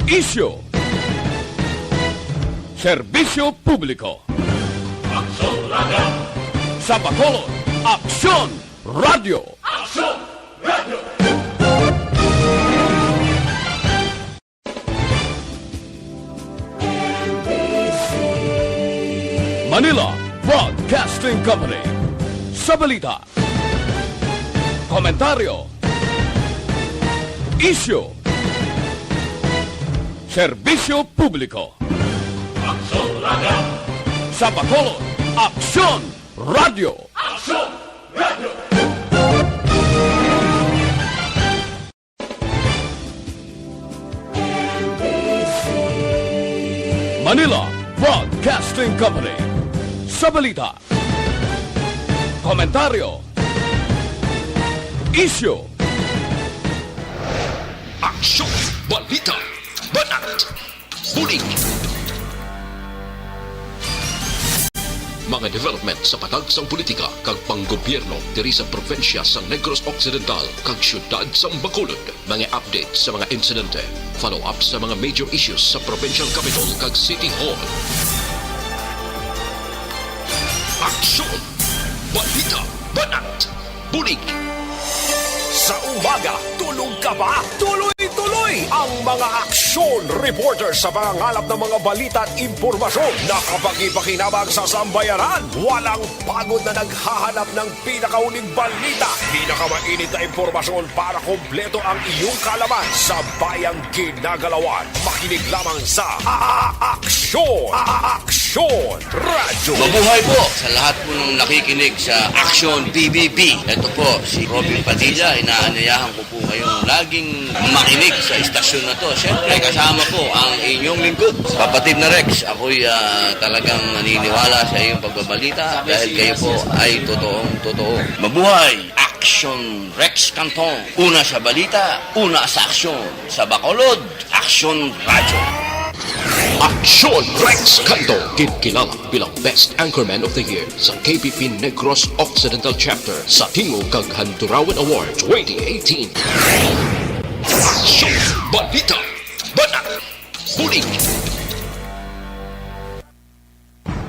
Isyu, serbisyo publiko. Aksyon Radio! Sa Bacolod, Aksyon Radio. Aksyon Radio! Manila Broadcasting Company. Sa balita, komentaryo, isyu, serbisyo publiko. Aksyon Radio! Sa Bacolod, Aksyon Radio. Aksyon Radio! Manila Broadcasting Company. Sa balita, komentaryo, isyu, Aksyon, balita, banat, bulig. Mga development sa patagsang politika kag panggobyerno diri sa probinsya sa Negros Occidental kag syudad sa Bacolod. Mga update sa mga insidente, follow up sa mga major issues sa provincial capital kag City Hall. Aksyon, balita, banat, bulig. Sa umaga, tulog ka ba? Tuloy-tuloy ang mga aksyon reporter sa mga ngalap ng mga balita at impormasyon na kapag-ipakinabang sa sambayaran. Walang pagod na naghahanap ng pinakauling balita. Pinakamainit na impormasyon para kompleto ang iyong kalaman sa bayang kinagalawan. Makinig lamang sa Aksyon! Aksyon Radio! Mabuhay po sa lahat po ng nakikinig sa Aksyon PBB. Ito po si Robin Padilla. Inaanyayahan ko po kayong laging makinig sa istasyon na to. Siyempre, kasama po ang inyong lingkod. Kapatid na Rex, ako'y talagang naniniwala sa iyong pagbabalita dahil kayo po ay totoong-totoo. Mabuhay! Aksyon Rex Canton. Una sa balita, una sa aksyon. Sa Bacolod, Aksyon Radio. Aksyon Rex Canto, kilala bilang Best Anchorman of the Year sa KPP Negros Occidental Chapter sa Tingog kag Handurawan Award 2018. Aksyon, balita, banat, bulig.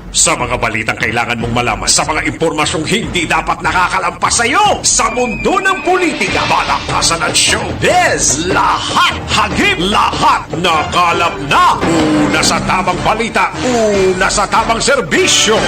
Sa mga balitang kailangan mong malaman, sa mga impormasyong hindi dapat nakakalampas sa iyo, sa mundo ng politika, balakasan at showbiz, lahat, hagip, lahat, nakalap na. Una sa tamang balita, una sa tamang serbisyo.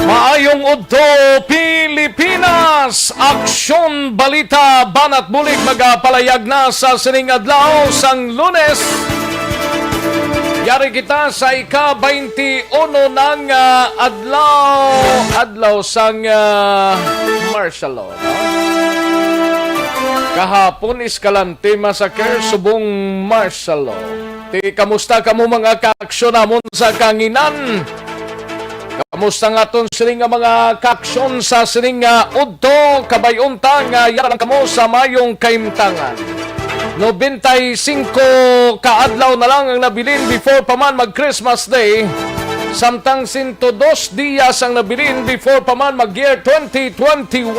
Maayong udto Pilipinas, Aksyon Balita Banat Bulig magapalayag na sa sining adlaw sang Lunes. Yari kita sa ika-21 ng adlaw sang martial law. Kahapon Escalante Massacre subong martial law. Ti kamusta kamo mga kaaksyon namon sa kanginan? Kamusta nga ton sining nga mga kaaksyon sa sining nga udto kabayuntang yaran kamo sa mayong kaimtangan. 95 kaadlaw na lang ang nabilin before pa man mag Christmas Day. Samtang 102 días ang nabilin before pa man mag year 2021.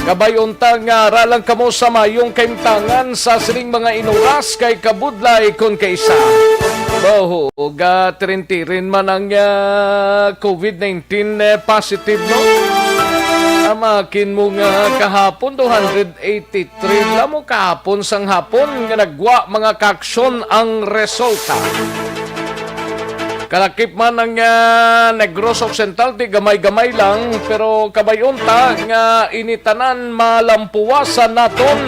Kabayuntang ralang kamo sa mayong kaimtangan sa sining mga inuras kay kabudlay kon kaysa. Bahog tirin-tirin man ang COVID-19 positive, no? Amakin mo nga kahapon 283 lang mo kahapon sang hapon nga nagwa mga kaaksyon ang resulta. Kalakip man ang Negros Occidental, di gamay-gamay lang, pero kabayunta nga initanan malampuwasan naton.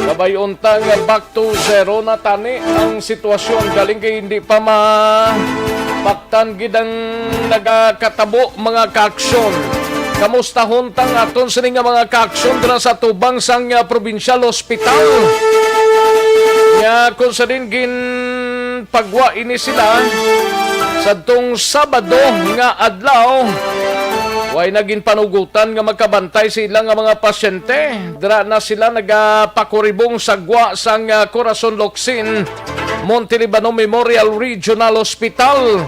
Kabayunta nga back to zero na tani ang sitwasyon. Galing kay hindi pa mapaktan gidang nagakatabo mga kaaksyon. Kamusta huntang aton sini nga mga kaaksyon dira sa tubang sang provincial hospital. Nga kung sa din pagwa ini sila sa tong Sabado nga adlaw. Way naging panugutan nga magkabantay sila nga mga pasyente. Dira na sila nagapakuribong sagwa sang Corazon Locsin, Montelibano Memorial Regional Hospital.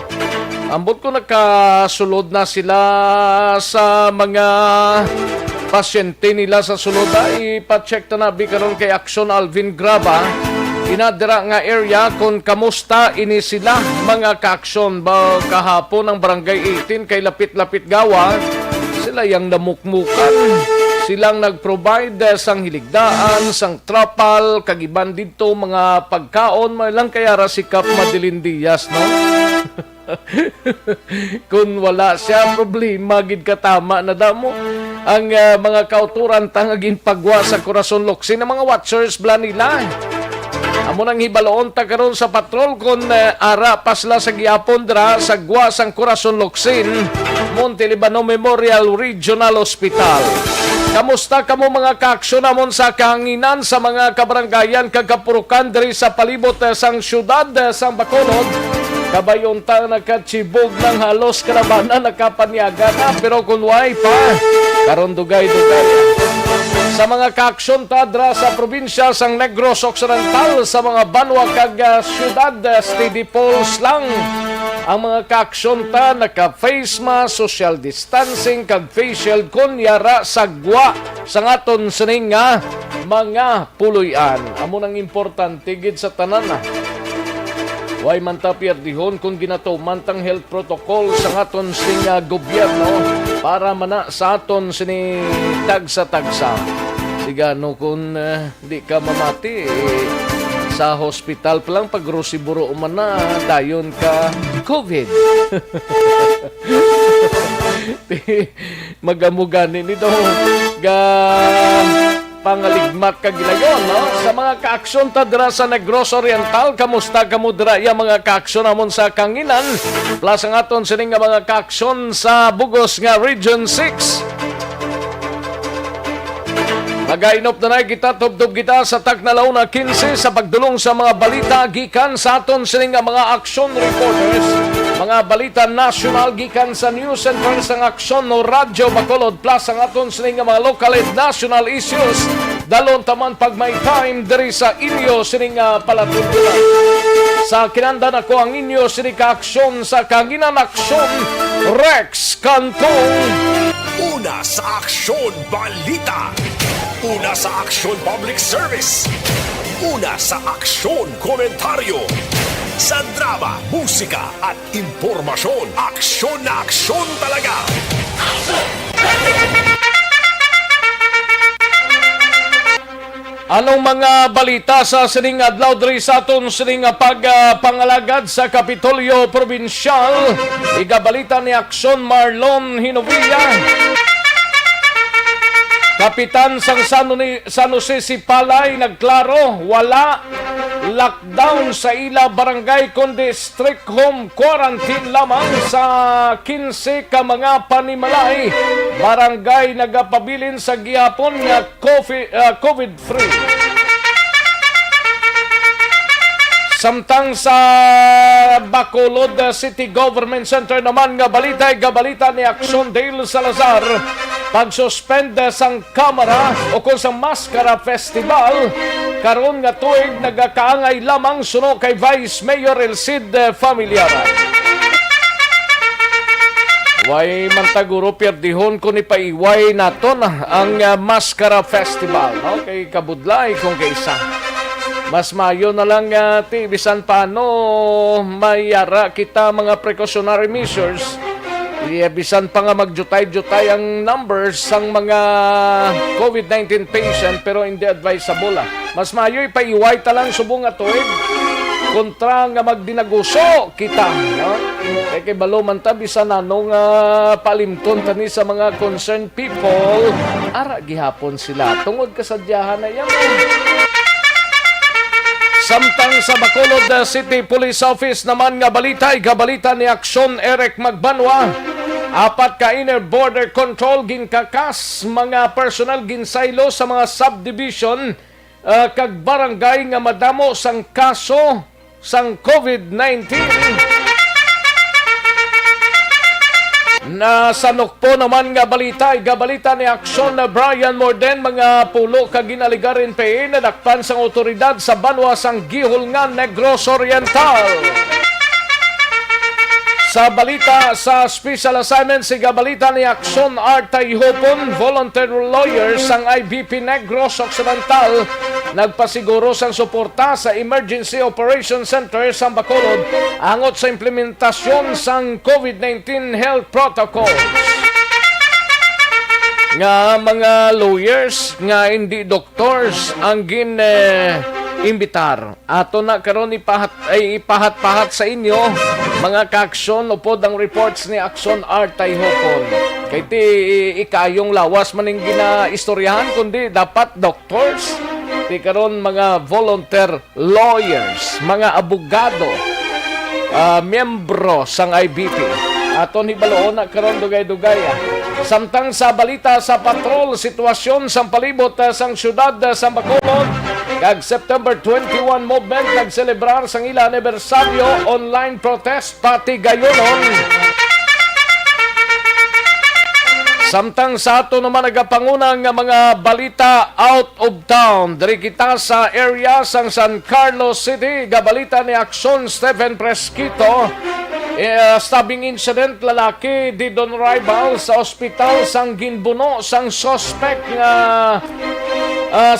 Ambot ko nakasulod na sila sa mga pasyente nila sa sulod. Ipacheck na nabi karon kay Action Alvin Graba. Inadira nga area kung kamusta ini sila mga ka-aksyon ba kahapon ang barangay 18 kay lapit-lapit gawa sila yang namukmukan silang nag-provide sang hiligdaan sang trapal kagiban dito mga pagkaon may lang kaya rasikap Madeline Diaz no. Kung wala siya problema gid katama na damo ang mga kauturan tangagin pagwa sa Corazon Locsin ng mga watchers bla nila. Amo nang hibaloon ta karon sa patrol kon ara pasla sa gihapon dra sa gwa sang Corazon Locsin, Montelibano Memorial Regional Hospital. Kamusta kamo mga ka-aksyon namon sa kahanginan sa mga kabaranggayan kag kapurukan diri sa palibot sang syudad sang Bacolod? Kabayon ta nakatsibog ng halos karabanan nakapanyaga na pero kung way pa karon dugay-dugay. Sa mga ka-aksyon tadra sa probinsya sang Negros Occidental sa mga banwa kag syudad steady polls lang ang mga ka-aksyon ta naka-face mask, social distancing kag facial kunyara sagwa sa ngaton sining nga mga puloy-an. Amo nang importante gid sa tanan na way man ta pierdihon kung ginatuman tang health protocol sa ngaton sing gobyerno para mana sa aton sini tagsa-tagsa. Sigano kung di ka mamati sa hospital pa lang pag rusiburo man na dayon ka COVID. Magamuganin ito ga pangaligmat ka ginagawa, no? Sa mga ka-aksyon ta dira sa Negros Oriental, kamusta kamo dira ya mga ka-aksyon namon sa Kanginan? Plus ang aton sining nga mga ka-aksyon sa Bugos nga Region 6. Nagainop na kita, tubdob kita sa Tacnalaw na 15 sa pagdulong sa mga balita gikan sa aton sining nga mga action reporters. Mga balita national gikan sa News Center sang Aksyon no Radyo Bacolod plus ang aton sining nga mga local and national issues. Dalon taman pag may time diri sa inyo sining palatuntunan. Sa kinandan ako ang inyo sining ka-aksyon sa Kanginan Aksyon Rex Cantong. Una sa Aksyon Balita. Una sa Aksyon Public Service. Una sa Aksyon Komentaryo. Sa drama, musika at impormasyon. Aksyon na aksyon talaga. Anong mga balita sa sining adlaw diri sa aton sining pagpangalagad sa Kapitolyo Provincial? Igabalita ni Aksyon Marlon Hinovilla. Kapitan sang San Jose Sipalay nagklaro wala lockdown sa ila barangay kundi strict home quarantine lamang sa 15 ka mga panimalay barangay nagapabilin sa gihapon nga COVID-free. Samtang sa Bacolod City Government Center naman nga balita ni Aksyon Dale Salazar pag-suspend sang kamera o kung sa Maskara Festival karon nga tuig nagakaangay lamang suno kay Vice Mayor Elcid Familiara. Way mantaguro pierdihon ko ni paiway naton ang Maskara Festival. Okay, kabudlay kung kaisa. Mas mayo na lang bisan paano mayara kita mga precautionary measures. Bisan pa nga magjutay-jutay ang numbers sang mga COVID-19 patient pero hindi advisable. Mas mayo ipaiway talang subong atoy kontra nga magdinaguso kita. No? Kaya balo man ta bisan anong palimton tani sa mga concerned people. Ara gihapon sila. Tungod kasadyahan na yan. Samtang sa Bacolod City Police Office naman nga balita, igabalita ni Aksyon Eric Magbanwa. 4 ka inner border control ginkakas, mga personal ginsaylo sa mga subdivision kag barangay nga madamo sang kaso sang COVID-19. Nasanok po naman nga balita, gabalita ni Aksyon na Brian Morden, mga pulo kaginaligarin PE na dakpan sang otoridad sa banwa sang gihol nga Negros Oriental. Sa balita sa special assignment, si gabalita ni Aksyon Artay Hopon, volunteer lawyers sang IBP Negros Occidental, nagpasiguro sang suporta sa Emergency Operations Center sa Bacolod angot sa implementasyon sang COVID-19 health protocols. Nga mga lawyers, nga hindi doctors, ang imbitar. Ato na karon ipahat-pahat sa inyo mga kaaksyon upod ang reports ni Aksyon Artay Hopon. Kay ti ikayong lawas maning ginaistoryahan kundi dapat doctors. Ti karon mga volunteer lawyers, mga abogado, miyembro sang IBP. Aton hibaloon na karon dugay-dugay. Samtang sa balita sa patrol, sitwasyon sa palibot sang syudad sa Bacolod, kag September 21 movement nagselebrar sang ila anibersaryo, online protest pati gayonon. Samtang sa ato naman nagapangunang nga mga balita out of town, diri kita sa area sang San Carlos City, gabalita ni Aksyon Stephen Presquito. Stabbing incident, lalaki di don rival sa ospital sang ginbuno sang suspect nga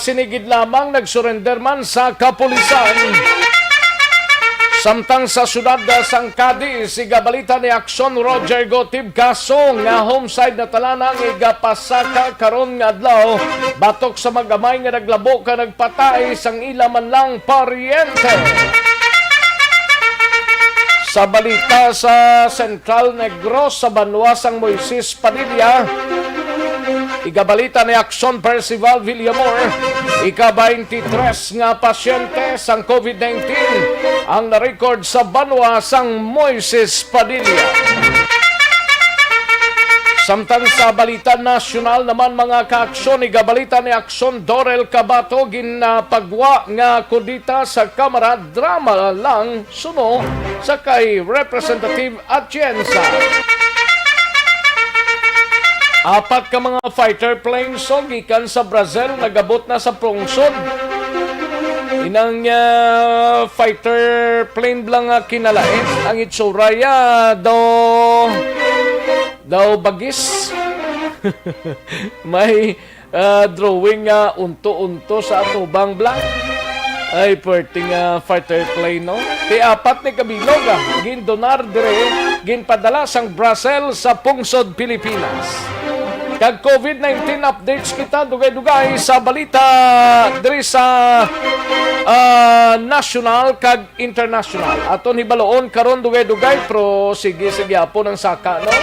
sinigid lamang nagsurrender man sa kapulisan. Samtang sa syudad sang Cadiz, sigabalita ni Aksyon Roger Gotib kaso nga homicide na talanang igapasaka karon nga adlaw batok sa magamay nga naglabo ka nagpatay sang ila man lang paryente. Sa balita sa Central Negros sa banwasang Moises Padilla, igabalita ni Aksyon Percival Villamor, ika-23 nga pasyente sang COVID-19 ang na-record sa banwasang Moises Padilla. Samtang sa balita nasyonal naman mga kaaksyon, igabalita ni Aksyon Dorel Cabato, ginapagwa nga kudita sa Kamara, drama lang suno sa kay Representative Atienza. Apat ka mga fighter planes so gikan sa Brazil nagabot na sa pungsod. Inang fighter plane lang kinalain ang itsuraya daw bagis. May drawing unto-unto sa atubang blank. Ay, perting fighter plane, no? Ti apat ni kabilog, gindonar dire, ginpadala sang Brazil sa pungsod Pilipinas. Kag COVID-19 updates kita dugay-dugay sa balita dire sa national kag international. Aton hibaloon karon dugay-dugay pro sige apon ang saka, no?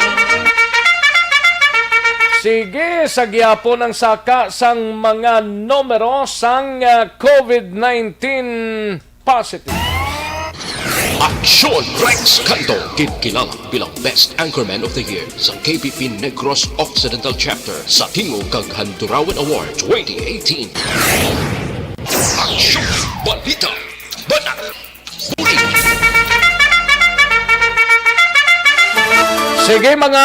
Sige, sa gihapon ang saka sang mga numero sang COVID-19 positive. Aksyon Rex Canto, kinakilala bilang Best Anchorman of the Year sa KPP Negros Occidental Chapter sa Tingog kag Handurawan Award 2018. Aksyon Balita Banat Buli. Sige mga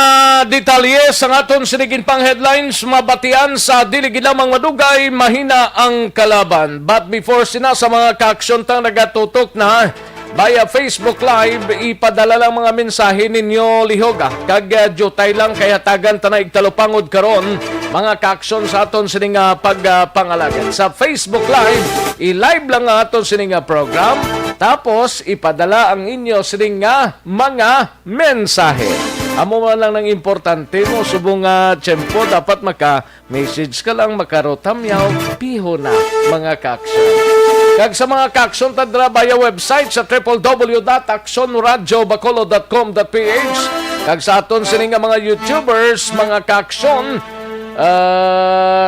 detalye sa aton sinigin pang headlines, mabatian sa dili lamang madugay, mahina ang kalaban. But before sa mga kaaksyon tang nagatutok na via Facebook Live, ipadala lang mga mensahe ninyo lihoga. Kag jutay lang kaya tagan tanay igtalupangod karon mga kaaksyon sa aton sining pagpangalagan. Sa Facebook Live, i-live lang aton sining program. Tapos ipadala ang inyo sining mga mensahe. Amo man lang ng importante mo, subong tiyempo, dapat maka-message ka lang, makarotamyaw, piho na, mga kaaksyon. Kag sa mga kaaksyon, tadra via website sa www.actionradiobacolod.com.ph. Kag sa aton sining mga YouTubers, mga kaaksyon,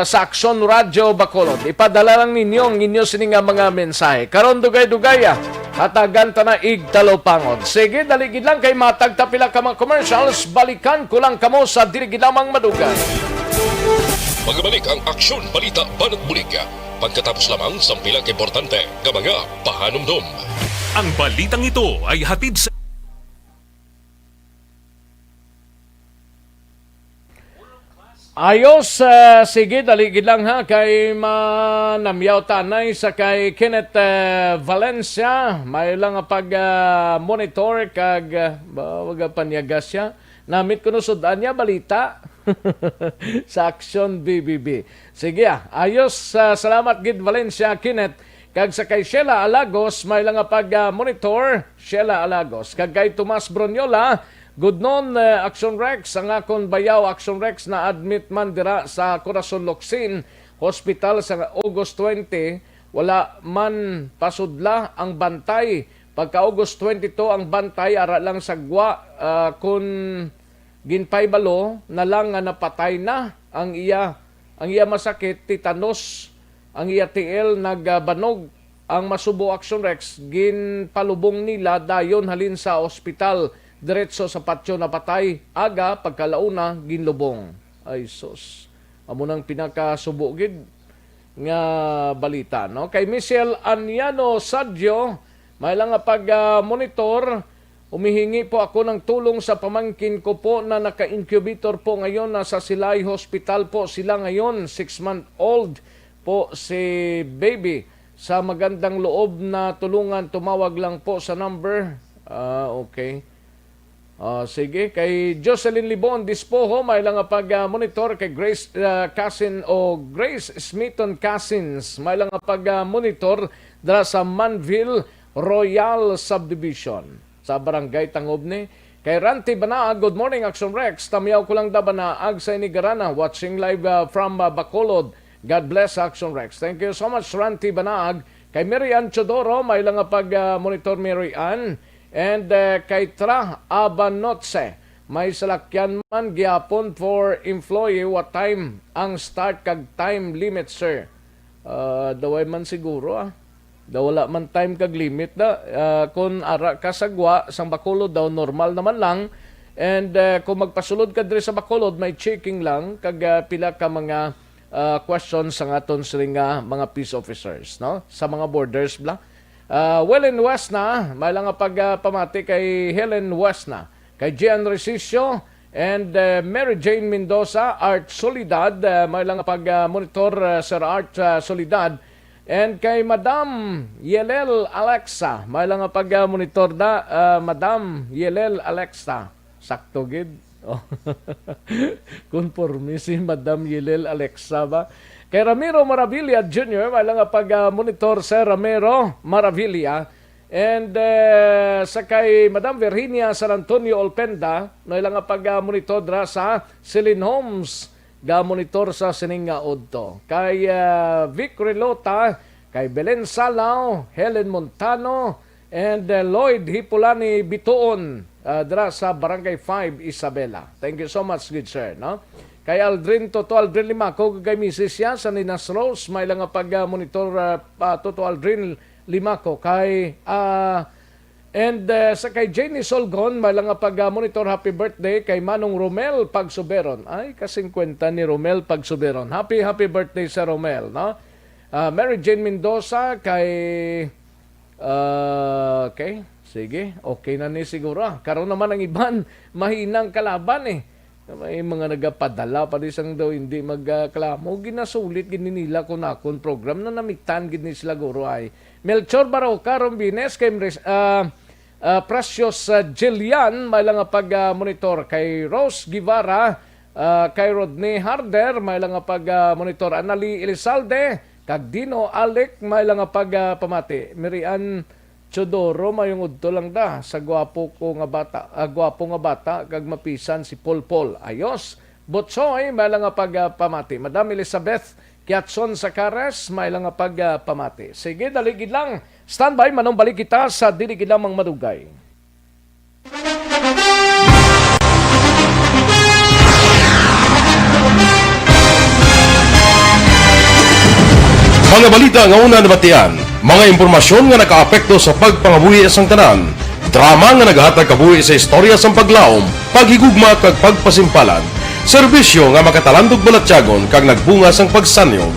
sa Aksyon Radio Bacolod. Ipadala lang ninyo ang inyo sining mga mensahe. Karon dugay-dugay hatagan ta na igtalopangod. Sige, daligid lang kay matagtapila ka mga commercials. Balikan ko lang kamo sa dirigid lamang madugay. Magbalik ang Aksyon Balita Banat Bulig. Pagkatapos lamang sa pilang importante nga mga pahanumdum. Ang balitang ito ay hatid sa Ayos, sige, daligid lang ha, kay manamyaw tanay sa kay Kenneth Valencia, may lang pag-monitor kag, wag panyagas siya, namit ko no sudan niya balita sa Action BBB. Sige ayos, salamat gid Valencia, Kenneth, kag sa kay Sheila Alagos, may lang pag-monitor, Sheila Alagos, kag kay Tomas Bronyola, good noon, Action Rex, ang akong bayaw Action Rex na admit man dira sa Corazon Locsin Hospital sa August 20, wala man pasudla ang bantay. Pagka August 22 ang bantay, ara lang sagwa kun ginpay balo na lang nga napatay na ang iya masakit, titanos, ang iya TL nagbanog. Ang masubo Action Rex, ginpalubong nila dayon halin sa ospital. Diretso sa patio na patay, aga pagkalauna ginlubong. Ay sus, amo nang pinakasubo gid nga balita, no? Kay Michelle Aniano Sadio, may lang nga pag-monitor, umihingi po ako ng tulong sa pamangkin ko po na naka-incubator po ngayon, nasa Silay Hospital po sila ngayon, 6-month-old po si baby. Sa magandang loob na tulungan, tumawag lang po sa number. Okay. Sige, kay Jocelyn Libon Dispoho, may lang pag-monitor kay Grace Cassin o Grace Smithon Cassins, may lang pag-monitor dara sa Manville Royal Subdivision sa Barangay Tangobne. Kay Ranti Banaag, good morning Action Rex, tamiyaw ko lang da Banaag sa Inigarana, watching live from Bacolod. God bless Action Rex. Thank you so much Ranti Banaag. Kay Mary Ann Chodoro, may lang pag-monitor Mary Ann. And kay Tra Abanotse, may salakyan man gyapon for employee, what time ang start kag time limit sir? Daway man siguro Dawala man time kag limit da. Kung ara ka sagwa sang Bacolod daw normal naman lang. And kung magpasulod ka diri sa Bacolod, may checking lang kag pila ka mga questions sa aton siringa mga peace officers, no? Sa mga borders bla. Helen Wesna, may lang pagpamati kay Helen Wesna, kay Gian Recicio, and Mary Jane Mendoza, Art Solidad, may lang pag-monitor Sir Art Solidad, and kay Madam Yelel Alexa, may lang pag-monitor da Madam Yelel Alexa. Sakto gid. Conforme si Madam Yelel Alexa ba? Kay Ramiro Maravilla Jr., may lang pag-monitor sa Ramiro Maravilla. And sa kay Madam Virginia San Antonio Olpenda, may lang pag-monitor dra sa Celine Holmes, ga-monitor sa Sininga Odto. Kay Vic Relota, kay Belen Salao, Helen Montano, and Lloyd Hipulani Bituon, dra sa Barangay 5, Isabela. Thank you so much, good sir, no? Kay Aldrin Toto Aldrin Limaco, kay Mrs. siya sa Ninas Rose, may lang pag-monitor Toto Aldrin Limaco. Kay, and sa kay Jenny Solgon, may lang pag-monitor happy birthday kay Manong Romel Pagsuberon. Ay, ka-50 ni Romel Pagsuberon. Happy birthday sa Romel, no? Mary Jane Mendoza, kay, okay, sige, okay na ni siguro. Karoon naman ang iban, mahinang kalaban May mga nagapadala pa rin sang daw hindi magklamo. Ginasulit gininila ko na akong program na namitan gini sila guro ay. Melchor Baroca Rombines kay Precious Jillian may lang pag-monitor kay Rose Guevara, kay Rodney Harder may lang pag-monitor Anali Elizalde, kag Dino Alec may lang pag-pamati. Mirian Chodoro mayong udto lang da sa gwapo nga bata kag mapisan si Paul. Ayos. Botsoy may lang pagpamati. Madam Elizabeth Kiatson Sakares may lang pagpamati. Sige, daligid lang. Standby manong balik kita sa diligid lamang madugay. Mga balita nga una nabatian, mga impormasyon nga nakaapekto sa pagpangabuhi sang tanan, drama nga naghatag kabuhi sa istorya sang paglaom, paghigugma kag pagpasimpalan, serbisyo nga makatalandog balatyagon kag nagbunga sang pagsanyog,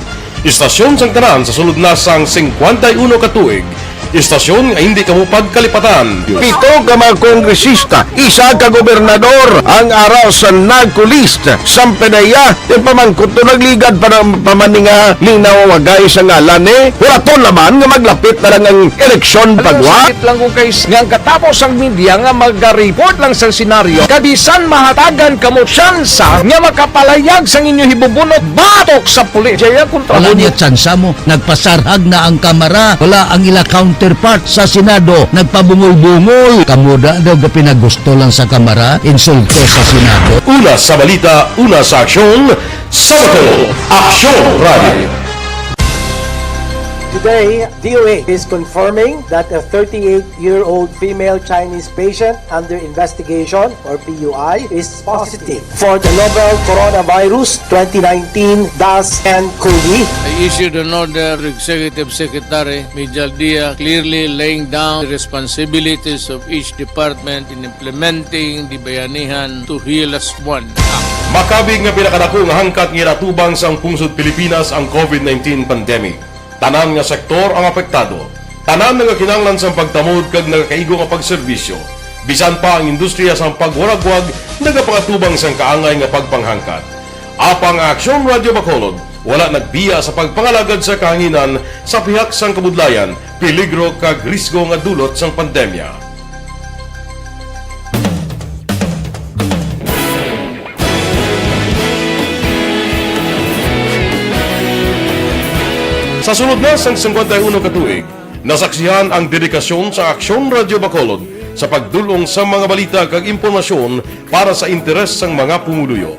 istasyon sang tanan sa sulod na sang 51 ka tuig, Istasyon nga hindi kamo pagkalipatan. Pito ka mga kongresista, isa ka gobernador ang araw sa nagkulist sa pedaya di pamangkot to nagligad para pamaninga linaw wagay sa ngalan wala to naman nga maglapit na lang ang eleksyon pagwa. Sakit lang kung kays nga katapos ang media nga mag-report lang sa senaryo kabisan mahatagan kamo tsansa nga makapalayag sa inyo hibubunot batok sa pulis. Jaya kontra Wala mo niya tsansa mo, nagpasarhag na ang kamara, wala ang ila counterpart sa Senado, nagpabungol-bungol. Kamuda daw ga pinagusto lang sa kamara, insulto sa Senado. Una sa balita, una sa aksyon, Sabado, Aksyon Radio. Today, DOA is confirming that a 38-year-old female Chinese patient under investigation, or PUI, is positive for the novel coronavirus 2019-10-CoV. I issued an order to Executive Secretary Mijal Dia clearly laying down the responsibilities of each department in implementing the Bayanihan to Heal as One Act. Makabig nga pinakadako nga hangkat nga natubang sa pungsod Pilipinas ang COVID-19 pandemic. Tanan nga sektor ang apektado. Tanan nga kinahanglan sa pagtamod kag nagakaigo nga pagserbisyo. Bisan pa ang industriya sa pagwaragwag nagapangatubang sang kaangay nga pagpanghangkat. Apang Aksyon Radio Bacolod wala nagbiya sa pagpangalagad sa kahanginan sa pihak sang kabudlayan, peligro kag risgo nga dulot sang pandemya. Sa sunod na sang 51 katuig, nasaksihan ang dedikasyon sa Aksyon Radio Bacolod sa pagdulong sa mga balita kag impormasyon para sa interes sang mga pumuluyo.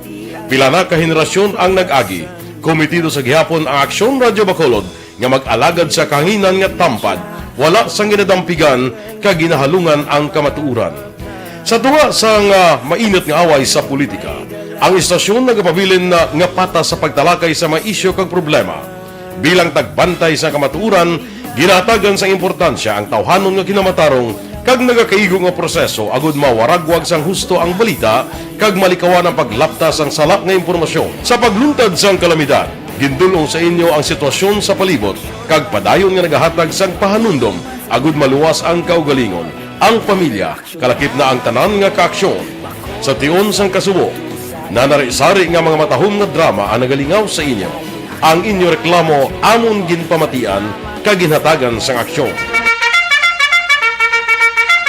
Pila na ka henerasyon ang nag-agi, komitido sa gihapon ang Aksyon Radio Bacolod nga mag-alagad sa kahanginan nga tampad, wala sang ginadampigan kag ginahalungan ang kamatuuran. Sa tunga sang mainit nga away sa politika, ang istasyon nagapabilin na nga patas sa pagtalakay sa mga isyu kag problema. Bilang tagbantay sa kamatuuran, ginatagan sa importansya ang tawhanon nga kinamatarong kag nagakaigo nga proseso agud mawaragwag sang husto ang balita kag malikawan ang paglaptas ang salak nga impormasyon. Sa pagluntad sang kalamidad, gindulong sa inyo ang sitwasyon sa palibot kag padayon nga nagahatag sang pahanundom agud maluwas ang kaugalingon. Ang pamilya, kalakip na ang tanan nga kaaksyon. Sa tion sang kasubo, nanari-sari nga mga matahom nga drama ang nagalingaw sa inyo. Ang inyo reklamo amon ginpamatian kaginhatagan sang aksyon.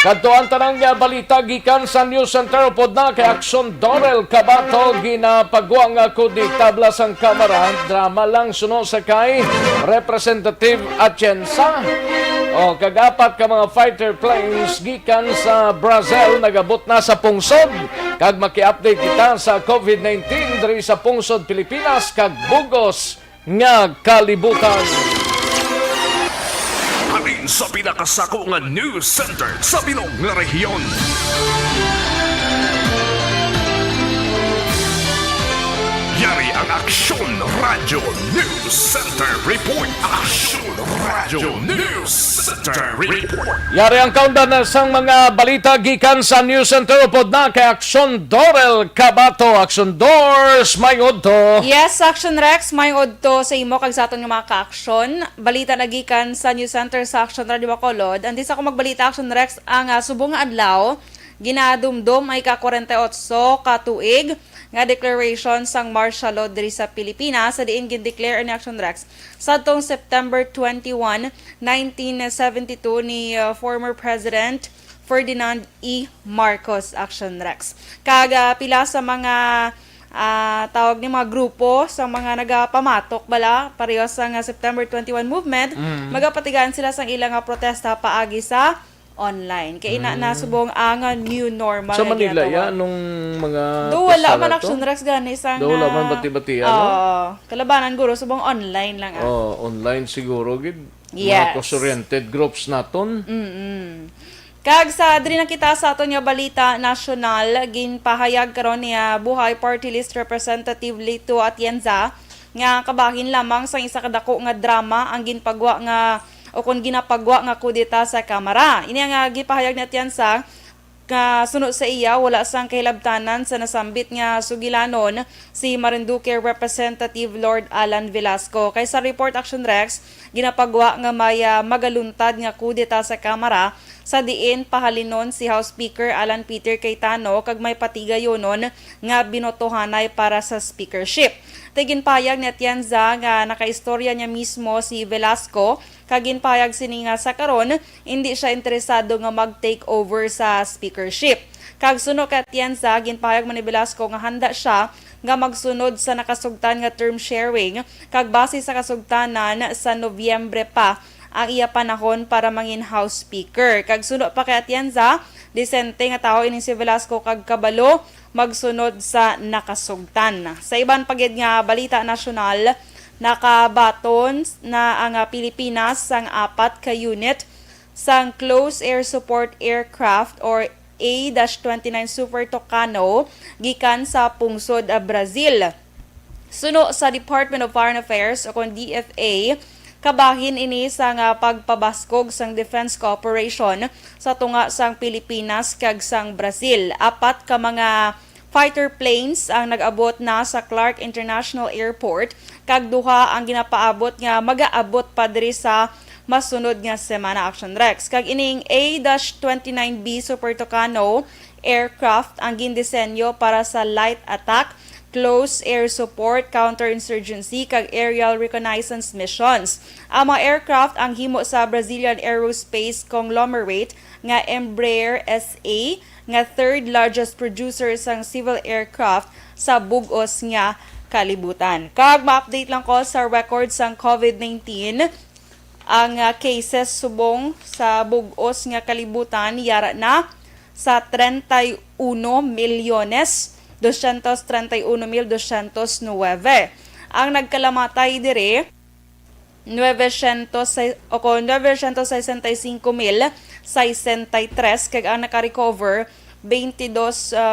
Kadto ang tanang nga balita gikan sa News Center pod na kay Aksyon Dorel Cabato ginapagwa nga kudi tabla sang kamera drama lang suno sa kay Representative Atienza. O kagapat ka mga fighter planes gikan sa Brazil nagabot na sa pungsod kag maki-update kita sa COVID-19 diri sa pungsod Pilipinas kag bugos nga kalibutan. Amin sa pinakasako nga news center sa Bilog nga rehiyon. Yari ang Aksyon Radio News Center Report. Aksyon Radio News Center Report. Yari ang countdown na sang mga balita gikan sa News Center pod na kay Aksyon Dorel Cabato. Aksyon Doors, may udto. Yes, Action Rex, may udto sa imo kag sa aton nga mga ka-aksyon. Balita na gikan sa News Center sa Action Radio Bacolod. Andis ako magbalita Action Rex ang subong nga adlaw ginadumdum ay ka-48 katuig nga declaration sang martial law diri sa Pilipinas sa diin gin-declare ni Action Rex sadtong September 21, 1972 ni former President Ferdinand E. Marcos. Action Rex. Kaga pila sa mga tawag ni mga grupo sa mga nagapamatok bala pareho sa September 21 movement, magapatigaan sila sang ilang protesta paagi sa online. Kaya nasubong ang new normal. Sa Manila yan, nung mga... Do, wala man Action Rex gani isang... Do, wala man bati-bati, ano? Kalabanan guro, subong online lang. Online siguro, gid. Yes. Mga cause-oriented groups naton. Kag sa diri nakita sa aton nga balita nasyonal, ginpahayag karon niya Buhay Party List Representative Lito Atienza nga kabahin lamang sa isa kadako nga drama ang ginpagwa nga o kung ginapagwa nga kudeta sa Kamara. Ini nga gipahayag na Atienza Sunod sa iya, wala sang kahilabtanan sa nasambit nga sugilanon si Marinduque Representative Lord Alan Velasco. Kay sa Report Action Rex, ginapagwa nga may magaluntad nga kudeta sa Kamara sa diin pahalinon si House Speaker Alan Peter Cayetano kag may patigayonon nga binotohanay para sa speakership. Tiginpayag ni Atienza nga nakaistorya niya mismo si Velasco kaginpayag sini nga sa karon hindi siya interesado nga mag-take over sa speakership. Kag suno kay Atienza ginpayag man ni Velasco nga handa siya nga magsunod sa nakasugtan nga term sharing kag base sa kasugtanan sa Nobyembre pa ang iya panahon para mangin House Speaker. Kag suno pa kay Atienza, disente nga tao ini si Velasco kag kabalo magsunod sa nakasugtan. Sa iban pagid nga balita nasyonal, nakabaton na ang Pilipinas sang 4 ka unit sang Close Air Support Aircraft or A-29 Super Tucano gikan sa pungsod Brazil. Suno sa Department of Foreign Affairs o kon DFA, kabahin ini sang pagpabaskog sang defense cooperation sa tunga sang Pilipinas kag sang Brazil. 4 ka mga fighter planes ang nag-abot na sa Clark International Airport kag duha ang ginapaabot nga mag-aabot pa diri sa masunod nga semana. Action Rex. Kag ining A-29B Super Tucano aircraft ang gindisenyo para sa light attack, close air support, counterinsurgency, kag aerial reconnaissance missions. Ang mga aircraft ang himo sa Brazilian Aerospace Conglomerate nga Embraer SA, nga third largest producer sang civil aircraft sa bug-os nga kalibutan. Kag ma-update lang ko sa record sang COVID-19, ang cases subong sa bug-os nga kalibutan yara na sa 31,231,209. Ang nagkalamatay dire 965,063 kag ang naka-recover 22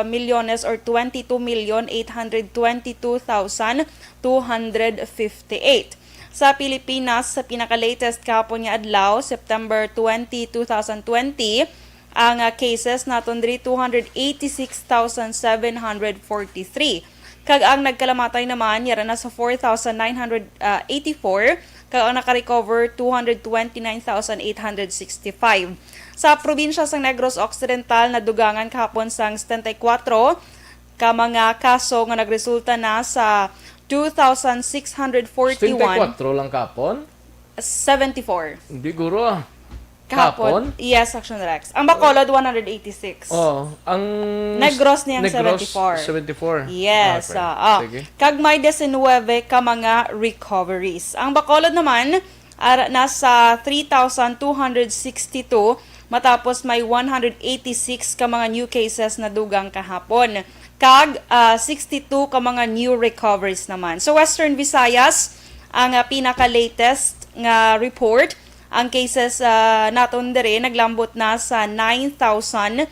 milyones or 22,822,258. Sa Pilipinas, sa pinaka-latest kahapon nga adlaw, September 20, 2020, ang cases naton diri 286,743. Kag ang nagkalamatay naman yara na sa 4,984, kag ang naka-recover 229,865. Sa probinsya sang Negros Occidental nadugangan kahapon sang 74 ka mga kaso nga nagresulta na sa 2,641. 24 lang kapon? 74. Hindi guro Kahapon? Yes, Action Rex. Ang Bacolod, 186. Oh, ang Negros niyang Negros, 74. 74. Yes. Sige. Kag may 19 ka mga recoveries. Ang Bacolod naman, nasa 3,262 matapos may 186 ka mga new cases na dugang kahapon. Kag 62 ka mga new recoveries naman. So Western Visayas, ang pinaka-latest nga report, ang cases naton dire naglambot na sa 9,367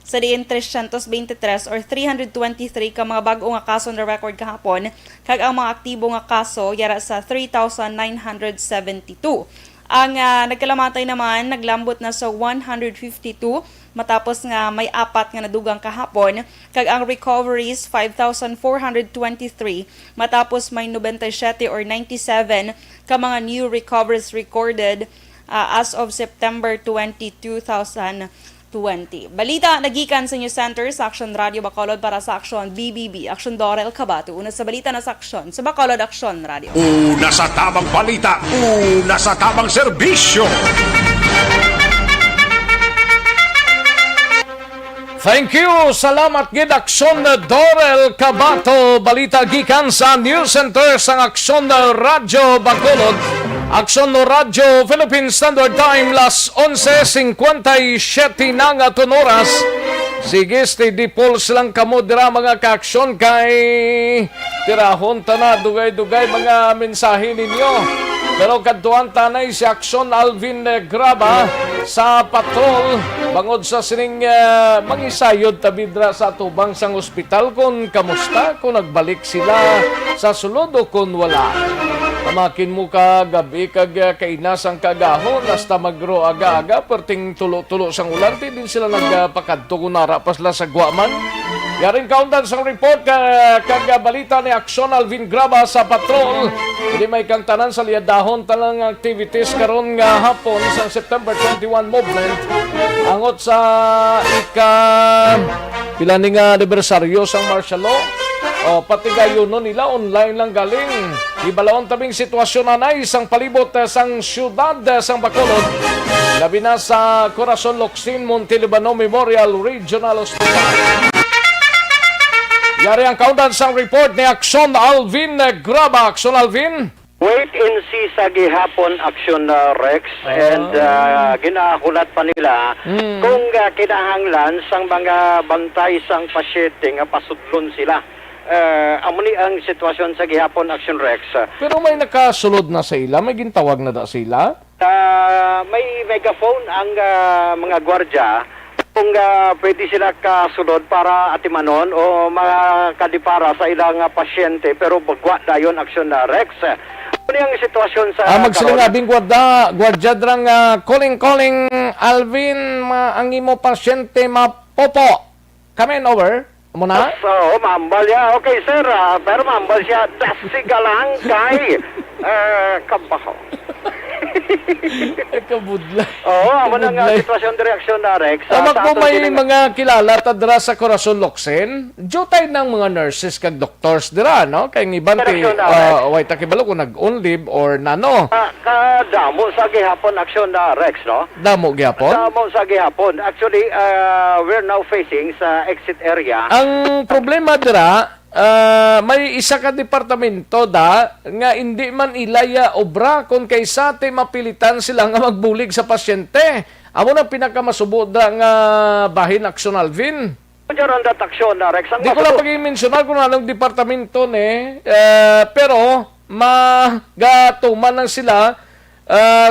sa diin 323 or 323 ka mga bag-o nga kaso na record kahapon, kag ang mga aktibo nga kaso yara sa 3,972. Ang nagkalamatay naman naglambot na sa 152 matapos nga may 4 nga nadugang kahapon, kag ang recoveries 5,423 matapos may 97 or 97 ka mga new recoveries recorded as of September 20, 2020. Balita nagikan sa News Center sa Action Radio Bacolod para sa Action BBB. Action Dorel Cabato. Una sa balita na sa Action sa Bacolod Action Radio. Una sa tamang balita, una sa tamang serbisyo. Thank you. Salamat gid Action Dorel Cabato. Balita gikan sa News Center sa Action Radio Bacolod. Action Radio Philippine Standard Time las 11:57 na nga oras. Sige, steady pulse lang kamo dira mga ka-aksyon kay tirahon ta na dugay-dugay mga mensahe ninyo. Pero kadtuan tanay si Action Alvin Graba sa patrol bangod sa sining mangisayod tabidra sa tubang sang ospital kung kamusta kung nagbalik sila sa sulod o kung wala. Tamakin mo ka gabi kag kainas ang kagahon hasta magro aga-aga perting tulo-tulo sang ulan din sila nagpakadto kung narapas la sa Guaman. Yaring kaundan sa report kag balita ni Action Alvin Graba sa patrol. Hindi may kang tanan sa liadahon talang activities karon nga hapon sa September 21 movement angot sa pila ni nga anibersaryo sang martial law. O pati gayon nila online lang galing. Ibalawon tabing sitwasyon na isang palibot sang syudad sang Bacolod. Labi na sa Corazon Locsin Montelibano Memorial Regional Hospital. Yari ang kaundan sang report ni Action Alvin Graba. Action Alvin? Wait and see sa gihapon Action Rex and ginakulat pa nila kung kinahanglan sang mga bantay sang pasyente nga pasudlon sila. Amo ni ang sitwasyon sa gihapon Action Rex. Pero may nakasulod na sa ila, may gintawag na da sila? May megaphone ang mga gwardya kung pwede sila kasulod para atimanon o makadipara sa ilang pasyente pero bagwa dayon Action Rex. Ano yung sitwasyon sa magsilingabing gwardya drang calling Alvin ang imo pasyente mapopo. Come in over. Muna? So, mambal ya. Okay, sir. Pero mambal siya. Dasigalang kay kabaho. Kabudla. Oo, amo na nga sitwasyon de reaksyon na Rex. Amak mo may mga kilala tadra sa Corazon Locsin. Jotay ng mga nurses kag doctors dira, no? Kay ngiban ti way takibalo kung nag-on leave or nano. Kadamo sa gihapon aksyon na Rex, no? Damo gihapon? Damo sa gihapon. Actually, we're now facing sa exit area. Ang problema dira, may isa ka departamento nga hindi man ilaya obra kung kaysa te mapilitan sila nga magbulig sa pasyente. Amo na pinakamasubo nga bahin Action Alvin. Diyan that aksyon na Rex. Di ko lang pag-i-mensionar kung anong departamento pero magatuman lang sila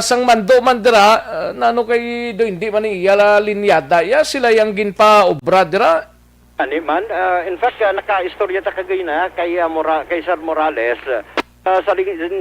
sang mando mandira nano kay do hindi man iya linyada ya sila yang ginpa obra dira. Man, in fact, naka-istorya ta kagay na kay Sir Morales. Sa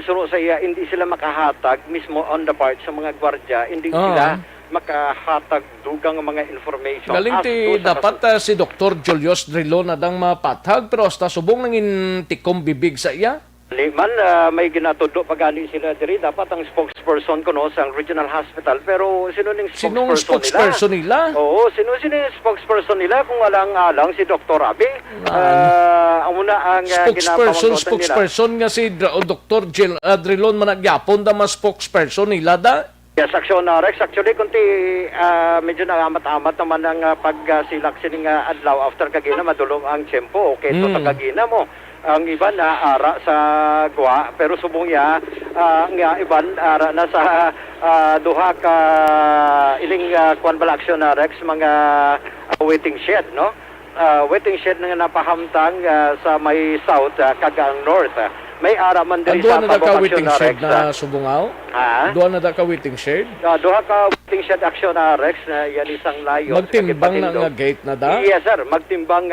suno sa iya, hindi sila makahatag mismo on the part sa mga gwardya. Hindi sila makahatag dugang mga information. Galing ti dapat si Dr. Julius Drilo na dang mapatag pero hasta subong nangin tikom bibig sa iya. Man, may ginatudo pagani sila diri. Dapat ang spokesperson ko no sa regional hospital. Pero sino ning spokesperson nila? Oo, sino yung spokesperson nila kung walang si Dr. Abi? Ang muna ang spokesperson nga si Dr. Drilon managyapon da mas spokesperson nila da? Yes, Action Rex. Actually, kunti medyo nakamat-amat naman ang pagsilak sining adlaw after kagina madulong ang tiyempo. Okay, so kagina mo. Ang iban na ara sa Gua pero subong ya nga iban ara na sa duha ka iling kwan bala Action Rex mga waiting shed no waiting shed nga napahamtang sa may south kagang north may ara man diri sa waiting shed na subungaw duha na da ka waiting shed duha ka waiting shed Action Rex na yan isang layo magtimbang na nga gate na da yes sir magtimbang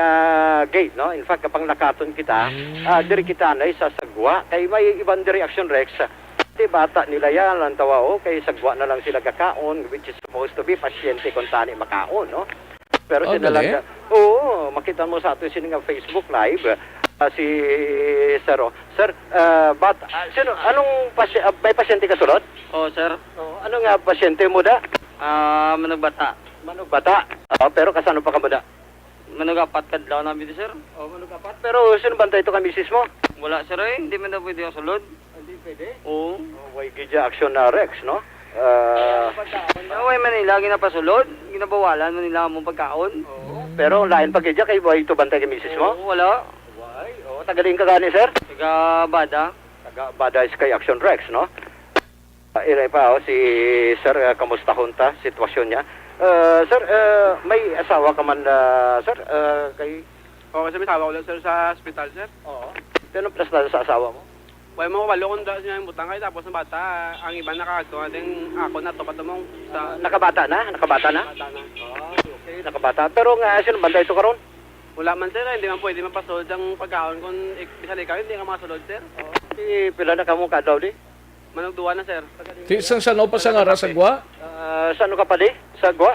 gate no in fact kapang nakaton kita diri kita na sa sagwa kay may ibang diri Action Rex di bata nila yan lang tawa kay sagwa na lang sila kakaon which is supposed to be pasyente kung tani makaon no pero sila lang makita mo sa ato sining Facebook live si Sir, sino, anong may pasyente ka sulod? Sir. Ano nga pasyente mo da? Manugbata. Manugbata? Pero kasano pa ka mo da? Manugapat kadlaw namin sir. Manugapat. Pero sino bantay ito ka misis mo? Wala sir hindi man na pwede ako sulod. Hindi pwede? Oo. Way gidya Action Rex, no? Way Manila, ginapasulod. Ginabawalan Manila mong pagkaon. Pero lain pa gidya kay way ito bantay ka misis mo? Wala. Tagaling ka gani, sir? Taga-Bada. Taga-Bada is kay Action Rex, no? Ilay pa, si Sir, kamusta hunta, sitwasyon niya? Sir, may asawa ka man, sir? Kasi may asawa ko lang, sir, sa hospital, sir. Oo. Anong plas na sa asawa mo? Wala mo kabalo kung dahil niya yung butang kayo tapos ng bata, ang iba nakagto natin ako na to patumong sa Nakabata na? bata na. Okay, nakabata. Pero nga, sino banda ito karon? Wala man sir, hindi man pwede mapasulod ang pagkaon kung bisan ikaw hindi ka makasulod sir. Pila na ka mo kadlaw di? Manugduwa na sir. Ti isang sano pa sa nga sa gwa? Saan ka pa di? Sa Gwa?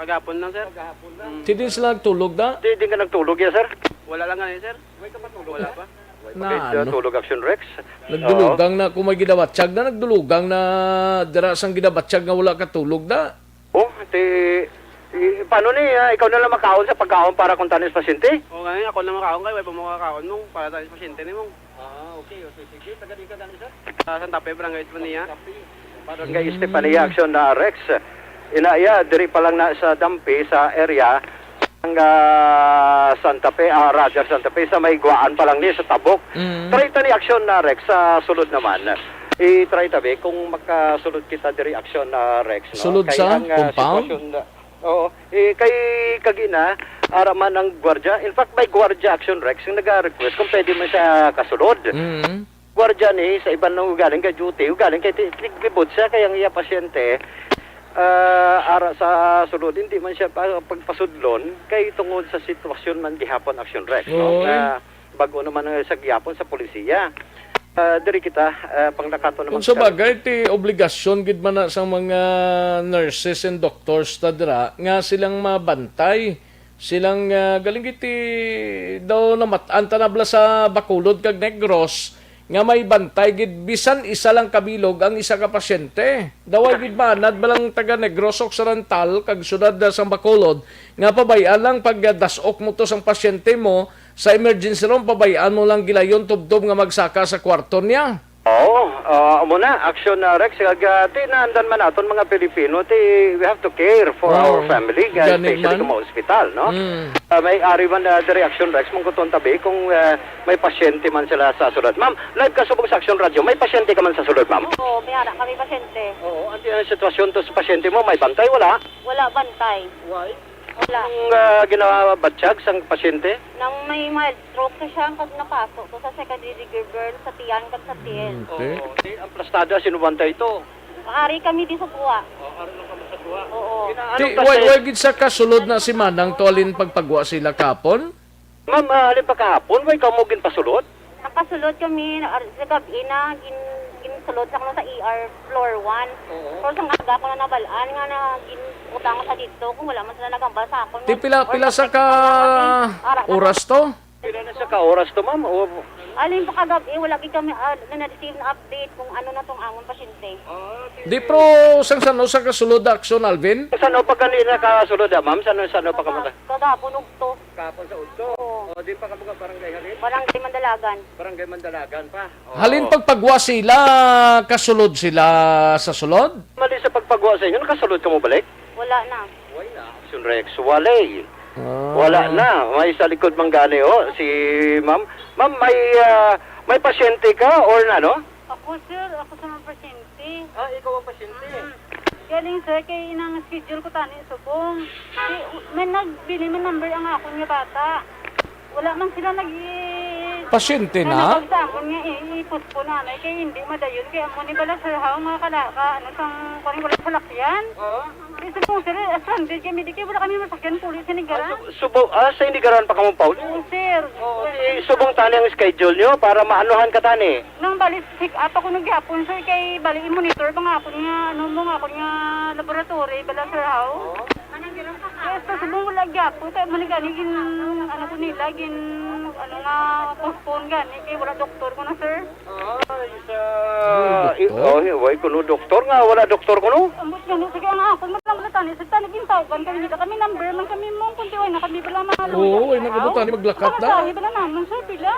Kagapon lang sir. Ti din sila nagtulog na? Di ka nagtulog ya, sir? Wala lang ganun sir. Wala pa. Na Okay, ano? tulog Action Rex. Nagdulugang na kung may gidabatsyag na, nagdulugang na dira sang gidabatsyag nga wala katulog na. Paano ni, ikaw na lang makaon sa pagkaon para kung tanis pasyente? O ganun, ako lang makaon kayo, wala pa mo kakaon mong para tayo sa pasyente ni mong. Okay. Sige. Taga di ka gani, sir? Sa Santa Fe, Barangay Espania. Kay Estefania Action na Rex. Inaya, diri pa lang na sa Dampi, sa area, ang Santa Fe, Roger Santa Fe, sa may Guaan pa lang ni, sa Tabok. Try ta ni Action na Rex, sa sulod naman. I-try tabi kung makasulod kita diri Action na Rex. No? Sulod Kay sa ang, compound? sitwasyon oo. Kay Kagina, araman ng gwardya. In fact, may gwardya Action Rex yung nag-request kung pwede mo siya kasulod. Gwardya ni, sa ibang nang ugaling kay duty, ugaling kay tiglibot siya, kaya ang iya pasyente, ara sa sulod, hindi man siya pagpasudlon, kay tungod sa sitwasyon man gihapon Action Rex. No? Na bago naman sa gihapon sa polisiya. Diri kita, panglakato naman. Kung sa bagay, ti obligasyon gid man na sa mga nurses and doctors ta dira nga silang mabantay. Silang galing iti daw namat-an tanabla sa Bacolod kag Negros nga may bantay gid bisan isa lang kabilog ang isa ka pasyente. Daway gid manad balang taga Negros Occidental kag syudad sa Bacolod nga pabayaan lang pag dasok mo to sang pasyente mo sa emergency room, pabayaan mo lang gilayon tubdob nga magsaka sa kwarto niya. Oo, muna, Action na Rex, tinandan man naton mga Pilipino, we have to care for our family, especially kung ma-hospital, no? May ari man na Action Rex, mong kutong tabi kung may pasyente man sila sa sulod. Ma'am, live ka subong sa Action Radio, may pasyente ka man sa sulod, ma'am? Oo, mayara kami pasyente. Oo, ano yung sitwasyon to sa pasyente mo? May bantay, wala? Wala bantay. Why? Wala. Ang ginawa batsyag sa pasyente? Nang may mild stroke ka siya kag napasok to sa secondary degree burn sa tiyan kag sa tiyan. Okay. Ang plastada, sino bantay ito? Ari kami di sa tuwa. Ari lang kami sa tuwa? Oo. Ti way gid sa kasulod na si Manang tualin pagpagwa sila kapon. Ma'am, alin pa kahapon, may kamugin pasulod? Nakasulod kami sa gabi na ginsulod sa kano sa ER floor 1. Pero sa aga ko na nabalaan nga na ginutang sa dito kung wala man sila nagambal sa akon. Ti pila sa ka oras to? Pila na sa ka-oras to, ma'am? Alin pa kagabi, wala gid kami na-receive na update kung ano na tong amon pasyente. Di pro sang sano sa kasulod Action Alvin? Saan pa kanina kasulod, ma'am? Saan pa ka mga? Kagapon ugto. Kapon sa Udto? Oo. Di pa ka mga barangay halin? Barangay Mandalagan. Barangay Mandalagan pa? Halin pagpagwa sila, kasulod sila sa sulod? Mali sa pagpagawa sa inyo, nakasulod ka mo balik? Wala na. Wala. Action Rex, walay. Wala na. May sa likod manggani, si ma'am. Ma'am, may pasyente ka or ano? Ako sir, ako sa mga pasyente. Ikaw ang pasyente. Galing sir, kay inang schedule ko tani subong. May nagbili man number ang ako nga bata. Wala man sila Pasyente na? Nagpagsamon nga iipot po nanay, kay hindi madayon. Kaya mo ni bala sir, mga kalaka, sang kuring wala sa lakyan. Isa po sir, asandid kami, di kayo wala kami masakyan pulis sa Nigaran. Sa Nigaran pa ka mo, Paul? Oo sir. Subong tani ang schedule nyo para maanuhan ka tani. Nang bali, pick up ako nagyapon sir, kay bali i-monitor pa nga ako nga, laboratory, bala sir how. Yes, sa subong wala gyapon, kaya manigani ano ko nila, na postpone gani, kay wala doktor ko na sir. Wala kuno doktor nga, wala doktor kuno? Ambot nga, sige ang ako, wala tani, sa tani gintawagan kami dito, kami number man kami mong kuntiway na kami bala maluwa. Oo, ay nagabutan ni maglakat na. Sabi bala naman sir, bila.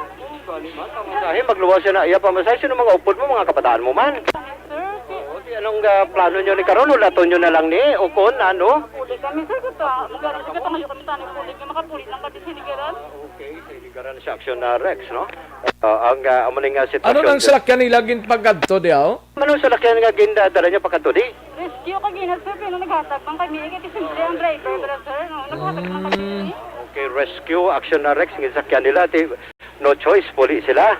Dahil magluwas siya na iya pamasay, sino mga upod mo, mga kabataan mo man? Sir, anong plano nyo ni Karon? Ulaton nyo na lang ni Okon, ano? puli kami sir, gusto. Magaling sige tayo kami tani puli, makapuli lang kami sinigaran. Okay, sinigaran sa Action na Rex, no? Ang amaling sitwasyon. Ano nang salakyan nila gin paggadto diaw? Ano sa lakyan nga gindadala niya pagkatodi? Rescue ka gina sir, pero naghatag bang kami, kaya simple ang driver, pero sir, no? Naghatag bang kami. Okay, rescue, Action na Rex, ng sakyan nila. no choice, puli sila.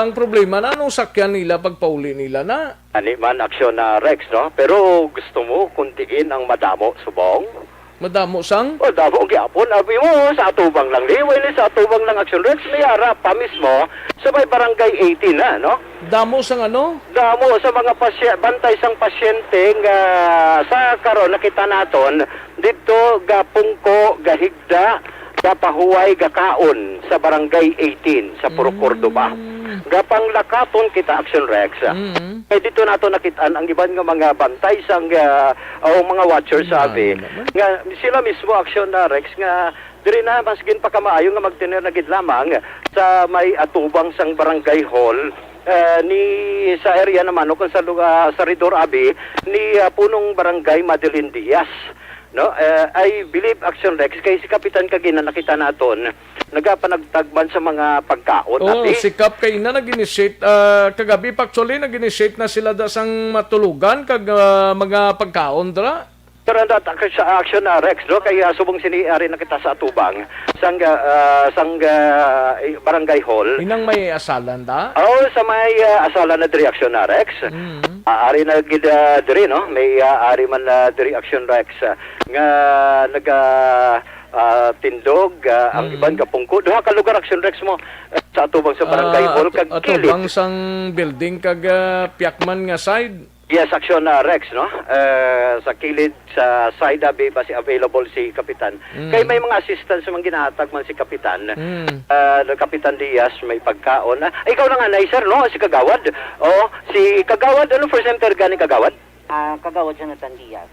Ang problema na, anong sakyan nila pag pauli nila na? Ani man aksyon na Rex, no? Pero gusto mo kuntiin ang madamo, subong? Madamo sang? O, damo gyapon. Abi mo, sa atubang lang liway ni sa atubang lang aksyon Rex. May harap pa mismo sa may barangay 18 na, no? Damo sang ano? Damo sa mga bantay sang pasyente nga sa karon nakita naton dito gapungko, gahigda, gapahuway, gakaon sa barangay 18 sa Puro Cordoba. Gapang lakaton kita action Rex. Dito nato nakitaan ang iban nga mga bantay sang o mga watchers sabi nga sila mismo action na Rex nga diri na masgin pa kamaayo nga magtener na gid lamang sa may atubang sang barangay hall ni sa area naman o kung sa lugar sa Ridor Abi ni punong barangay Madeline Diaz. No, I believe action Rex kay si Kapitan Kagina nakita naton nagapanagtagban sa mga pagkaon Abi. Si Kap kay na nag-initiate kagabi actually nag-initiate na sila da sang matulugan kag mga pagkaon dra. Pero sa action na Rex, no? Kaya subong siniari na kita sa atubang sang barangay hall. Inang may asalan da? Sa may asalan na diri action na Rex. Ari na gid diri, no? May ari man na diri action Rex nga tindog ang iban kapungko. Duha ka lugar action Rex mo sa atubang sa barangay hall kag kilid. Atubang sang building kag Piakman nga side. Yes, action na Rex, no? Sa kilid, sa side abi pa si available si Kapitan. Kay may mga assistants man ginahatag man si Kapitan. Kapitan Diaz, may pagkaon. Ikaw na nga, sir, no? Si Kagawad. Si Kagawad, ano first center gani Kagawad? Kagawad Jonathan Diaz.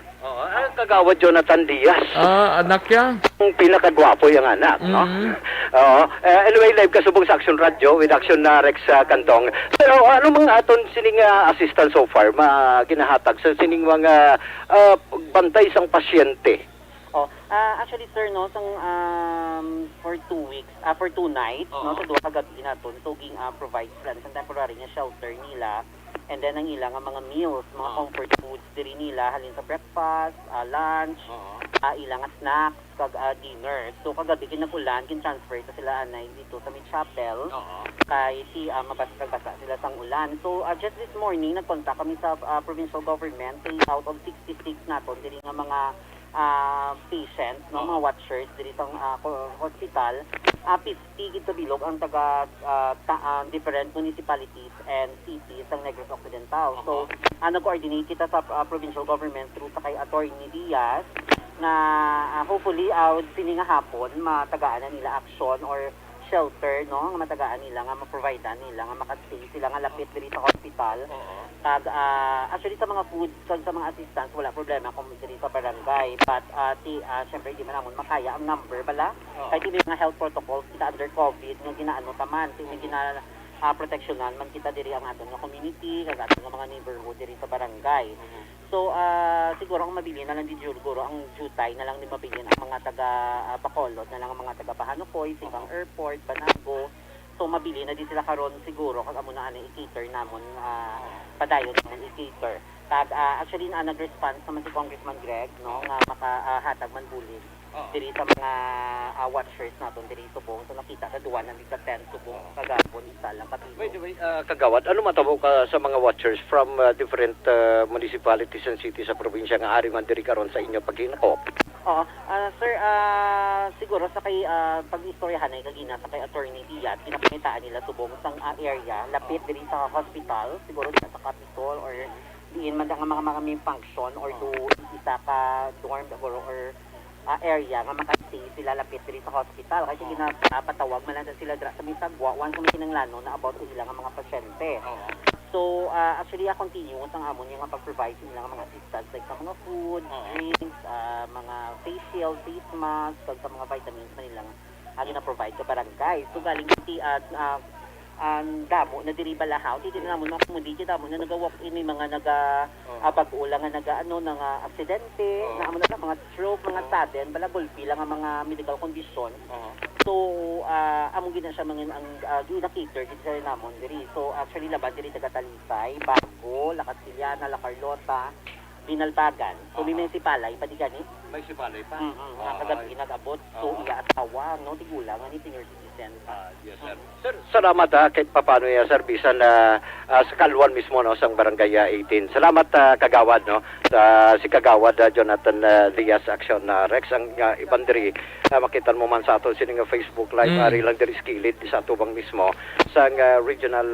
Kagawad Jonathan Diaz. Anak ya? Ang pinakagwapo yung anak, no? Anyway, live kasubong sa Action Radio with Action na Rex Kantong. Pero ano mga aton sining assistant so far, ginahatag sa sining mga bantay sang pasyente? Actually sir, no, for 2 weeks, for 2 nights, no, sa duha ka gabi naton, tuging provide sila sa temporary nga shelter nila. And then ang ilang mga meals, mga comfort foods diri nila halin sa breakfast, lunch, ilang snacks kag dinner. So kagabi kinakulan kin-transfer ta sila anay dito sa may chapel. Kay mabasa sila sang ulan. So just this morning nagkontak kami sa provincial government kay out of 66 naton diri nga mga patients, no, mga watchers diri sa hospital. 50 gito bilog ang taga different municipalities and cities ng Negros Occidental. So, nag-coordinate kita sa provincial government through sa kay Attorney Diaz na hopefully sininga hapon matagaan na nila action or shelter, no, nga matagaan nila nga ma-provide nila nga makastay sila nga lapit diri sa hospital. Actually sa mga foods kag sa mga assistants wala problema kung diri sa barangay, but syempre di man namon makaya ang number bala kay may mga health protocols kita under COVID nga ginaano taman may proteksyonan man kita diri ang aton nga community kag aton nga mga neighborhood diri sa barangay. So siguro ang mabili na lang di siguro ang jutay na lang ni mabilin ang mga taga Bacolod na lang ang mga taga Pahanukoy, Sigang Airport, Banago. So mabili na din sila karon siguro kag amo na ani i-cater namon padayon namon i-cater. Kag actually nag-response naman si Congressman Greg, no, nga makahatag man bulig diri sa mga watchers naton diri subong. So nakita sa duwa ng ka 10 subong kagapon isa lang kapilo. Wait, Kagawad, ano matabo ka sa mga watchers from different municipalities and cities sa probinsya nga ari man diri karon sa inyo paghinakop? Sir, siguro sa kay pag-istoryahan ay kagina sa kay Attorney Diaz, pinakitaan nila subong sang area lapit diri sa hospital, siguro sa Capitol or diin man nga mga main function or do isa ka dorm or area nga makastay sila lapit diri sa hospital kasi ginapatawag man lang sila dira sa Misagwa once kung kinanglano na about sila nga mga pasyente. So actually continuous ang amon yung pag-provide nila ng mga assistance like sa mga food, drinks, mga facial, face mask, sa mga vitamins na nilang gina-provide sa barangay. So galing ti damo na diri balahaw di din namon makumudi damo na naga-walk in mga pag-ulang nga aksidente na amo na mga stroke, mga sudden bala gulpi lang ang mga medical condition. So among gina siya mga ang gina-cater dito sa namon diri. So actually laban diri taga Talisay, Bago, La Casillana, La Carlota, Binalbagan. So may municipalay pati gani May sibalay pa. Nga kagabi nag-abot. So, iya asawa, no? Tigulang, ni senior citizen. Yes, sir. Sir, salamat kahit papano yung servisan na sa Kalwan mismo, no, sa Barangay 18. Salamat Kagawad, no, si Kagawad Jonathan Diaz Action Rex. Ang ibang diri, makita mo man sa ato sining Facebook Live, ari lang diri skilid sa tubang mismo sa regional,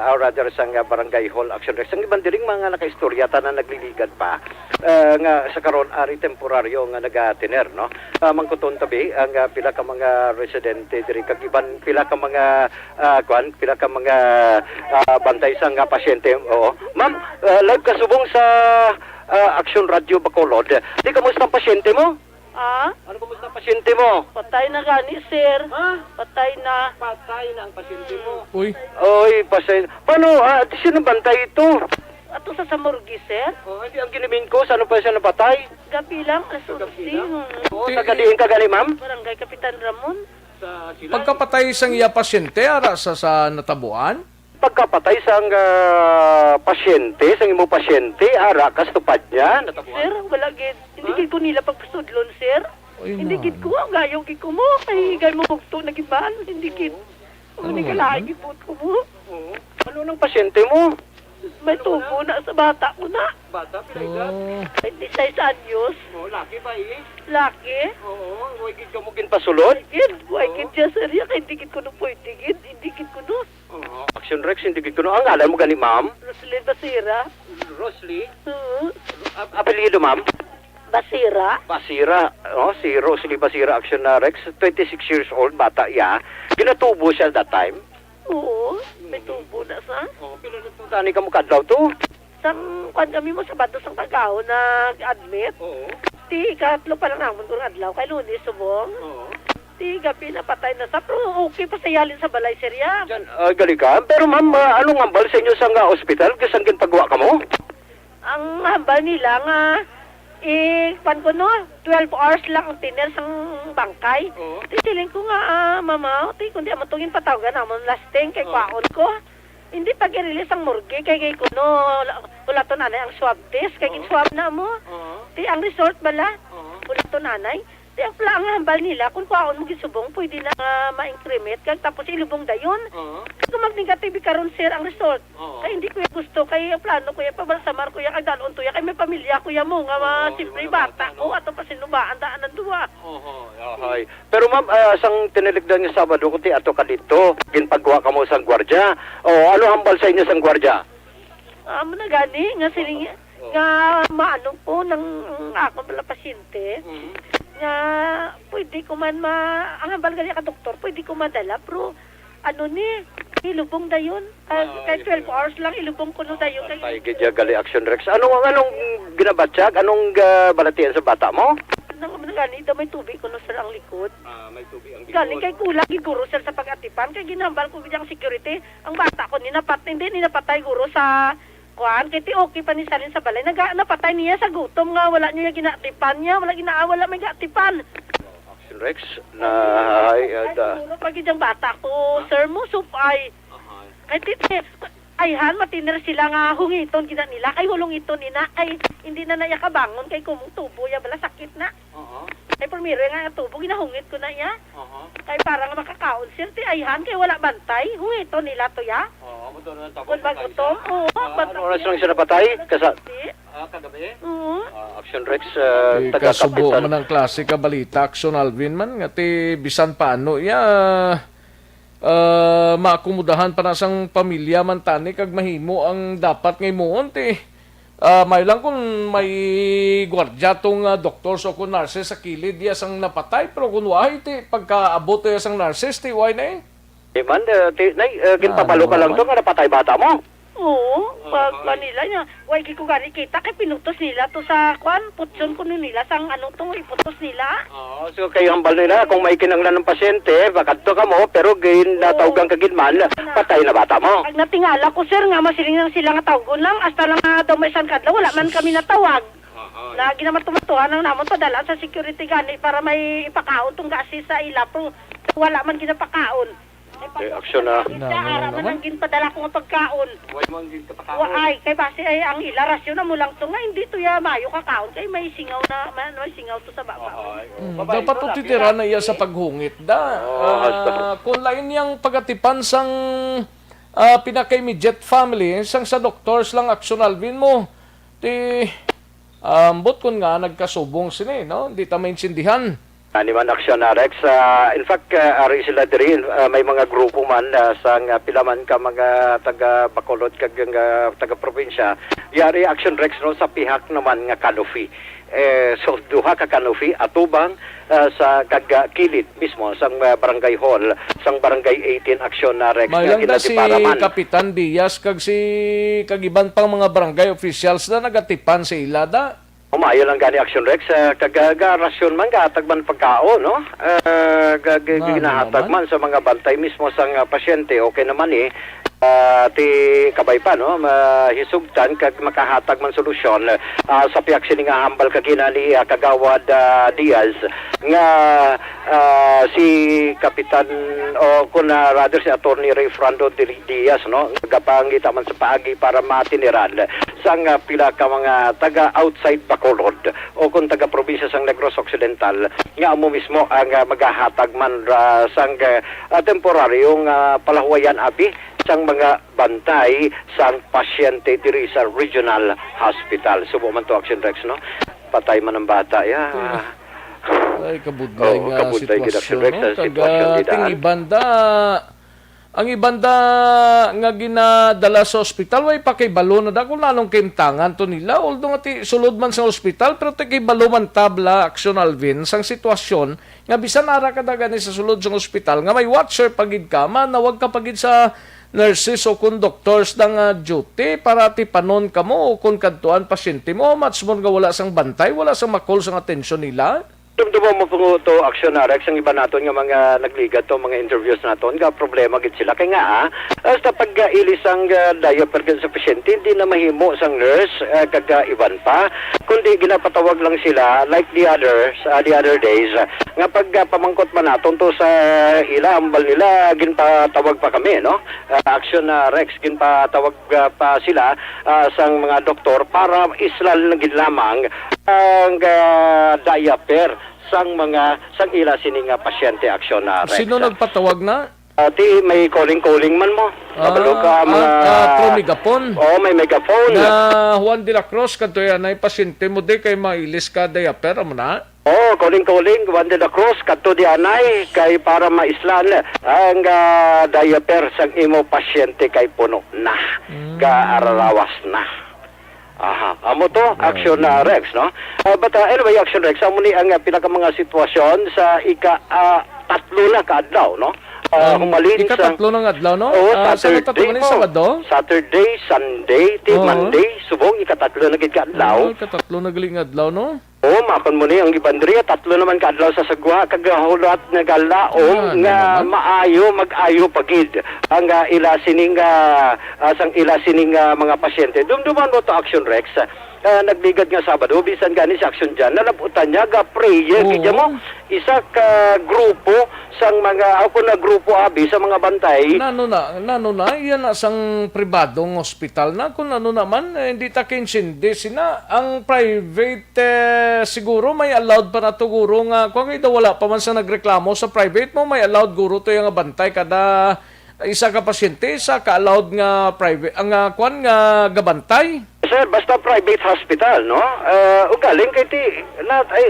or rather sa Barangay Hall Action Rex. Ang ibang diring mga nakaistorya na nagliligad pa nga sa karon ari temporaryo nga nagatiner, no. Mangkuton tabi ang pila ka mga residente diri kag iban pila ka mga pila ka mga bantay sa nga pasyente. Oo. Ma'am, live ka subong sa Action Radio Bacolod. Di kamusta ang pasyente mo? Ano kamusta ang pasyente mo? Patay na gani, sir. Patay na. Patay na ang pasyente mo. Uy. Oy, pasay. Paano? Sino bantay ito? Ato sa Samurgi, sir. Hindi ang ginimin ko. Saan pa siya napatay? Gabi lang, asunsi. Tagadiin ka gani, ma'am? Barangay Kapitan Ramon. Pagkapatay sang iya pasyente, ara sa natabuan? Pagkapatay sang pasyente, sang imo pasyente, ara kastupad niya. Sir, wala gid. Hindi gid ko nila pagpasudlon, sir. Hindi gid ko. Gayaw gid ko mo. Ay, gay mo bugto na giban. Hindi gid. Hindi ka lahat gid ko mo. Ano nang pasyente mo? May tubo na sa bata ko na. Bata, pinagkat? 26 anyos. Laki ba eh? Laki. Oo, huwag gid ka mo ginpasulod? Gid, huwag gid siya, sir. Hindi gid ko no pwede gid. Hindi gid ko no. Action Rex, hindi gid ko no. Ang alam mo gani, ma'am? Roslyn Basira. Rosly? Apelido, ma'am? Basira. Basira. Si Rosly Basira, Action Rex. 26 years old, bata iya. Ginatubo siya that time? Oo, may tubo na sa. Pero nagtutani ka mo kadlaw to? Sang kwan kami mo Sabado sang Tagaw nag-admit. Ti katlo pa lang namon kung adlaw kay Lunes subong. Ti gabi na patay na sa pero okay pa sa yalin sa balay serya. Gali ka. Pero ma'am, anong hambal sa inyo sa ospital? Kasang ginpagawa ka mo? Ang hambal nila nga kwan ko no, 12 hours lang ang tiner sang bangkay. Titiling ko nga, mama, kundi amatungin patawagan namon lasting kay kwaon ko. Hindi pag i-release ang morgue kay kuno wala to nanay ang swab test kay swab na mo. Ti ang resort bala. Wala to nanay. Ti ang pala ang hambal nila kung kwaon mo gisubong pwede na ma-increment kag tapos ilubong dayon. Kung mag-negative karon sir ang resort. Kay hindi ko gusto kay plano ko ya pabalsamar ko ya kay dalon to ya kay may pamilya ko ya mo nga simple bata ko ato pa sinubaan daan ng duwa. Ay. Pero ma'am, sang tiniligdan niyo Sabado kuti ato ka dito, ginpagawa ka mo sang gwardiya. Ano hambal sa inyo sang gwardiya? Amo na gani nga siling nga maano po ng ako pala pasyente. Nga pwede ko man ang hambal gali ka doktor, pwede ko madala pero ano ni ilubong dayon. Kay 12 hours lang ilubong ko no dayon kay. Ay gidya gali Action Rex. Anong ginabatsyag? Anong balatian sa bata mo? Nang gani daw may tubig ko no sir ang likod. May tubig ang Galing kay kulang guro sir sa pag-atipan kay ginambal ko bidyang security. Ang bata ko ninapatay guro sa kuan kay ti okay pa ni salin sa balay napatay niya sa gutom nga wala niya ginatipan niya wala may gatipan. Action Rex na pag idyang bata ko sir mo supay. Kay titi ayhan matiner sila nga hungiton gina nila kay hulungiton nina kay hindi na naya kabangon kay kumong tubo ya bala sakit na. Kay primero nga tubo ginahungit ko na ya. Kay para nga makakaon sir ti ayhan kay wala bantay hungiton nila to ya. Kung bagutom, ano oras lang siya napatay? Kagabi? Action Rex, Kasubo man ang klase ka balita, Action Alvin man, nga ti bisan paano, maakomodahan pa na sang pamilya man tani, kag mahimo ang dapat ngay moon, ti. May lang kung may gwardya tong doktor o kung nurses sa kilid, sang napatay, pero kung wahay, ti, pagkaabot sang nurses, ti, why na eh? Man, ginpabalo ka lang to nga napatay bata mo. Oo, pag nila niya, why ko gani kita kay pinutos nila to sa kwan, putson ko nila sang ano tong iputos nila. So kayo hambal nila kung may kinanglan ng pasyente, bakadto ka mo pero gain natawgan ka ginman, patay na bata mo. Pag natingala ko sir nga masiling lang sila nga tawgon lang hasta lang daw may isang kadlaw wala man kami natawag. Na ginamatumutuhan ang namon padala sa security gani para may ipakaon tong gasi sa ila pero wala man ginapakaon. Aksyon na. Sa araw nang ginpadala ko nga pagkaon. Waay, kay base ay ang ila rasyon na mo lang to nga hindi to ya mayo kakaon kay may singaw na may singaw to sa baba. Dapat to titira na iya sa paghungit da. Kung lain yang pagatipan sang pinaka-immediate family, sang sa doctors lang aksyon mo. Ti ambot kun nga nagkasubong sini, no? Di ta maintindihan. Ani man aksyon na Rex. In fact, ari sila diri may mga grupo man sang pilaman ka mga taga Bacolod kag taga probinsya. Yari action Rex no sa pihak naman nga Kanofi. So duha ka Kanofi atubang sa kagkilit mismo sang barangay hall sang barangay 18 aksyon na Rex. May lang da si Kapitan Diaz kag si kagiban pang mga barangay officials na nagatipan sa ila da. Umayo lang gani action Rex kagagarasyon man gatagman pagkao no. Ginahatag man sa mga bantay mismo sang pasyente. Okay naman ti kabay pa no mahisugtan kag makahatag man solusyon sa piyak sini nga hambal kagina ni Kagawad Diaz nga si Kapitan o kun rather si Attorney Ray Frando Diaz no gapangita man sa paagi para matiniran sang pila ka mga taga outside Bacolod o kun taga probinsya sang Negros Occidental nga amo mismo ang magahatag man sang temporaryong palahuayan abi sang mga bantay sang pasyente diri sa Regional Hospital. Subo man to action Rex no. Patay man ang bata ya. Ay kabudlay nga sitwasyon no. Ting ibanda ang ibanda nga ginadala sa ospital way pakibalo na da kung nanong kimtangan to nila although nga ti sulod man sa ospital pero ti kibalo man tabla aksyon Alvin sang sitwasyon nga bisan ara ka dagani sa sulod sa ospital nga may watcher pagid ka man nawag ka pagid sa nurses o kung doctors ng duty para ti panon ka mo o kung kadtuan pasyente mo match mo nga wala sang bantay wala sang makol sang atensyon nila. Dumdumo mo po to aksyon na Rex ang iba naton nga mga nagligat to mga interviews naton nga problema gid sila kay nga hasta pag ilis ang diaper sa pasyente hindi na mahimo sang nurse kag iban pa kundi ginapatawag lang sila like the other days nga pag pamangkot man naton to sa ila ambal nila ginpatawag pa kami no aksyon na Rex ginpatawag pa sila sang mga doktor para islal na gid lamang ang diaper sang ila sining pasyente aksyon na Rex. Sino nagpatawag na? Ti may calling man mo. Kabalo ka mga through megapon. May megaphone. Na Juan de la Cruz kadto yan ay pasyente mo di kay mailis ka diaper mo na. Calling Juan de la Cruz kadto di anay kay para maislan ang diaper sang imo pasyente kay puno na. Kaararawas na. Amo to action na Rex no. But anyway action Rex amo ni ang pinaka mga sitwasyon sa tatlo na kaadlaw no. Humalin sa tatlo ng adlaw no. Saturday, Sunday, Monday subong ikatatlo na gid kaadlaw. Ikatatlo na galing adlaw no. Makon mo ni ang ibandriya tatlo naman kaadlaw sa sagwa kag hulat nga galaom nga maayo mag-ayo pagid ang ila sining mga pasyente. Dumduman mo to action Rex. Nagligad nga Sabado bisan gani sa action diyan nalabutan niya ga prayer kidya mo isa ka grupo sang mga ako na grupo abi sa mga bantay nano na yan na sang pribadong ospital na kung ano naman hindi ta kinsindi sina ang private siguro may allowed pa na to guro nga kung ito wala pa man sa nagreklamo sa private mo may allowed guro to yung bantay kada isa ka pasyente isa ka allowed nga private ang kwan nga gabantay. Sir, basta private hospital, no? Ugaling kay ti,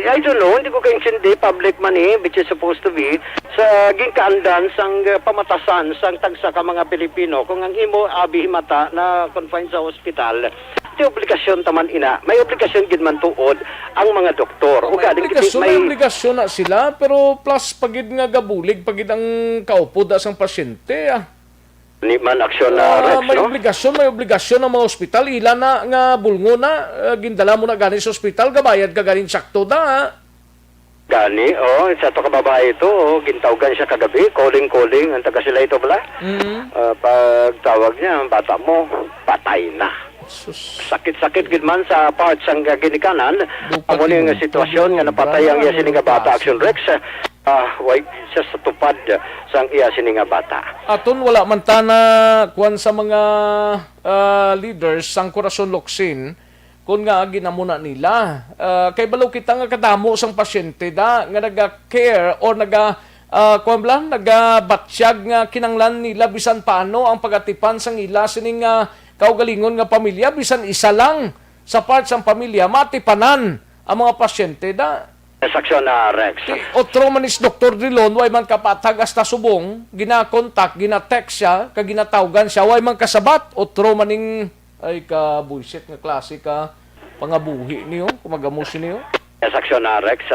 I don't know, hindi ko kaintindi public money, which is supposed to be, sa ginkaandan sang pamatasan sang tagsa ka mga Pilipino, kung ang imo abi himata na confined sa hospital, ti obligasyon taman ina, may obligasyon gid man tuod ang mga doktor. Ugaling may obligasyon na sila, pero plus pagid nga gabulig, pagid ang kaupo da sang pasyente, Ni man aksyon na Rex, may no? may obligasyon ng mga ospital. Ila na nga bulngo na, gindala mo na ganin sa ospital, gabayad ka ganin sakto da. Gani, sa to kababae ito, gintawgan siya kagabi, calling, ang taga sila ito bala. Pag tawag niya, ang bata mo, patay na. Sakit-sakit gid man sa parts ang ginikanan. Amo ni nga sitwasyon nga napatay ang sining bata action Rex. way siya sa tupad sang iya sini nga bata. Aton wala man ta na kuan sa mga leaders sang Corazon Locsin kung nga ginamuna nila. Kay balaw kita nga kadamo sang pasyente da nga naga-care or nagabatsyag nga kinanglan nila bisan paano ang pagatipan sang ila sining kaugalingon nga pamilya bisan isa lang sa part sang pamilya matipanan ang mga pasyente da. Saksyon na Rex. Otro man is Dr. Drilon, way man kapatag hasta subong, gina-contact, gina-text siya, kaginatawgan siya, way man kasabat, otro maning ay ka bullshit nga klase ka pangabuhi niyo, kumagamusin niyo. Saksyon na Rex.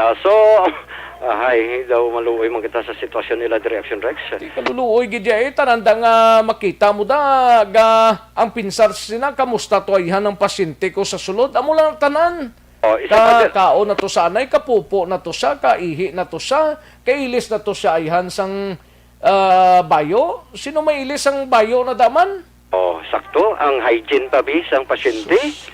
Hay, daw maluoy man kita sa sitwasyon nila Direction Rex. Di kaluluoy gid taranda nga makita mo da ang pinsar sina kamusta to ayhan ng pasyente ko sa sulod. Amo lang tanan. Kaon na to sanay, kapupo na to siya, kaihi na to siya, kailis na to siya ayhan sang bayo. Sino may ilis ang bayo na daman? Sakto. Ang hygiene pa bis ang pasyente.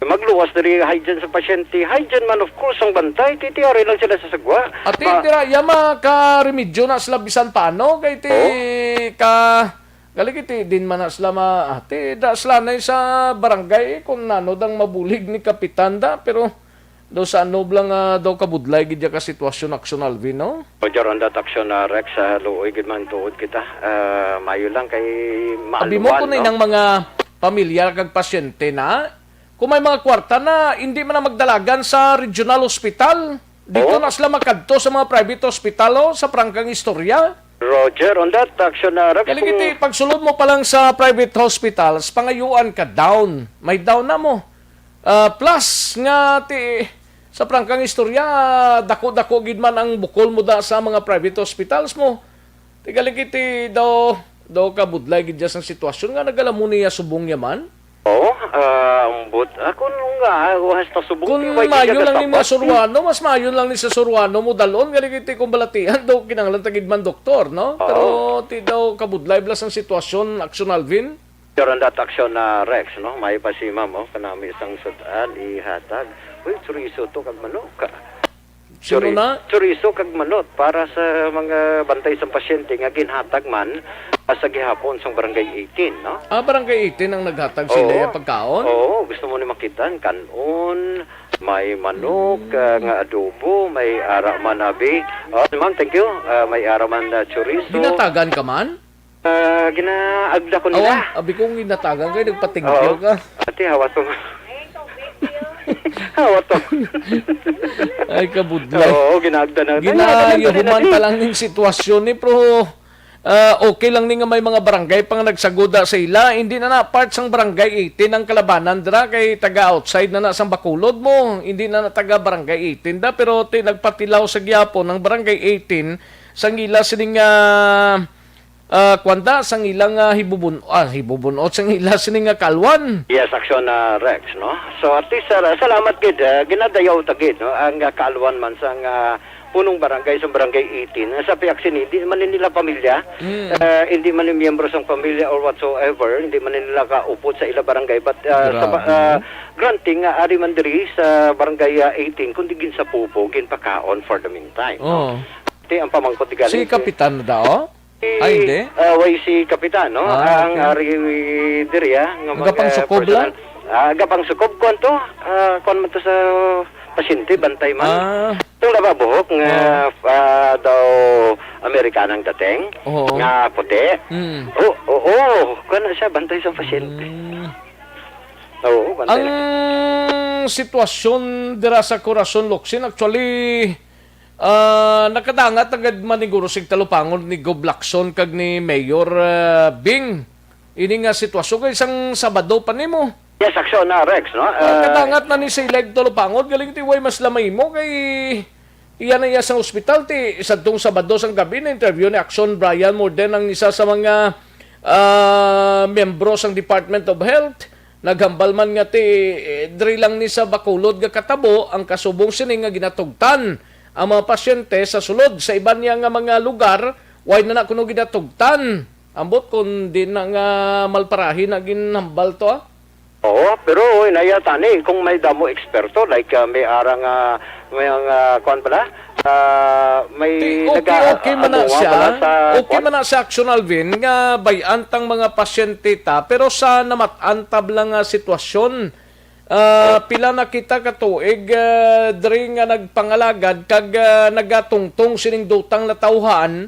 Magluwas na rin hygiene sa pasyente. Hygiene man of course ang bantay. Titiyari lang sila sa sagwa. At tira, yama ka remedyo na sila bisan paano. Kaya galing iti din man na sila da sila na sa barangay kung dang mabulig ni Kapitan da. Pero daw sa ano lang daw kabudlay gidya ka sitwasyon aksyon Alvin, no? Jaron dat aksyon na Rex, luoy gid man tuod kita. Mayo lang kay maaluan. Abi mo ko na ng mga pamilya kag pasyente na kung may mga kwarta na hindi man na magdalagan sa regional hospital. Dito na sila makadto sa mga private hospital sa prangkang istorya. Roger, on that action na Rex. Kaligiti, pagsulod mo pa lang sa private hospitals, pangayuan ka down. May down na mo. Plus nga sa prangkang istorya, dako-dako gid man ang bukol mo da sa mga private hospitals mo. Kaligiti daw ka budlay gid sa sitwasyon nga nagalamu niya subong yaman. Ambot. Ako nga, hasta subong. Kung mayo lang ni mga Surwano, mas mayo lang ni sa Surwano mo dalon, galigiti kung balatihan daw kinanglan tagid man doktor, no? Pero ti daw kabudlay blas ang sitwasyon, aksyon Alvin. Jaron dat aksyon na Rex, no? May pa si ma'am, kanami isang sudan, ihatag. Uy, chorizo to kag manok. Sino na? Chorizo kag manok para sa mga bantay sa pasyente nga ginhatag man sa gihapon sa barangay 18, no? Barangay 18 ang naghatag sila yung pagkaon? Gusto mo ni makitan, kanon, may manok, nga adobo, may ara man abi. Ma'am, thank you. May ara man na chorizo. Ginatagan ka man? Ginaagda ko nila. Abi kong ginatagan kayo, nagpatingkil ka. Ati, hawa to. Hawa to. Ay, kabudlay. Ginagda na. Ginayahuman pa lang ng sitwasyon ni pero okay lang ni nga may mga barangay pang nagsagoda sa ila. Hindi na part sang barangay 18 ang kalabanan dra kay taga outside na sang Bacolod mo. Hindi na taga barangay 18 da pero nagpatilaw sa gyapon ng barangay 18 sang ila sining kwanda sang ilang hibubunot sang ila sining kalwan. Yes, aksyon na Rex, no? So at least salamat gid ginadayaw tagid no ang kalwan man sang punong barangay sa barangay 18 sa piyak hindi man nila pamilya, hindi man ni miyembro sang pamilya or whatsoever, hindi man nila kaupod sa ila barangay but granting ari man diri sa barangay 18 kundi gin sa pupo gin pakaon for the meantime. Ang pamangkot tigali. Si Kapitan na daw? Ay, hindi? Way si Kapitan, no? Ang ari diri nga gapang sukob lang? Gapang sukob kon to. Kon man to sa pasyente bantay man. Itong lababuhok nga daw Amerikanang dating nga puti. Kana siya bantay sa pasyente. Bantay. Ang sitwasyon dira sa Corazon Locsin actually nakadangat agad maniguro sig talupangon ni Gob Lacson kag ni Mayor Bing. Ini nga sitwasyon kay isang Sabado pa nimo. Yes, aksyon na Rex, no? Kadangat na ni Sileg talupangon galing ti way mas lamay mo kay iyan na iya sa ospital ti isadtong Sabado sang gabi na interview ni Action Brian Morden ang isa sa mga miyembro sang Department of Health. Naghambal man nga ti diri lang ni sa Bacolod nga katabo ang kasubong sini nga ginatugtan ang mga pasyente sa sulod sa iban niya nga mga lugar why na kuno ginatugtan ambot kun di na nga malparahin na ginhambal to pero inayatani kung may damo eksperto like may arang may kuan pala may Okay man na siya. Okay kwan. man na sa Action Alvin nga bayantang mga pasyente ta pero sa namatantab lang nga sitwasyon. Pila na kita katuig diri nga nagpangalagad kag nagatungtong sining dutang na tawhan.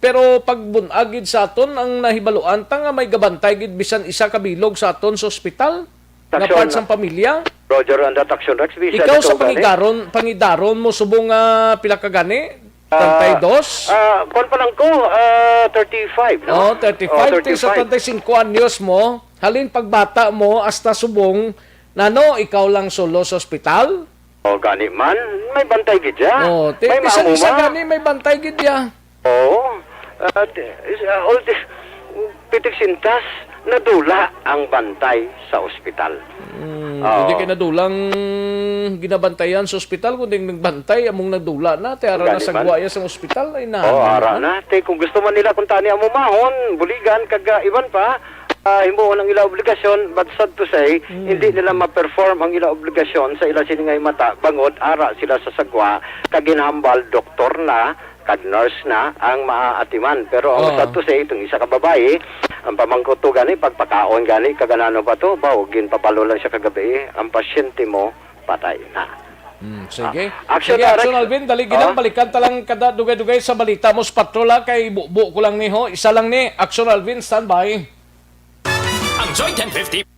Pero pagbunagid sa aton ang nahibaluan ta nga may gabantay gid bisan isa ka bilog sa aton sa ospital nga Action, part sa pamilya. Roger on that Action Rex. Bisa Ikaw dito sa gani. pangidaron mo subong pila ka gani? 32? Kwan pa lang ko, 35, no? 35. Sa 35 anyos mo, halin pagbata mo hasta subong nano ikaw lang solo sa ospital? Gani man, may bantay gid ya. May May isa maamuma. gani may bantay gid ya. All this pitik sintas nadula ang bantay sa ospital. Hindi kay nadulang ginabantayan sa ospital kundi nagbantay among nadula na tayara na Gani sa man. guwaya sa ospital ay na. Ara na. Te, kung gusto man nila kung tani ang mumahon, buligan, iban pa, himbuon ang ila obligasyon, but sad to say, hindi nila ma-perform ang ila obligasyon sa ila siningay mata, bangod, ara sila sa sagwa, kaginhambal, doktor na, kag nurse na, ang maaatiman. Pero ang sad to say, itong isa ka babae, ang pamangkot to gani, pagpakaon gani, kaganano pa to, ginpapalo lang siya kagabi, ang pasyente mo, patay na. Sige. Action, Sige, Rex. Action Alvin, dali ginang balikan talang kada dugay-dugay sa balita mo sa patrola kay buo ko lang ni ho. Isa lang ni Action Alvin, standby. Ang Joy 1050.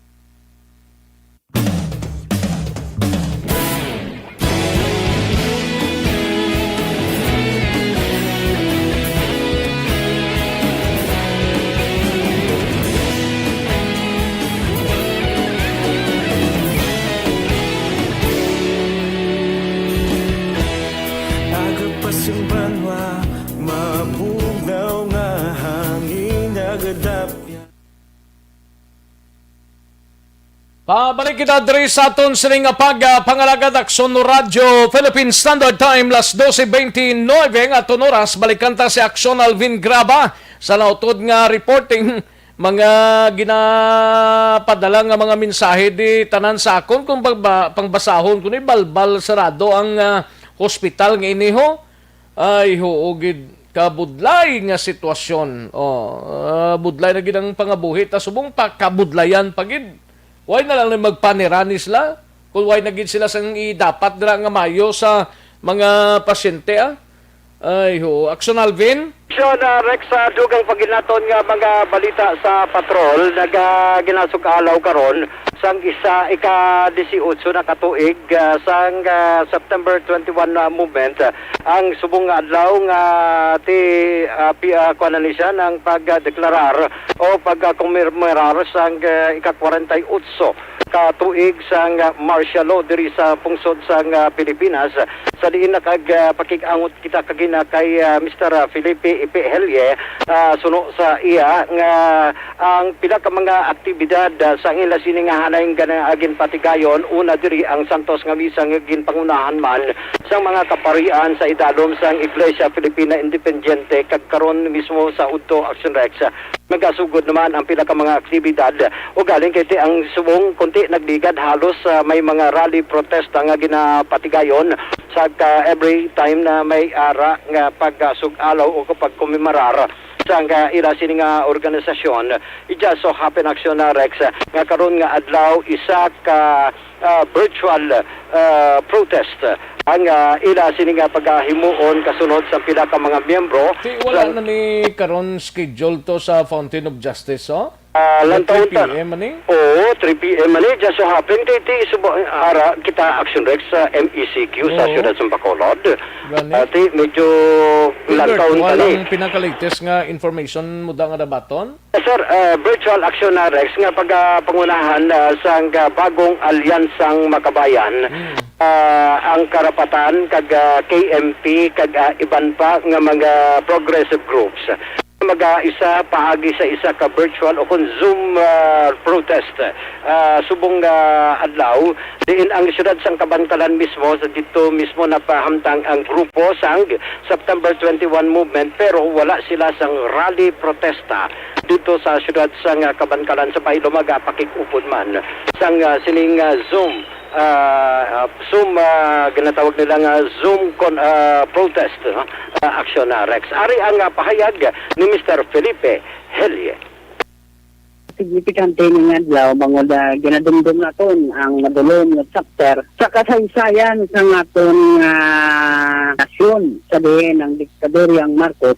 Agapasumbanwa, mabugaw nga hangin agadapya. Pabalik kita diri sa aton sining pangalagad Aksyon Radio Philippine Standard Time las 12:29 nga aton oras balikan ta si Aksyon Alvin Graba sa nautod nga reporting mga ginapadala nga mga mensahe di tanan sa akon kung pangbasahon kuno balbal sarado ang hospital nga iniho ay huugid kabudlay nga sitwasyon. Budlay na gid ang pangabuhi ta subong pakabudlayan pagid. Why na lang na magpaniranis la? Kung why na gid sila sang dapat dira nga mayo sa mga pasyente Ay ho, Action Alvin. So Rex, dugang paginaton nga mga balita sa patrol ginasug-alaw karon sang ika-18 na katuig sang September 21 movement ang subong nga adlaw nga kuan ni siya ng pagdeklarar o pagkomemorar sang ika-48 katuig sang martial law diri sa pungsod sang Pilipinas. Sa diin pakig-angot kita kagina kay Mr. Felipe Ipehelye suno sa iya nga ang pila ka mga aktibidad sa ila sini nga hanay agin patigayon. Una diri ang Santos nga misa nga ginpangunahan man sa mga kaparian sa idalom sang Iglesia Filipina Independiente kag karon mismo sa Udto Action Rex magasugod naman ang pila ka mga aktibidad o galing kay ang subong konti nagligad halos may mga rally protesta nga ginapatigayon sa every time na may ara nga pagsug-alaw o pagkomemorar sa ila sini nga organisasyon. It just so happen Action Rex nga karon nga adlaw isa ka virtual protest ang ila sini nga paghimuon kasunod sa pila ka mga miyembro. Wala na ni karon schedule to sa Fountain of Justice, Lantaw 3 p.m. ani? Oo, 3 p.m. ani. Just so happen, ara kita Action Rex sa MECQ sa Siyudad ng Bacolod. Ati, medyo lantaw tani. Walang pinaka-latest nga information mo da nga dabaton? Sir, virtual Action Rex nga pagpangunahan sa bagong alyansang makabayan. Ang karapatan kag KMP kag iban pa nga mga progressive groups mag-isa paagi sa isa ka virtual o kung Zoom protest subong adlaw diin ang siyudad sang Kabantalan mismo sa dito mismo napahamtang ang grupo sang September 21 movement pero wala sila sang rally protesta dito sa siyudad sang Kabantalan sa Pailomaga pakikupod man sang sining Zoom Zoom, ginatawag nilang Zoom protest action Rex. Ari ang pahayag ni Mr. Felipe Helye. Significante nga adlaw bangod ginadumdum naton ang madulom nga chapter sa kasaysayan sa aton nasyon. Sabihin ang diktadoryang Marcos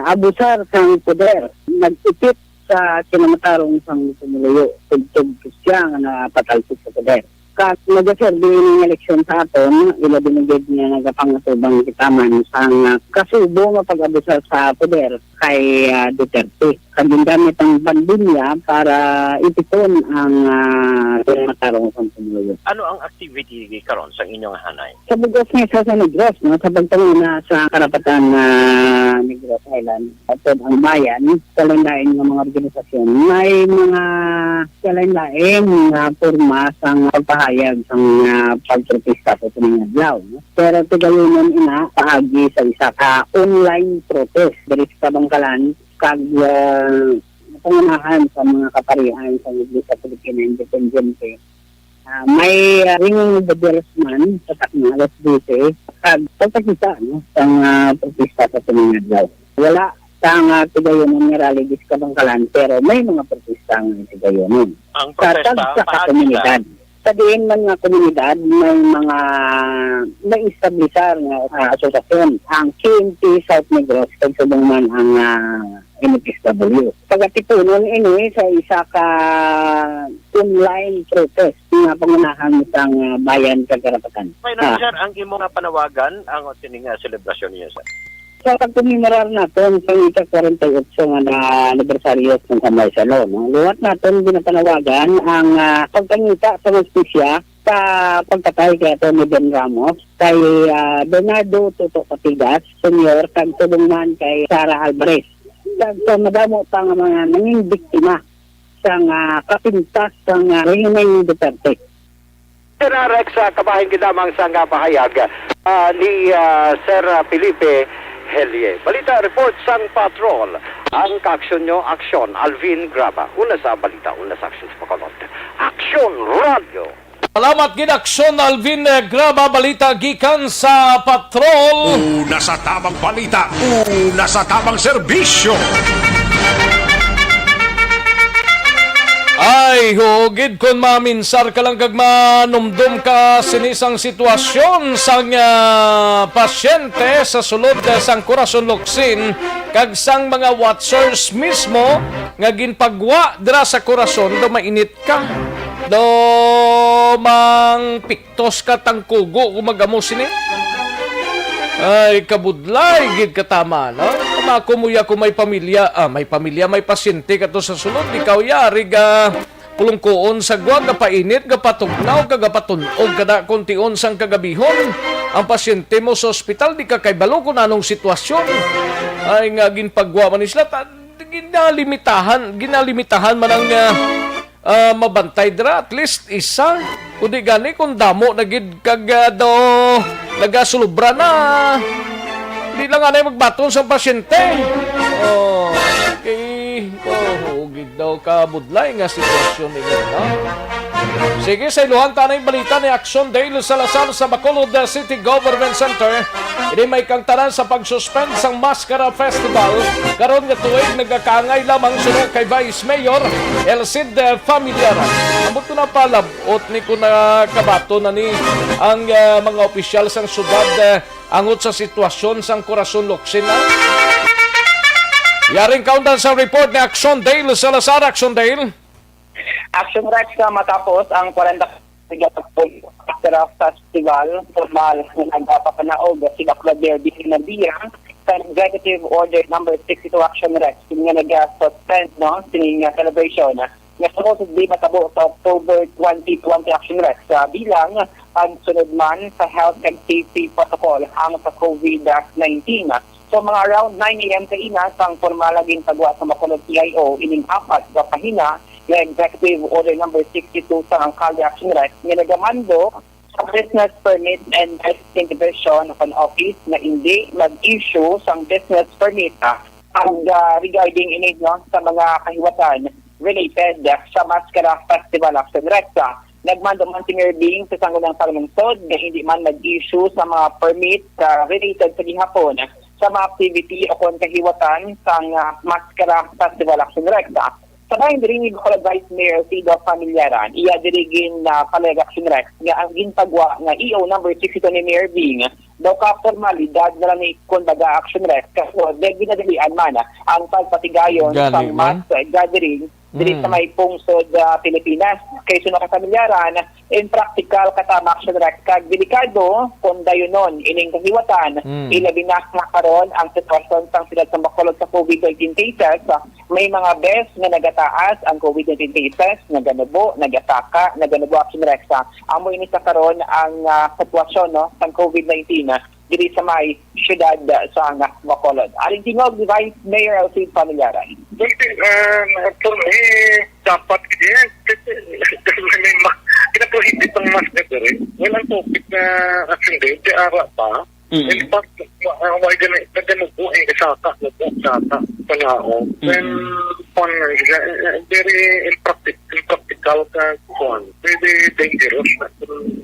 abusar sang poder, nag-ipit sa kinamatarong sang pumuluyo, tugtog siya nga patalsik sa poder. Kat nag-serve ng eleksyon sa aton, ila dinigid nga nagapangatubang kitaman sang kasubo nga pag-abusar sa poder kay Duterte. Kaging gamit ang bandunya para ipikon ang kinamatarong sang pumuluyo. Ano ang activity karon sa inyong hanay? Sa bugos nga sa Negros, no, sa pagtanguna sa karapatan Negros Island, at ang bayan, kalandain ng mga organisasyon, may mga kalandain na forma sang pagpahayag sang pagprotesta sa tumingang adlaw. No? Pero tigayon ina, paagi sa isa ka online protest. Dari sa Bangkalan, kag pangunahan sa mga kaparihan sa Iglesia Pilipina Independiente. May ringing the bells man sa takna, alas 12, kag pagpakita no, sa protesta sa tumingang adlaw. Wala sa tigayonon nga rally dis Kabangkalan, pero may mga protesta nga tigayonon. Ang protesta sa komunidad. Sa diin man nga komunidad, may mga na-establisar nga asosasyon. Ang KMT South Negros, kagsubong man ang MFSW. Pagkatipunon ini sa isa ka online protest nga pangunahan sang bayan kagarapatan. Sir, ang imo nga panawagan ang tining selebrasyon niya, sir? Sa pagkumimerar natin sa ika-48 nga anibersaryo ng Kamay Salo, no? Luwat natin ginapanawagan ang pagpangita sa hustisya sa pagkatay kay Tony Ben Ramos, kay Bernardo Toto Patigas, Senior, kag tulungman kay Sara Alvarez. Kag sa madamo pa nga mga nanging biktima sa kapintas sa Rehimeng Duterte. Sir Rex, kabahin kinamang sa pahayag ni Sir Felipe Helye. Balita report sang patrol. Ang kaaksyon nyo, aksyon. Alvin Graba. Una sa balita, una sa aksyon sa Bacolod. Aksyon Radio. Salamat ginaksyon Alvin Graba, balita gikan sa patrol. Una sa tamang balita, una sa tamang serbisyo. Ay, hugid kon maminsar ka lang kag manumdum ka sinisang sitwasyon sang pasyente sa sulod sang Corazon Locsin kag sang mga watchers mismo nga ginpagwa dira sa Corazon do mainit ka. Do mang piktos ka tangkugo kumagamo sini. Ay, kabudlay, gid katama, no? Kumakumuya kung may pamilya, may pasyente ka to sa sulod, ikaw yari ga pulungkoon sa guwag, gapainit, gapatugnaw, gagapatunog, kada kontion sang kagabihon. Ang pasyente mo sa ospital, di ka kay balo kung anong sitwasyon. Ay, nga ginpagwa man isla, ginalimitahan man ang mabantay dira, at least isa. Kundi gani kung damo nagid kagado nagasulubra na. Hindi lang anay magbaton sa pasyente. Hugid daw ka budlay nga sitwasyon ninyo, no? Sige, sa iluhan tanay balita ni Action Dale Salazar sa Bacolod City Government Center. Ini may kang tanan sa pagsuspend sang Mascara Festival. Karon nga tuig nagkakangay lamang sunod kay Vice Mayor Elcid Familiar. Amot ko na palabot ni ko na kabato na ni ang mga opisyal sang syudad angot sa sitwasyon sang Corazon Locsin. Yaring countdown sa report ni Action Dale Salazar. Action Dale. Action Rex matapos ang 40 Mascara Festival formal na nagpapanaog sila Claudia Binabira sa Executive Order number 62 Action Rex nga nag-suspend no sining celebration nga supposedly matabo sa October 2020 Action Rex bilang ang sunod man sa health and safety protocol ang sa COVID-19. So mga around 9 a.m. kaina sang formal laging pagwa sa Bacolod PIO ining apat sa pahina nga Executive Order number 62 sa Alcalde Action Rex nga nagamando sa business permit and licensing division of an office na hindi mag-issue sang business permit ang regarding ini no, sa mga kahiwatan related sa Mascara Festival Action Rex. nagmando man si Mayor Bing sa sangguniang panglungsod na hindi man nag-issue sa mga permit related sa gihapon sa mga activity o kung kahiwatan sa Maskara Festival Action Recta. Sabay diri ni Bacolod Vice Mayor Sido Familiaran, iya dirigin na Paleg Action Rex nga ang ginpagwa nga EO number 62 ni Mayor Bing daw ka formalidad na lang ni kundaga Action Rex kasi ginadalian man ang pagpatigayon sa mass gathering diri sa may pungsod Pilipinas. Kay suno ka Familiaran, in practical katama Action Rex kag delikado kung dayonon ining kahiwatan ilabi na karon ang sitwasyon sang sila sa Bacolod sa COVID-19 cases. May mga best nga nagataas ang COVID-19 cases, naganubo, nagataka, naganubo Action Rex. Amo ini sa karon ang sitwasyon no sang COVID-19 diri sa may syudad sa Bacolod. Aling tingog ni Vice Mayor Alcide Familiaran. For me, dapat kinaprohibit ang mas gathering. Walang topic na action day, di ara pa. In fact, why naganubo ang kasaka, panao. Then, very impractical ka kuhan. Very dangerous na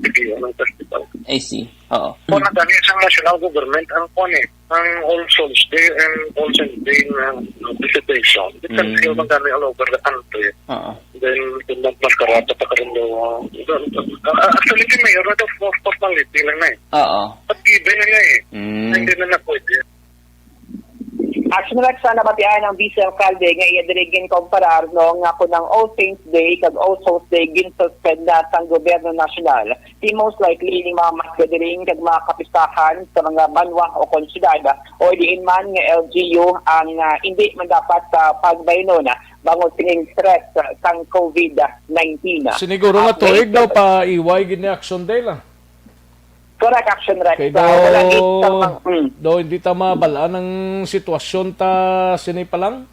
bigyan ng festival. I see. Oo. Kung nagani sa national government, ang kuhan ang All Souls Day and All Saints Day na visitation. It can feel magani all over the country. Then, kung nagmaskarata pa ka rin actually, si Mayor, na of formality lang na eh. Oo. Pag-ibig na nga eh. Hindi na pwede. Action Rex sa nabatian ng Vice Alcalde nga iya dirigin komparar no nga po ng All Saints Day kag All Souls Day ginsuspend na sang gobyerno nasyonal. Di most likely ni mga mass gathering kag mga kapistahan sa mga banwa o konsyudad o diin man nga LGU ang hindi man dapat pagbayno na bangon sining threat sang COVID-19. Siniguro nga tuig daw pa iway gini Action Day lang. Correct, Action Rex. Kaya daw hindi ta mabalaan ang sitwasyon ta sini pa lang?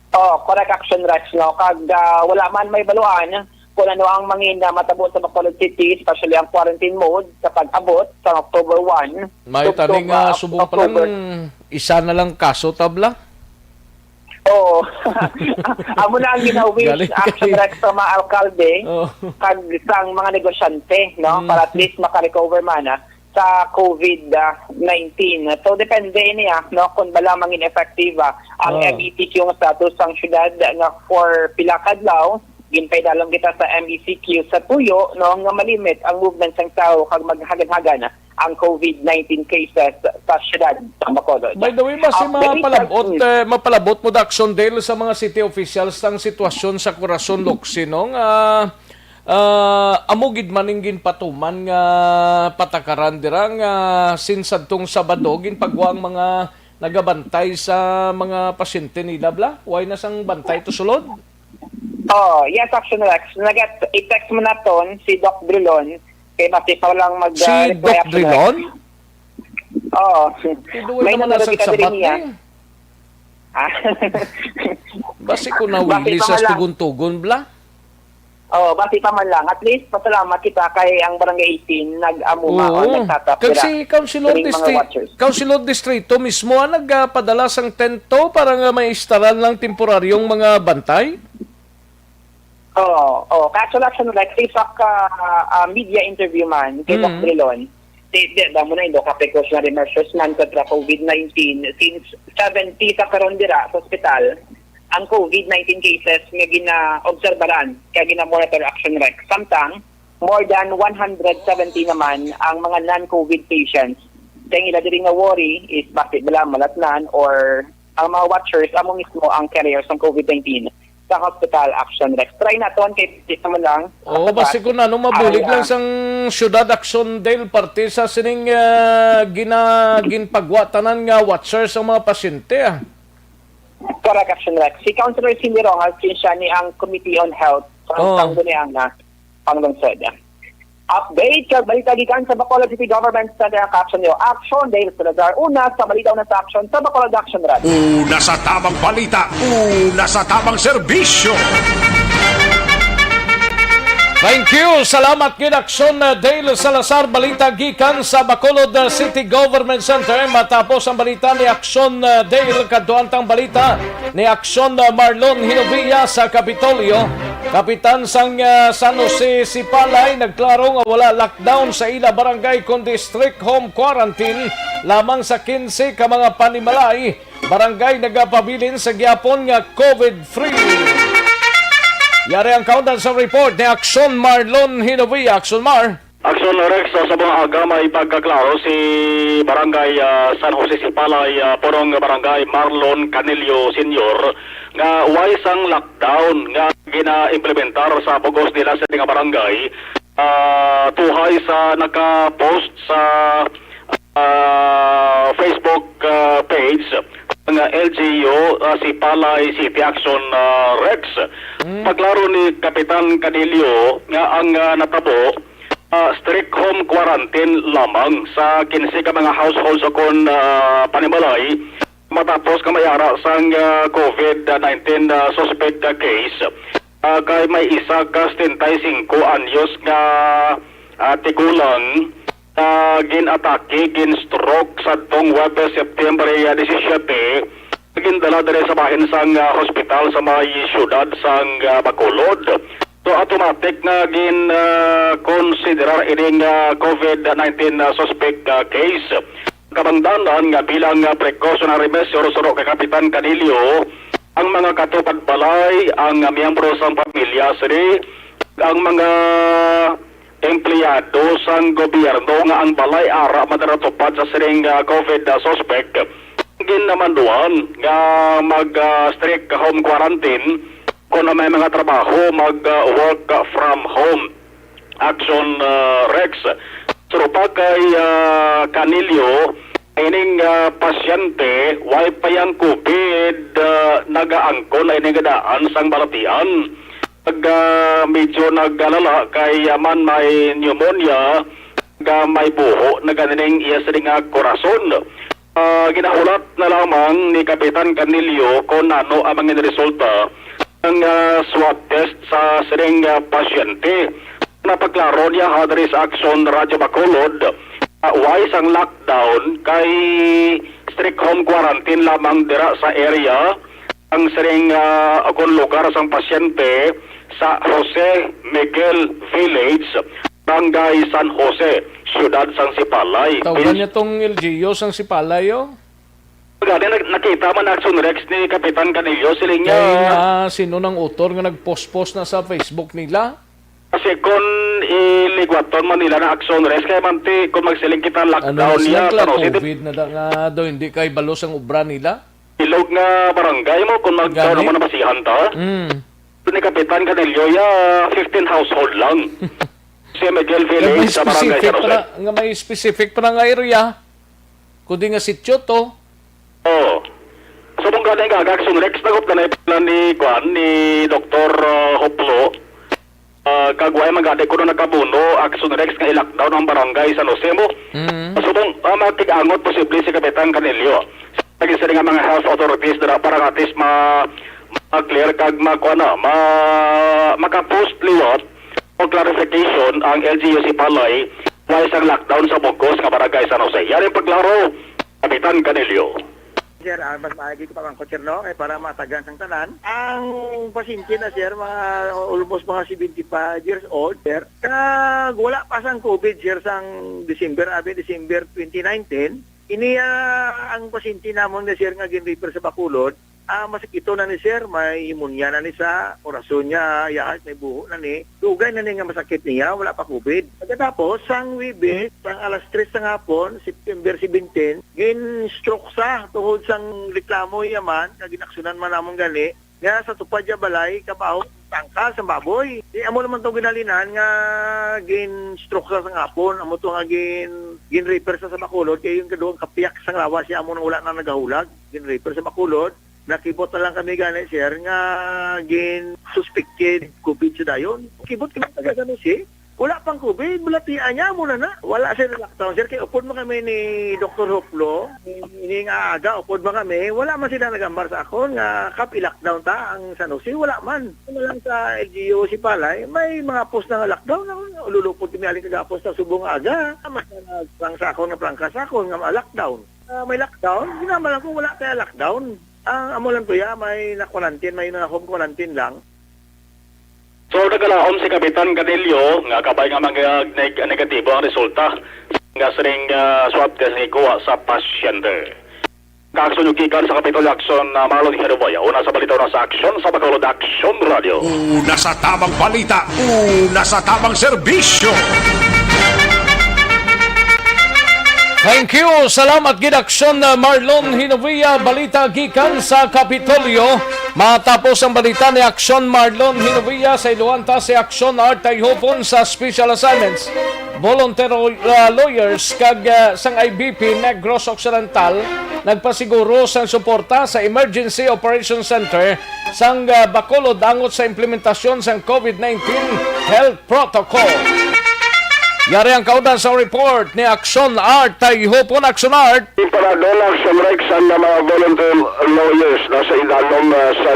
Correct, Action Rex. No? Kag wala man may baluan kung ano ang mangin na matabo sa Bacolod City, especially ang quarantine mode sa pag-abot sa October 1. May taning subong pa lang isa na lang kaso tabla? Oo. Amo na ang ginawis Action Rex sa mga alkalde kag isang mga negosyante, no? Para at least makarecover man sa COVID-19. So, depende niya, no? Kung bala mangin effective ang MECQ nga status ng syudad nga for pila kadlaw, ginpay dalong kita sa MECQ sa tuyo, no? Nga malimit ang movement ng tao kag maghagan-hagan ang COVID-19 cases sa syudad sa Bacolod. By the way, basi mapalabot mo da Action Day sa mga city officials ang sitwasyon sa Corazon Locsin, no? Amugid maning ginpatuman nga patakaran dirang sinsadtong Sabado ginpagwa ang mga nagabantay sa mga pasyente nila bla? Why na sang bantay to sulod? Yes, Action Rex. I-text mo na ton si Doc Brilon kay basi pa lang mag si Doc Brilon? May nanonood ka din niya. Basi ko nawili sa tugon-tugon bla? Basi pa man lang. At least, pasalamat kita kay ang Barangay 18 nag-amuma o nagtatapira. Kasi Councilor Distrito mismo ang nagpadala sang tento para nga may istaran lang temporaryong mga bantay? Kaso Action Rex, isa ka media interview man kay Doc Brilon. Damo na ito ka precautionary measures man kontra COVID-19 since 70 sa karon dira sa ospital ang COVID-19 cases nga gina-obserbaran kaya gina-monitor Action Rex. Samtang, more than 170 naman ang mga non-COVID patients. Kaya ila diri nga worry is bakit bala malatnan or ang mga watchers among mismo ang carriers ng COVID-19 sa hospital Action Rex. Try na ton kay dito man lang. Basi ko na mabulig lang sang syudad Action Day parte sa sining ginpagwatanan nga watchers ang mga pasyente. Correct, Action Rex. Si Councilor Cindy Rongas, siya ni ang Committee on Health sa Sangguniang Panglungsod. Update sa balita gikan sa Bacolod City Government Center ang Action Day. Action Day sa una sa balita na sa action sa Bacolod Action Rad. Una sa tamang balita, una sa tamang serbisyo. Thank you. Salamat kay Action Dale Salazar. Balita gikan sa Bacolod City Government Center. Matapos ang balita ni Action Dale, kaduantang balita ni Action Marlon Hinovilla sa Kapitolyo. Kapitan sang San Jose Sipalay nagklaro nga wala lockdown sa ila barangay kundi strict home quarantine lamang sa 15 ka mga panimalay barangay nagapabilin sa gyapon nga COVID-free. Yari ang countdown sa report ni Action Marlon Hinovi. Action Mar. Action Rex, sa buong aga may pagkaklaro si Barangay San Jose Sipalay, porong Barangay Marlon Canilio Senior nga wais ang lockdown nga gina-implementar sa bugos nila sa mga barangay tuhay sa naka-post sa Facebook page ng LGU Sipalay City Action Rex. Paglaro ni Kapitan Canilio nga ang natabo strict home quarantine lamang sa 15 ka mga households akon panimalay matapos kamayara sang COVID-19 suspect case. Kay may isa ka 75 anyos nga tigulang ginatake, gin-stroke sa tong Webes September 17 gindala dali sa bahin sang hospital sa may syudad sang Bacolod. So automatic na gin-considerar ining COVID-19 suspect case. Kabangdanan nga bilang precautionary measure suro kay Kapitan Canilio ang mga katupad balay, ang miyembro sang pamilya sini, ang mga empleyado sang gobyerno nga ang balay ara madaratupad sa sining COVID suspect ginamanduan nga mag-strict home quarantine kung may mga trabaho mag-work from home. Action Rex. Surupa kay Canilio, ining pasyente, way pa yung COVID nagaangkon na inigadaan sang balatian. Medyo nag-alala kay man may pneumonia, may buho, naganing iya sa nga korason. Ginahulat na lamang ni Kapitan Canilio kung ano ang mga resulta ng swab test sa sining pasyente. Napaklaro niya hadri sa Action Radyo Bacolod, wais ang lockdown kay strict home quarantine lamang dira sa area ang sining akong lugar sang pasyente sa Jose Miguel Village, Barangay San Jose, Siyudad sang Sipalay. Tawagan niya tong LGU sang Sipalay, nakita man Action Rex ni Kapitan Canilio siling niya. Kaya nga, sino ng autor nga nag-post-post na sa Facebook nila? Kasi kung iligwaton man nila na Action Rex, kaya manti kung magsiling kita lockdown niya. COVID na nga daw, hindi kay balos ang ubra nila? Ilog nga barangay mo, kung magkaw naman na basihan ta. Ni Kapitan Canilio, 15 household lang. Si Miguel Village sa barangay San Jose. Nga may specific pa nga area. Kundi nga sityo to. Oo. So kung ganun nga, Action Rex, nagup na ni Dr. Hoplo, kagway magade ko na nakabuno, Action Rex nga i-lockdown ang barangay San Jose mo. So kung matig-angot posible si Kapitan Canilio, naging nga mga health authorities na parang atis ma-clear kag maka-post liwat o clarification ang LGU Sipalay why isang lockdown sa Bugos nga barangay San Jose. Yan yung paglaro, Kapitan Canilio. Sir, mas maagi ko pa ang kutserno para matagan sang tanan. Ang pasyente na sir, mga almost mga 75 years old, sir. Kag wala pa sang COVID sir sang December 2019. Ini ang pasyente namon na sir nga gin-refer sa Bacolod. Masakito na ni sir, may imunya na ni sa orasyon niya, yahat, may buho na ni. Dugay na ni nga masakit niya, wala pa COVID. Pagkatapos, sang Wibes, sang alas 3 ng hapon, September 17, gin-stroke sa tuhod sang reklamo yaman, kaginaksunan man namong gani, nga sa tupad ya balay, kabaho, tangka sa baboy. Amo naman itong ginalinan nga gin-stroke sa sang hapon, amo ito nga gin-refer sa Bacolod, kaya yung kadoong kapiyak sang lawas, siya amo nang wala na nagahulag, gin-refer sa Bacolod. Nakibot na lang kami gani sir nga gin-suspected COVID sa dayon. Kibot kami tagagano siya. Wala pang COVID, bulatian niya muna na. Wala sir lockdown sir. Kaya upod mo kami ni Dr. Hoplo, ini nga aga, upod mo kami. Wala man sila nagambar sa akon nga kap-i-lockdown ta ang San Jose. Wala man. Ano lang sa LGU Sipalay, may mga post na lockdown. Ululupod kami aling kagapos sa subong aga. Mas na sa akon nga prangka sa akon nga lockdown. May lockdown, ginaman lang kung wala kaya lockdown. Ang amo lang to ya, may na-quarantine, may na-home quarantine lang. So nagalaom si Kapitan Canelio nga kabay nga mga negatibo ang resulta nga sining swab test ni kuha sa pasyente. Kaakson yung kikan sa Capitol Action Marlon Heroboya. Una sa balita, una sa aksyon sa Bacolod Action Radio. Una sa tamang balita, una sa tamang serbisyo. Thank you. Salamat gid aksyon Marlon Hinovia, balita gikan sa Kapitolyo. Matapos ang balita ni aksyon Marlon Hinovia sa iluwanta si aksyon Artay Hopon sa Special Assignments. Voluntary lawyers kag sang IBP Negros Occidental nagpasiguro sang suporta sa Emergency Operations Center sang Bacolod angot sa implementasyon sang COVID-19 health protocol. Yari ang kaudan sa report ni Action Art tay Hopon Action Art. Para doon Action Rex ang mga volunteer lawyers nasa ilalong sa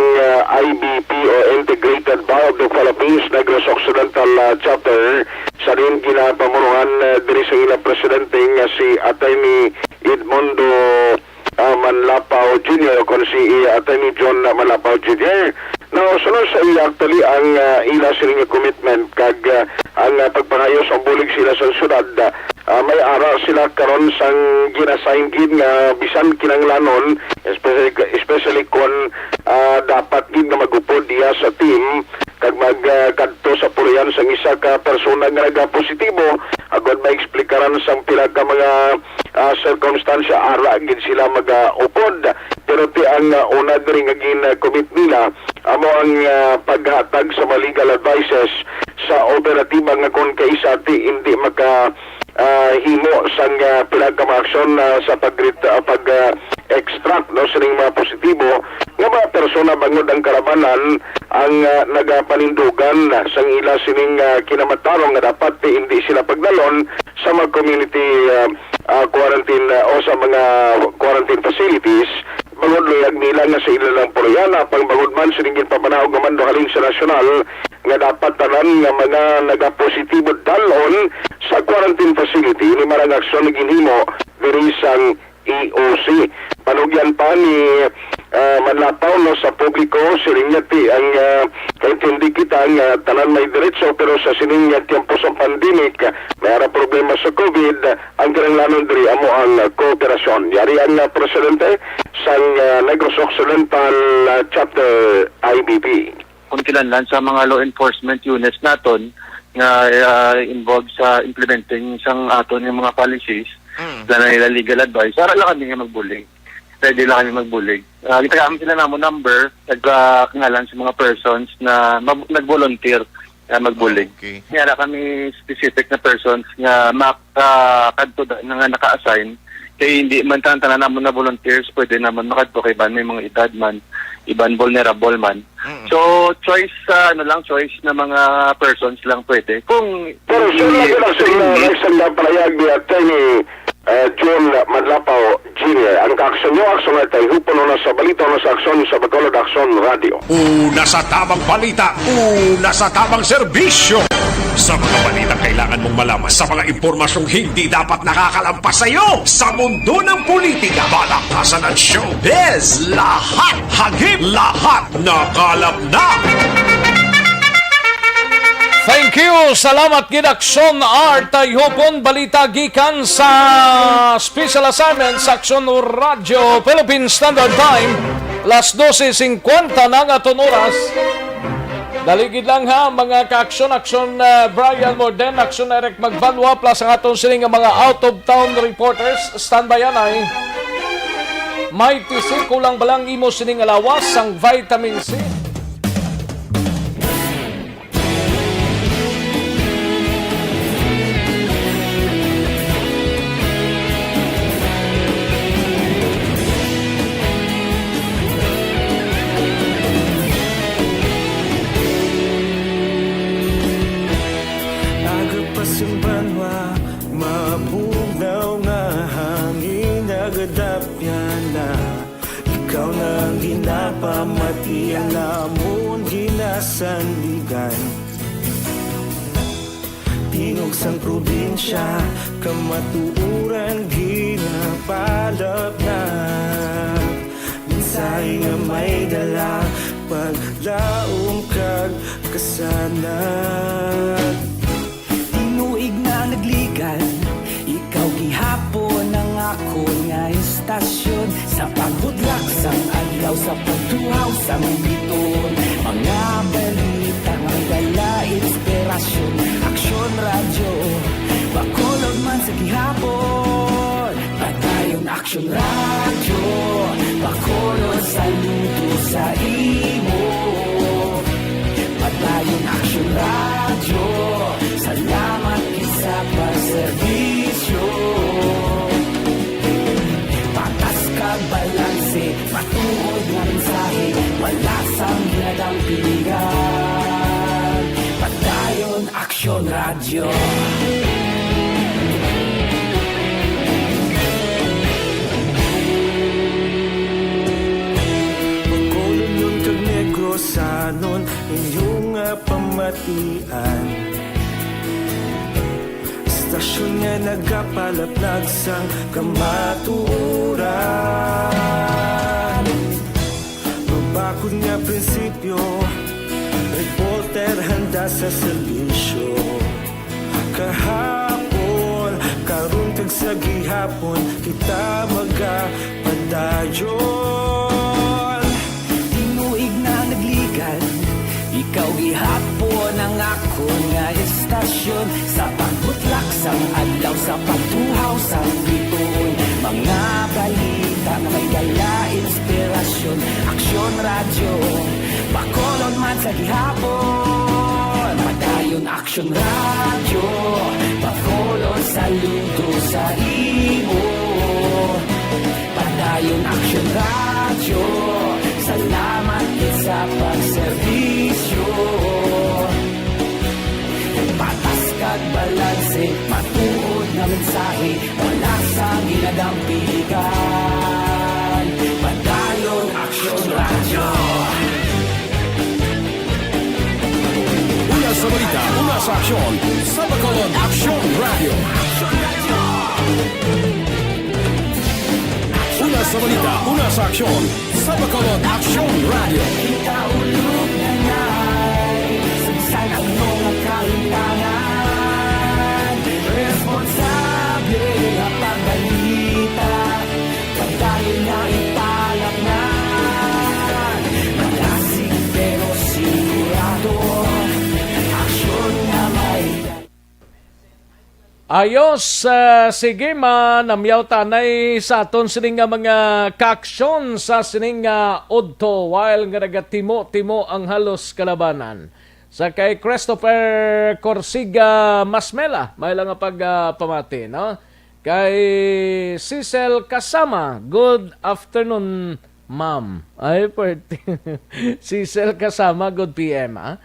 IBP o Integrated Bar of the Philippines Negros Occidental Chapter sa rin ginapamunuhan diri sa ilang presidente nga si Atty. Edmundo Manlapao Jr. kung si Atty. John Manlapao Jr. Now, sunod sa iya actually ang ila silang commitment kag ang pagpangayos ang bulig sila sa syudad. May ara sila karon sang ginasign gid nga bisan kinanglanon especially kung dapat gid nga magupod diya sa team kag magkadto sa pulian sang isa ka persona nga nagapositibo agod ma-explikaran sang pila ka mga circumstansya ara gid sila mag-upod. Pero ti ang una diri nga gin-commit nila amo ang paghatag sa mga legal advices sa operatiba nga kung kaisa ti hindi maka himo sang pinagkama-aksyon sa pag-extract no sa mga positibo nga mga persona bangod ang karabanan ang nagapanindugan sang ila sining kinamatarong nga dapat hindi sila pagdalon sa mga community quarantine o sa mga quarantine facilities. Bangod luyag nila nga sa ilang Poloyana pangbangod man siningin papanaog naman dohaling sa nasyonal nga dapat tanan nga mga nagapositibo dalon sa quarantine facility ni marang aksyon na ginhimo diri sang EOC. Panugyan pa ni Manlapao no sa publiko sininyati ang kaintindi kita nga tanan may diretso pero sa sininyat tiyempo sa pandemic mayara problema sa COVID ang kinanglanon diri amo ang kooperasyon. Yari ang presidente sang Negros Occidental Chapter IBP. Kung kinahanglan sa mga law enforcement units naton nga involved sa implementing sang aton yung mga policies na nila legal advice, para lang kami nga magbulig. Pwede lang kami magbulig. Gitagamit sila na mo number, nagkangalan sa mga persons na nag-volunteer na magbulig. Okay. Kaya kami specific na persons nga makakadto na nga naka-assign. Kaya hindi man tanan namon na volunteers, pwede naman makadto kay ban may mga edad man, iban vulnerable man. So choice choice na mga persons lang pwede. Kung pero sila palayag ni Atty. John Manlapao Jr. Ang kaaksyon nyo, aksyon ay tayo puno na sa balita na sa aksyon sa Bacolod Action Radio. Una sa tamang balita, una sa tamang serbisyo. Sa mga balita kailangan mong malaman sa mga impormasyong hindi dapat nakakalampas sa iyo. Sa mundo ng politika, balakasan at showbiz, lahat hagip, lahat nakalap na. Thank you. Salamat gid aksyon Art tay Hopon balita gikan sa Special Assignments Aksyon Radio Philippine Standard Time. Las 12:50 na nga oras. Daligid lang ha mga ka-aksyon Brian Morden, aksyon Eric Magvalwa plus ang aton sining mga out of town reporters. Standby yan ay. May tisi kulang balang imo sining alawas ang vitamin C. Ikaw na ginapamati ang lamon ginasandigan. Tingog sang probinsya kamatuuran ginapalap na. Minsay nga may dala paglaom kag lisanan. Tinuig na nagligan, ikaw gihapon ang ako nga istasyon. Sa pagbudlak sang adlaw, sa pagtuhaw sang biton, mga balita nga dala inspirasyon. Aksyon radyo, bakolog man sa gihapon. Padayon aksyon radyo, bakolog saludo sa imo. Padayon aksyon radyo, salamat isa pa serbisyo. Patas kag balanse, matuod nga mensahe, wala sang ginadang piligan. Padayon aksyon radyo. Sanon inyong pamatian, stasyon nga nagapalaplag sang kamatuoran. Mabakod nga prinsipyo, reporter handa sa serbisyo. Kahapon, karon kag sa gihapon, kita magapadayon. Tinuig na nagligan, ikaw gihapon ang ako nga istasyon. Sa pagbutlak sang adlaw, sa pagtuhaw sang biton, mga balita na may dala inspirasyon. Aksyon radyo, bakolon man sa gihapon. Padayon aksyon radyo, bakolon saludo sa imo. Padayon aksyon radyo, salamat sa pagserbisyo. Patas kag balanse, matuod na mensahe, wala sa ginadang piligan. Padayon aksyon radyo. Una sa balita, una sa aksyon, sa Bacolod Aksyon Radio. Una sa balita, una sa aksyon, sa Bacolod Aksyon Radio. Kita ulog na na'y saan ang mga kalintangan. Responsable ang pagbalita, pagdahil na ipalak na. Malasig pero sigurado, aksyon na may. Ayos, sige man, namyaw tanay sa aton sining nga mga kaaksyon sa sining nga udto while nga nagatimo-timo ang halos kalabanan. Sa kay Christopher Corsiga Masmela, may lang nga pagpamati, no? Kay Cecil Kasama, good afternoon, ma'am. Ay, pwede. Cecil Kasama, good PM, ha?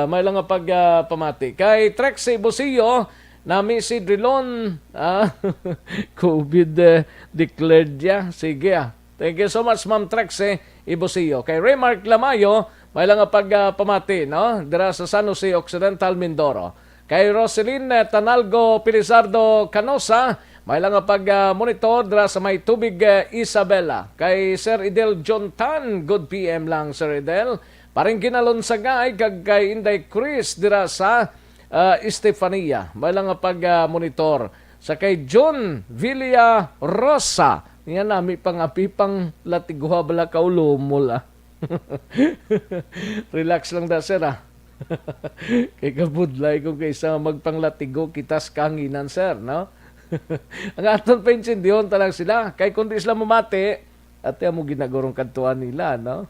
May lang nga pagpamati. Kay Trexie Busillo, nami si Drilon, COVID declared ya. Sige Thank you so much, Ma'am Trexie Ibusillo. Kay Raymark Lamayo, may lang nga pagpamati, no? Dira sa San Jose Occidental, Mindoro. Kay Roseline Tanalgo Pilizardo Canosa, may lang nga pag-monitor dira sa May Tubig, Isabela. Kay Sir Idel John Tan, good PM lang, Sir Idel. Paring kinalon sa gay, kag kay Inday Chris dira sa Estefania, may lang nga pag-monitor. Sa kay John Villa Rosa, niya nami pang latiguha bala kaulumol. Relax lang da, sir, kay kabudlay kung kaysa magpanglatigo kitas kanginan, sir, no? Ang aton pa insindihon talang sila. Kay kundi sila mamati, at mo ginagurong kantuan nila, no?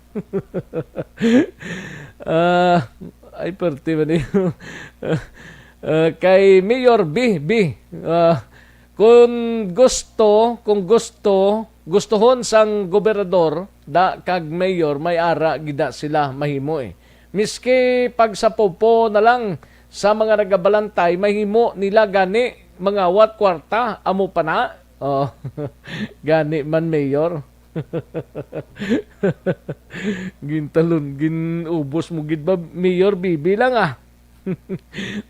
Ay, perti ba niyo? Kay Mayor B. Kung gustohon sang gobernador, da kag mayor, may ara, gida sila mahimo eh. Miski pag sa popo na lang sa mga nagabalantay, mahimo nila gani mga wat kwarta, amo pa na. Oh, gani man mayor. Ginubos mo gid ba Mayor Bibi lang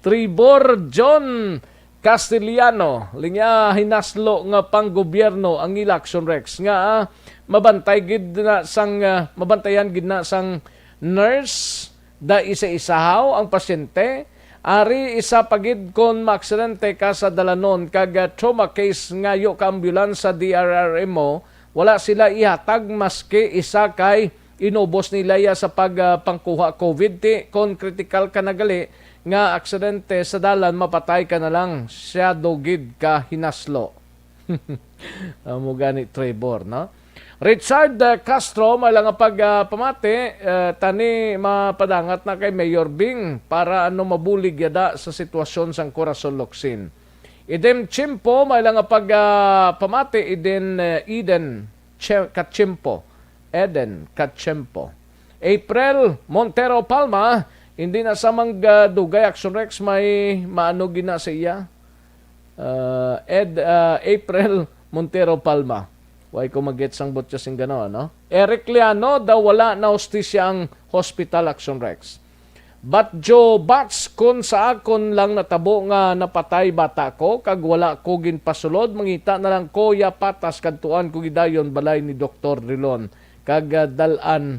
Tribor John Castellano linya hinaslo nga pang gobyerno ang election rex nga mabantayan gid na sang nurse da isa-isahaw ang pasyente, ari isa pagid kon maaksidente ka sa dalanon kag trauma case ngayo ka ambulans sa DRRMO, wala sila ihatag maski isa kay inubos nila ya sa pagpangkuha COVID. Ti kon critical ka nagali nga aksidente sa dalan, mapatay ka na lang, siya dogid ka hinaslo. Amo gani Trevor, no? Richard Castro, may lang pamati, tani mapadangat na kay Mayor Bing para mabulig yada sa sitwasyon sang Corazon Locsin. Idem Chimpo, may lang pamati, Eden Kachimpo. Eden Kachimpo. April Montero Palma, hindi na samang dugay Action Rex, may maano gina sa iya. April Montero Palma. Why ko mag-get sang botya sing gano, no? Eric Liano, daw wala na hostisya ang Hospital Action Rex. But Joe Bats, kun sa akon lang natabo nga napatay bata ko, kag wala ko ginpasulod, mangita na lang ko ya patas kadtuan ko gidayon balay ni Dr. Rilon. Kag dalan.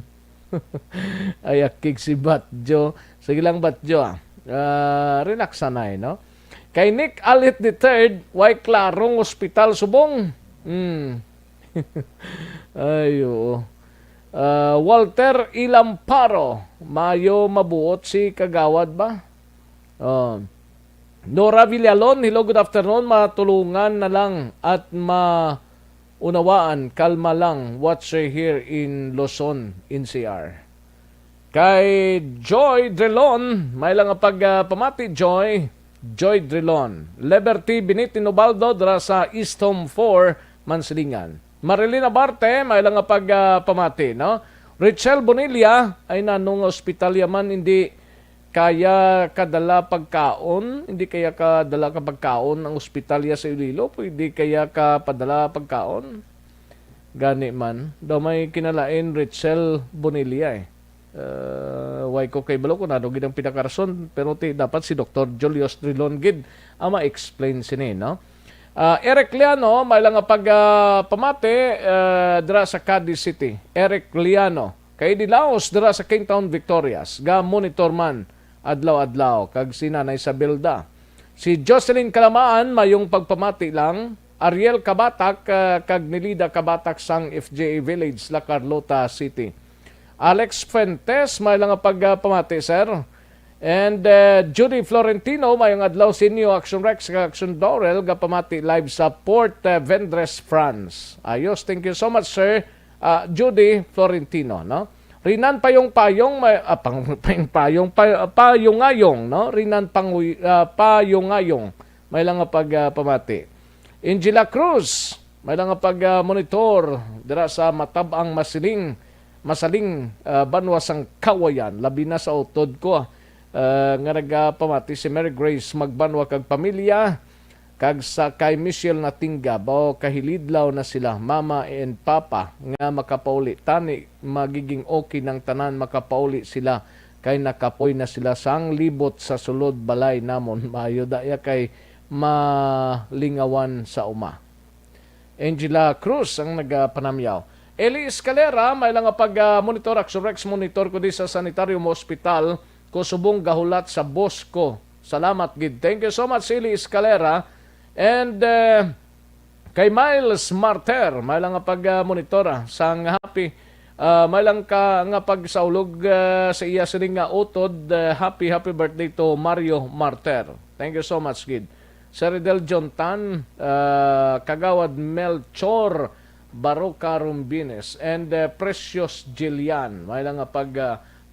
Ayakig si Batjo. Sige lang Batjo, relax sanay, no? Kay Nick Alit III, way klarong ospital subong. Ayo. Walter Ilamparo, mayo mabuot si kagawad ba? Nora Villalon, hello, good afternoon. Matulungan na lang at maunawaan, kalma lang. Watch here in Luzon, NCR. Kay Joy Drelon, may lang pamati Joy Drelon. Liberty Benito Nobaldo dra sa East Home 4, Mansilingan. Marilyn Abarte, may lang pamati, no? Richelle Bonilla, ay nanong ospital yaman, hindi kaya kadala pagkaon, ang ospitalya sa Iloilo, pwede kaya ka padala pagkaon. Gani man. Daw may kinalain Richelle Bonilla Why ko kay balo ko na gid ang pinakarason, pero dapat si Dr. Julius Trilon gid ang ma-explain sini, no? Eric Liano, may lang pamati dira sa Cadiz City. Eric Liano, kay Dilaos dira sa Kingtown Victorias, ga monitor man adlaw-adlaw kag si Nanay Isabelda. Si Jocelyn Kalamaan, mayong pagpamati lang. Ariel Kabatak, kag Nilida Kabatak sang FJA Village, La Carlota City. Alex Fuentes, may lang pamati, sir. And Judy Florentino, mayong adlaw sinyo Action Rex, Action Dorel, gapamati live sa Port Vendres, France. Ayos, thank you so much, sir. Judy Florentino, no? Rinan Payong-Payong, Payong-Ayong, no? Rinan Payong-Ayong, may lang pamati. Angela Cruz, may lang monitor dira sa Matabang Masaling Banwasang Kawayan, labi na sa utod ko. Nga nagpamati si Mary Grace Magbanwa kag pamilya, kag sa kay Michelle Natingga, bao kahilidlaw na sila mama and papa nga makapauli, tani magiging okay ng tanan, makapauli sila kay nakapoy na sila sang libot sa sulod balay namon, maayo daya kay malingawan sa uma. Angela Cruz ang nagpanamyaw. Eli Escalera, may lang monitor Action Rex, monitor ko di sa Sanitarium Hospital ko subong gahulat sa boss ko. Salamat gid. Thank you so much, Eli Escalera. And kay Miles Marter, may lang monitora sang happy. May lang ka nga pagsaulog sa iya sining nga utod. Happy birthday to Mario Marter. Thank you so much gid. Seridel Jontan, Kagawad Melchor Baroka Rumbines, and Precious Jillian, may lang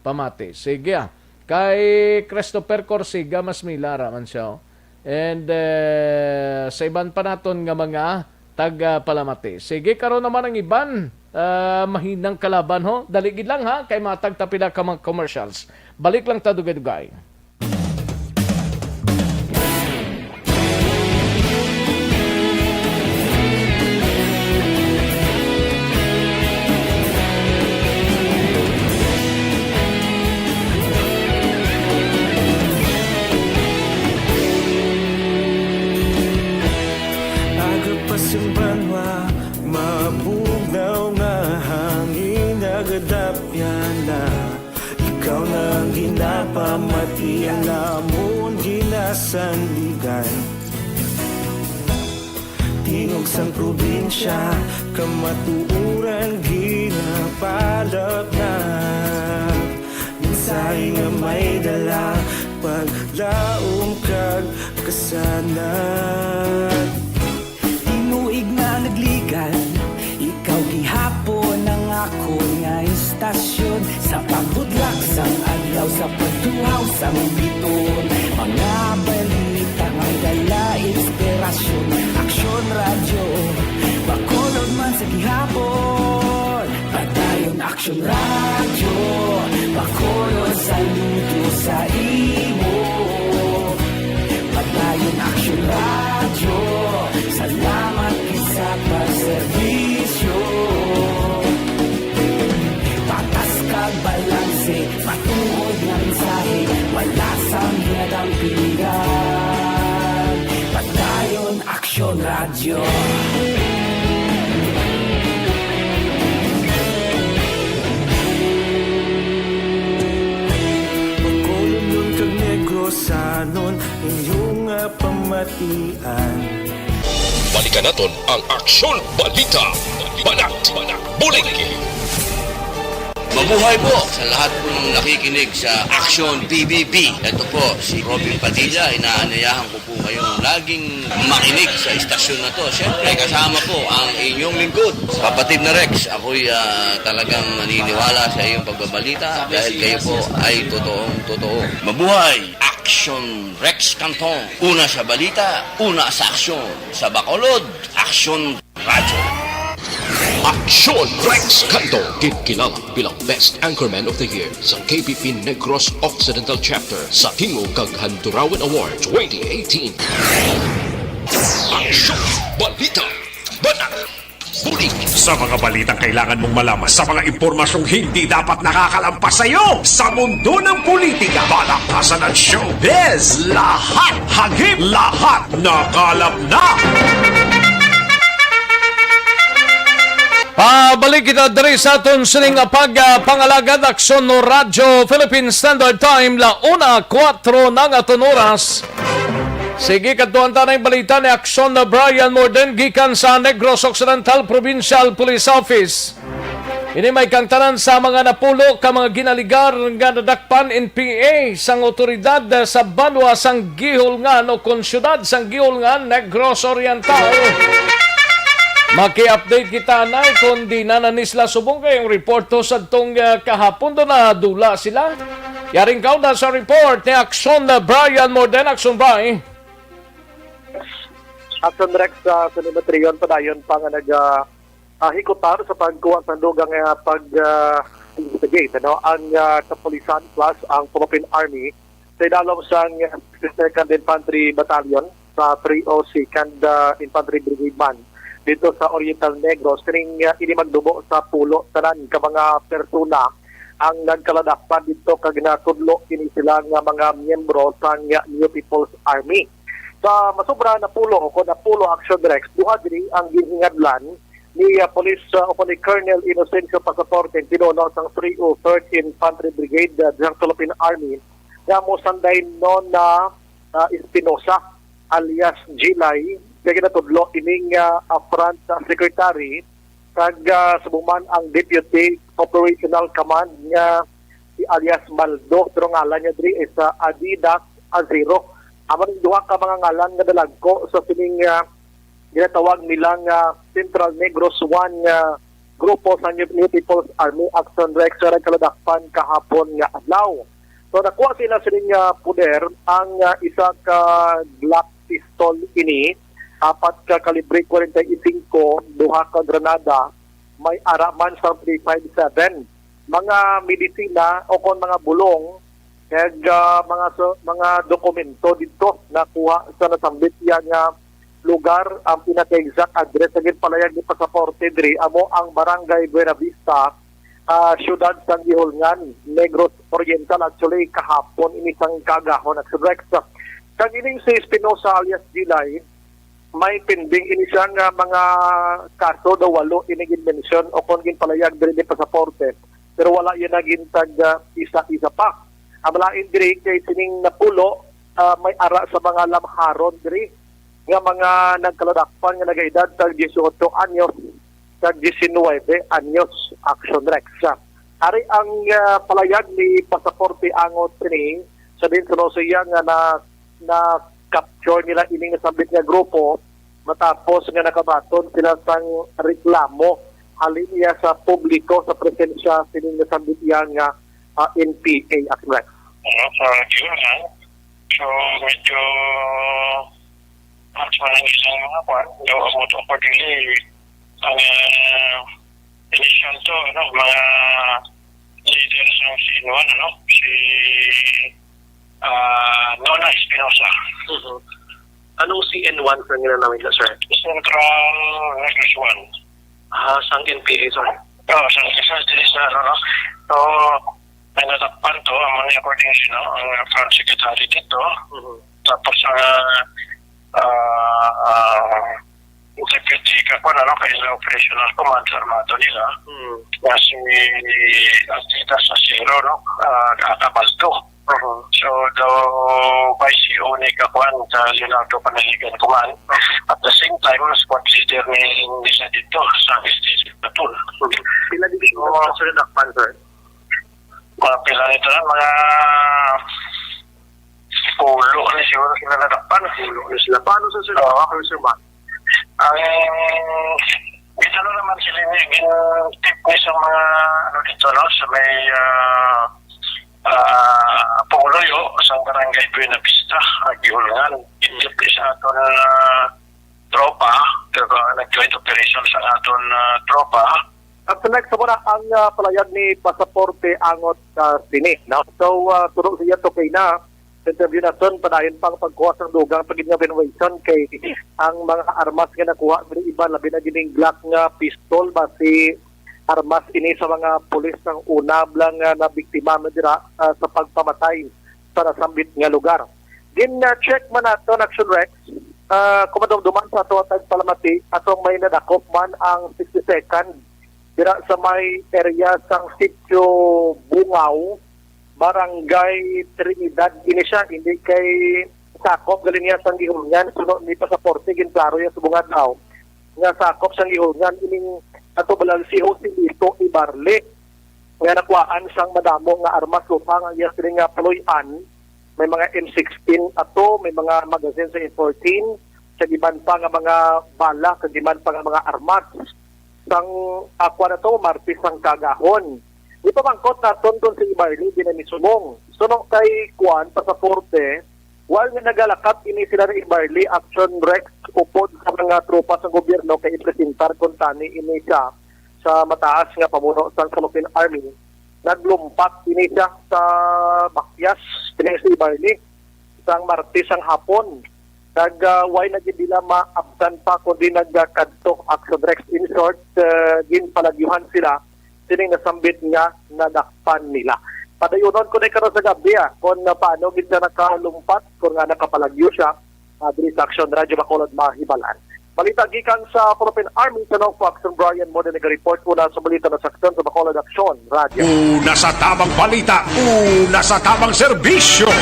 pamati. Sige kay Christopher Corsiga, mas milara man siya. And sa iban pa naton nga mga tag-palamati. Sige, karon naman ang iban, mahinang kalaban ho. Daligid lang ha, kay matagtapila ka mga commercials. Balik lang ta dugay-dugay. Mabugnaw nga hangin, nagadapyan na ikaw na ang napamati ang namon ginasandigan. Tingog sang probinsya, kamatuuran ginapalap na. Minsay nga may dala, paglaong kag kasanat. Tinuig na nagligan, ikaw gihapon ang ako nga istasyon. Sa pagbudlak sang adlaw, sa pagtuhaw sang biton. Mga balita nga dala inspirasyon. Aksyon radyo, bakolod man sa gihapon. Padayon aksyon radyo, bakolod sa luto sa imo. Padayon aksyon radyo, salamat sa pagserbisyo. Patas kag balanse, matuod nga mensahe, wala sang hiyadang pilihan. Padayon aksyon radyo. Pagkolon kag Negrosanon, iyong pamatian. Balikan naton ang Aksyon Balita. Banat, bulig. Mabuhay po sa lahat po ng nakikinig sa Aksyon PBB. Ito po si Robin Padilla. Inaanayahan ko po kayong laging makinig sa istasyon na to. Siyempre kasama po ang inyong lingkod, kapatid na Rex. Ako'y talagang naniniwala sa iyong pagbabalita dahil kayo po ay totoong-totoo. Mabuhay! Aksyon Rex Canton. Una sa balita, una sa aksyon. Sa Bacolod, Aksyon Radyo. Aksyon Rex Canto, kilala bilang Best Anchorman of the Year sa KPP Negros Occidental Chapter sa Tingog kag Handurawan Award 2018. Aksyon Balita. Banat. Bulig. Sa mga balitang kailangan mong malaman, sa mga impormasyong hindi dapat nakakalampas sa iyo, sa mundo ng politika, balakasan at showbiz, lahat hagip, lahat nakalap na. Pabalik kita diri sa aton sining pagpangalagad aksyon no Radyo Philippine Standard Time la 1:04 ng aton oras. Sige katuan tanay balita ni aksyon na Brian Morden gikan sa Negros Occidental Provincial Police Office. Ini may kang tanan sa mga napulo ka mga ginaligar nga nadakpan NPA sang otoridad sa Banwa sang Gihulngan o konsyudad sang Gihulngan, Negros Oriental. Maki-update kita na kung di na nanisla subong kayong report to sa itong kahapon doon na dula sila. Yaring kauda sa report ni Aksyon na Brian Morden. Aksyon Brian. Aksyon Rex sa Sinimetriyon padayon pa nga hikutar sa pagkuha sa dugang pag-investigate ang Kapulisan plus ang Philippine Army sa idalom sang 2nd Infantry Battalion sa 302nd Infantry Brigade Man dito sa Oriental Negros. Kining ini magdubo sa pulo tanan ka mga persona ang nagkaladakpan dito kag natudlo kini sila nga mga miyembro sa New People's Army. Sa masubra na pulo Action Rex, duha diri ang ginhingadlan ni Police ni Colonel Inocencio Pasaporte pinuno sang 303rd Infantry Brigade ng Philippine Army nga mo sanday no na Espinosa alias Gilay kaya natudlo ining front secretary kag subuman ang Deputy Operational Command nga si alias Maldo pero ngalan niya diri is Adidas Azero. Amang duha ka mga ngalan nga dalagko sa sining ginatawag nilang Central Negros 1 grupo sa New People's Army Action Rex sa kaladakpan kahapon nga adlaw. So nakuha sila sining puder ang isa ka Glock pistol ini, 4 ka kalibre 45, duha ka granada, may araman sa 357, mga medisina o kon mga bulong, kag mga dokumento dito nakuha sa nasambit nga lugar. Ang pinaka-exact address sa palayag ni Pasaporte diri amo ang Barangay Buena Vista, Siyudad San Gihulngan, Negros Oriental. Actually kahapon inisang kagahon at subrex kag ining si Espinosa alias Gilay may pending ini siyang mga kaso daw 8 inigin mention o kung ginpalayag diri ni Pasaporte pero wala yun naging tag isa-isa pa. Amalain diri kay sining napulo may ara sa mga lamharon diri nga mga nagkalodakpan nga nagaedad sa 18 anyos sa 19 anyos. Action Rex. Ari ang palayag ni pasaporte angot sini sa din siya nga na capture nila ining nasabit nga grupo matapos nga nakabaton sila sang reklamo halin niya sa publiko sa presensya sining nasabit nga NPA Rex. So, medyo actual ang isang mga kwan. So, about accordingly, ang initial to, mga leaders ng si Inuan, si Nona Espinosa. Anong CN1 sa nila namin sir? Central Negros 1. Sang NPA, sir? Oo, sa So, may natakpan to, among according to ang front secretary dito. Tapos deputy kay sa operational command sa armado nila. Na si Altita sa Zero, Akabalto. So, by CEO ni Kakuan sa Leonardo Panaligan Command. At the same time, squad leader ni Nisa dito sa Justice Batul. Pila division na sir nakpan, sir? Mga pila nito lang, mga pulo na siguro sila natakpan. Pulo na sila. Paano sa sir? Sir ba? Ang ito naman sila yung tip ni sa mga dito, sa may Panguloyo sa Barangay Buena Vista, Gihulngan. Tip ni sa aton tropa, nag-joint operation sa aton tropa. At sa next muna ang palayag ni pasaporte angot sini. So, turong siya to kay na interview natin, padayon pang pagkuha ng dugang pagin nga evaluation kay ang mga armas nga nakuha sa iba, labi na gining Glock nga pistol, basi armas ini sa mga pulis ng unab lang na biktima na dira sa pagpamatay sa nasambit nga lugar. Din check man nato Action Rex, kumadumduman sa ato tagpalamati atong may nadakop man ang 62nd dira sa may area sang Sitio Bungaw, Barangay Trinidad ini siya, hindi kay sakop galing niya sang Gihulngan, sunod ni pasaporte ginklaro ya sa bungad daw nga sakop sang Gihulngan ining ato balal si Jose Lito Ibarle nga nakuhaan sang madamo nga armas lupa nga iya sila nga paloyan, may mga M16 ato, may mga magazine sa M14, sa giman pa nga mga bala, sa giman pa nga mga armas sang aqua na to, martis sang kagahon. Di pa bangkot na doon si Ibarli, dinamisumong. Sunong kay Kuan, pasaporte, while nga nagalakap ini sila ng Ibarli, Action Rex, upod sa mga tropa sa gobyerno kay ipresentar kung tani ini siya sa mataas nga pamuno sa Philippine Army. Naglumpat ini siya sa Bakyas, pinay si Ibarli, sang Martes ang hapon. Why na gindila maabsan pa kundi nagkadtok Action Rex. In short, ginpalagyuhan sila sining nasambit nga nadakpan nila. Padayunon ko na karon sa gabi kung paano gid na nakalumpat, kung nga nakapalagyo siya diri sa Action Radyo Bacolod Mahibalan. Balita gikan sa Philippine Army sa North Action Brian Moden nag-report muna sa balita na Action sa Bacolod Action Radio. Una sa tamang balita, una sa tamang serbisyo.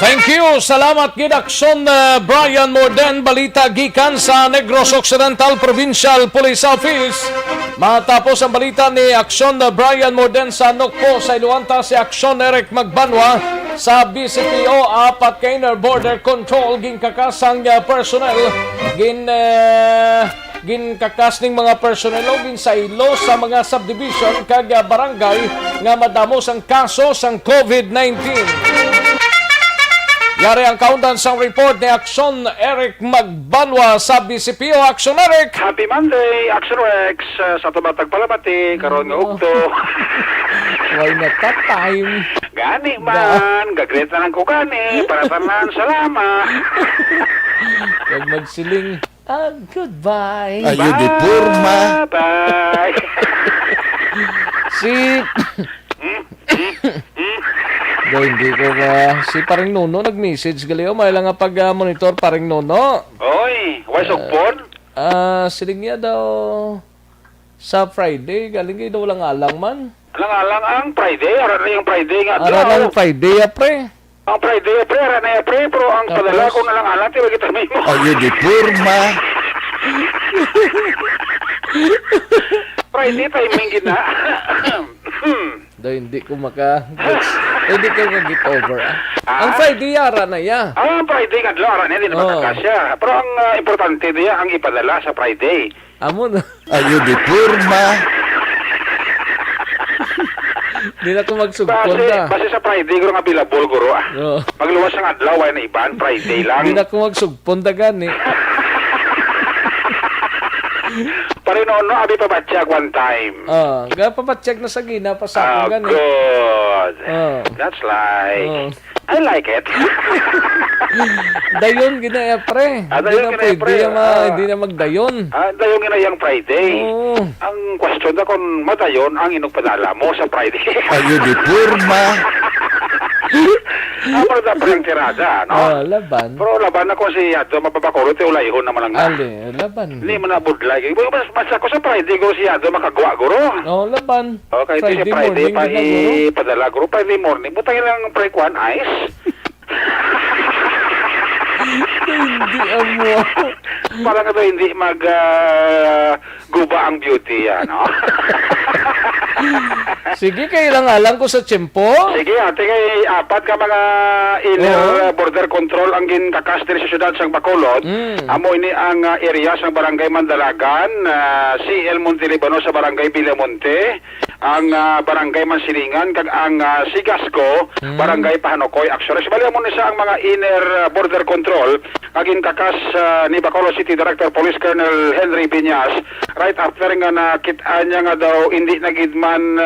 Thank you. Salamat gid Action Brian Morden, balita gikan sa Negros Occidental Provincial Police Office. Matapos ang balita ni Action Brian Morden sa Nokpo sa Iluanta, si Action Eric Magbanwa sa BCPO apat kay Border Control ginkakasang personnel ginkakas ning mga personnel o ginsaylo sa mga subdivision kag barangay nga madamos ang kaso sang COVID-19. Yari ang countdown sa report ni Action Eric Magbanwa sa BCPO. Action Eric! Happy Monday, Action Rex, sa tumatag palamati, karon nga ugto. Why not that time? Gani man, gagreet na lang ko gani, para tanan, salamat. Huwag magsiling, goodbye. Ayo di purma. Bye. Hindi ko si Paring Nono nag-message gali may lang nga pag-monitor Paring Nono. Oy, why sugpon? Siling niya daw sa Friday, galing kayo daw lang alang man. Alang-alang ang Friday, ara na yung Friday nga Ara adlaw. ng Friday, pre. Ang Friday, pre, ara na pre, pero ang Tapos? padala ko na lang alam, tiba kita may mo. Ayun, di purma. Friday, timing gina. Dahil hindi ko hindi ko mag-get over. Ang Friday, ara na ya. Ang Friday nga adlaw, ara na, hindi na magkakasya. Pero ang importante diya, ang ipadala sa Friday. Amo na. Ayun, di purma. Hindi na ko magsugpon na. Base sa Friday, guro nga bilabol, guro. Magluwas ang adlaw, ay na iban, Friday lang. Hindi na ko magsugpon da gani. Pare no, abi pa batya one time. Papacheck na sa gina, pasako gani. Good. That's like... I like it. Dayon ginaya, pre. Dayon ginaya, pre. Hindi na magdayon. Dayon ginayang Friday. Ang question na kung madayon ang inugpadala mo sa Friday. Ayun, di purma. Pero na pre ang tirada, no? Laban. Pero laban na ko si Yado, mapapakulot, ulayhon naman ang laban. Hindi mo na budlay. Mas ako sa Friday, guro si Yado, makagawa, guro. Laban. Okay, ito si Friday, pa ipadala, guro. Friday morning, butangin lang pre kwan, ice. Hindi amo. Parang ito hindi guba ang beauty, no? Sige, kailangan ko sa tiyempo. Sige, ate kay apat ka mga inner border control ang ginkakas diri sa syudad sang Bacolod. Amo ini ang area sa Barangay Mandalagan, CL Montelibano sa Barangay Villamonte, ang Barangay Mansilingan, kag ang Sigasco, Barangay Pahanokoy. Actually, bali mo ni sa ang mga inner border control ang ginkakas ni Bacolod City Director Police Colonel Henry Biñas right after nga nakita niya nga daw hindi nagidman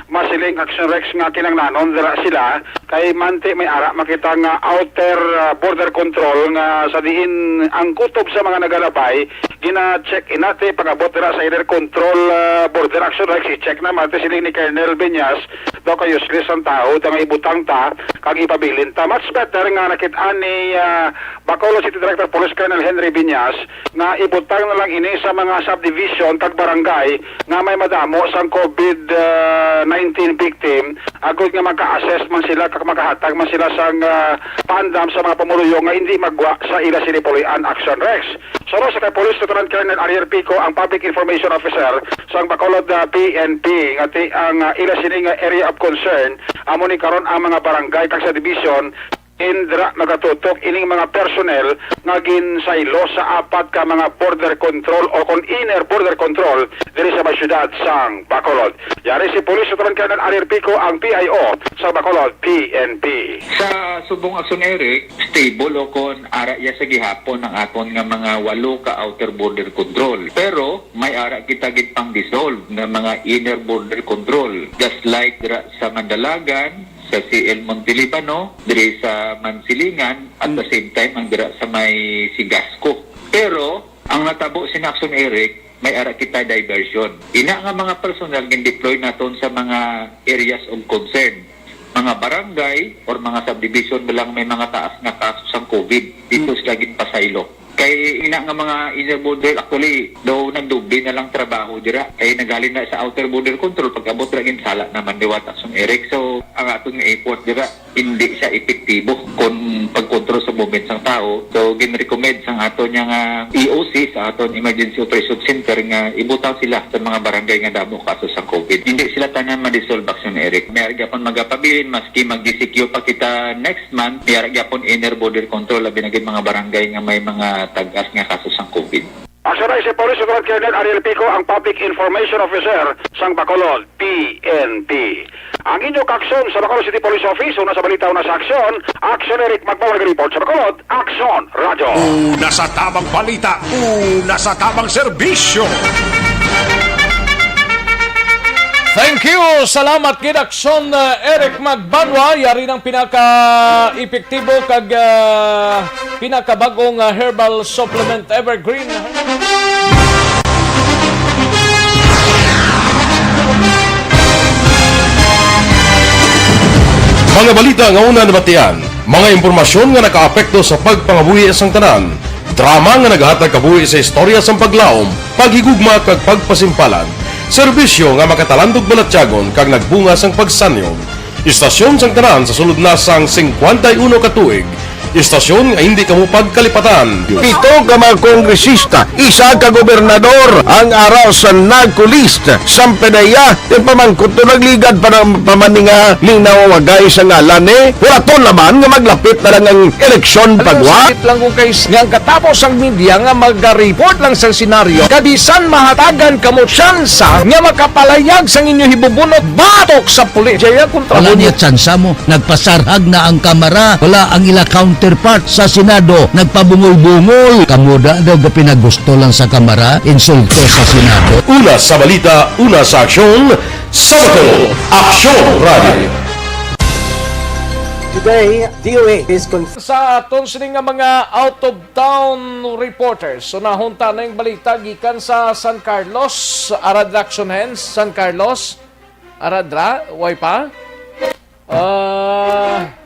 masiling action rex nga kinanglanon dira sila kay mante may ara makita nga outer border control nga sa diin ang kutob sa mga nagalabay gina-check inate pag-abot dira sa inner control border action rex i-check na mate siling ni Colonel Biñas daw kayo useless ang tao nga ibutang ta kag ipabilin ta much better nga nakita ni Bacolod City Director Police Colonel Henry Biñas nga ibutang na lang ini sa mga subdivision kag barangay nga may madamo sang COVID-19 victim agud nga maka-assess man sila kag makahatag man sila sang pandam sa mga pamuluyo nga hindi magwa sa ila sinipulian action rex. So sa kay Police Lieutenant Colonel Ariel Pico ang Public Information Officer sang Bacolod PNP nga ang ila sini nga area of concern amo ni karon ang mga barangay kag sa division indra nagatutok ining mga personnel nga ginsaylo sa apat ka mga border control o kon inner border control diri sa syudad sang Bacolod. Yari si Police Lieutenant Colonel Ariel Pico ang PIO sa Bacolod PNP. Sa subong aksyon Eric, stable o kon ara ya sa gihapon ang aton nga mga 8 ka outer border control. Pero may ara kita gid pang dissolve na mga inner border control just like sa Mandalagan, sa CL Montelibano, diri sa Mansilingan, at the same time ang dira sa may Sigasco. Pero ang natabo si Action Eric, may ara kita diversion. Ina nga mga personal gin-deploy naton sa mga areas of concern. Mga barangay or mga subdivision lang may mga taas na kaso sa COVID. Dito sila ginpasaylo. Kay ina nga mga inner border actually daw nagdubli na lang trabaho dira kay nagalin na sa outer border control pag-abot ra gin sala naman ni Watson Eric. So ang atong effort dira hindi siya epektibo kung pagkontrol sa movement sang tao. So gin-recommend sang aton nga EOC sa aton Emergency Operation Center nga ibutaw sila sa mga barangay nga damo kaso sa COVID. Hindi sila tanan ma-dissolve action Eric. May gyapon magapabilin maski mag-secure pa kita next month. May gyapon inner border control labi na mga barangay nga may mga tagas nga kaso sang COVID. Aksyon si Police Lieutenant Colonel Ariel Pico ang Public Information Officer sang Bacolod PNP. Ang inyong aksyon sa Bacolod City Police Office una sa balita una sa aksyon, Action Eric Magbawag report sa Bacolod, Action Radio. Una sa tamang balita, una sa tamang serbisyo. Thank you! Salamat kid Action Eric Magbanwa. Yari ng pinaka-epektibo kag pinakabagong herbal supplement Evergreen. Mga balita nga una nabatian, mga impormasyon nga nakaapekto sa pagpangabuhi sang tanan, drama nga naghatag kabuhi sa istorya sang paglaom, paghigugma kag pagpasimpalan. Serbisyo nga makatalandog balatyagon kag nagbunga sang pagsanyog. Istasyon sang tanan sa sulod na sang 51 katuig. Istasyon nga hindi kamo pagkalipatan. Pito ka mga kongresista, isa ka gobernador, ang araw sa nagkulist, sampedaya, yung pamangkot to nagligad para pamaninga linaw wagay sa ngalan wala to naman nga maglapit na lang ang eleksyon pagwa. Sakit lang kung kayo nga katapos ang media nga mag-report lang sa senaryo, kabisan mahatagan kamo tsansa nga makapalayag sang inyo hibubunot batok sa pulis. Jaya kontra Wala niya tsansa mo, nagpasarhag na ang kamara, wala ang ila counterpart sa Senado, nagpabungol-bungol. Kamuda daw ga pinagusto lang sa kamara, insulto sa Senado. Una sa balita, una sa aksyon, Sabado, Aksyon Radio. Today, DOA is sa aton sini nga mga out-of-town reporters. So nahunta na yung balita gikan sa San Carlos, Arad Action Hands, San Carlos. Aradra, way pa?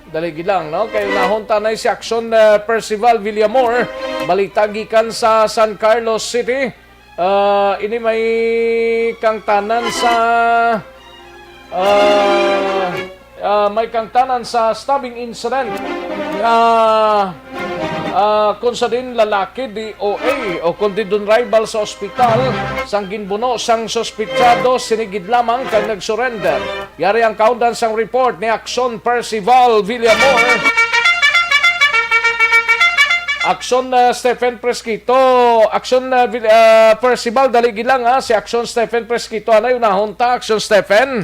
Daligi lang, no? Kayo nahunta na si Action Percival Villamor. Balita gikan sa San Carlos City. Ini may kangtanan sa may kangtanan sa stabbing incident kung sa din lalaki DOA o kundi dun rival sa ospital sang ginbuno sang sospitsado sinigid lamang kag nagsurrender. Yari ang kaundan sang report ni Action Percival Villamor. Action Stephen Presquito, Action Percival daligi lang si Action Stephen Presquito. Ano yung nahunta, Action Stephen?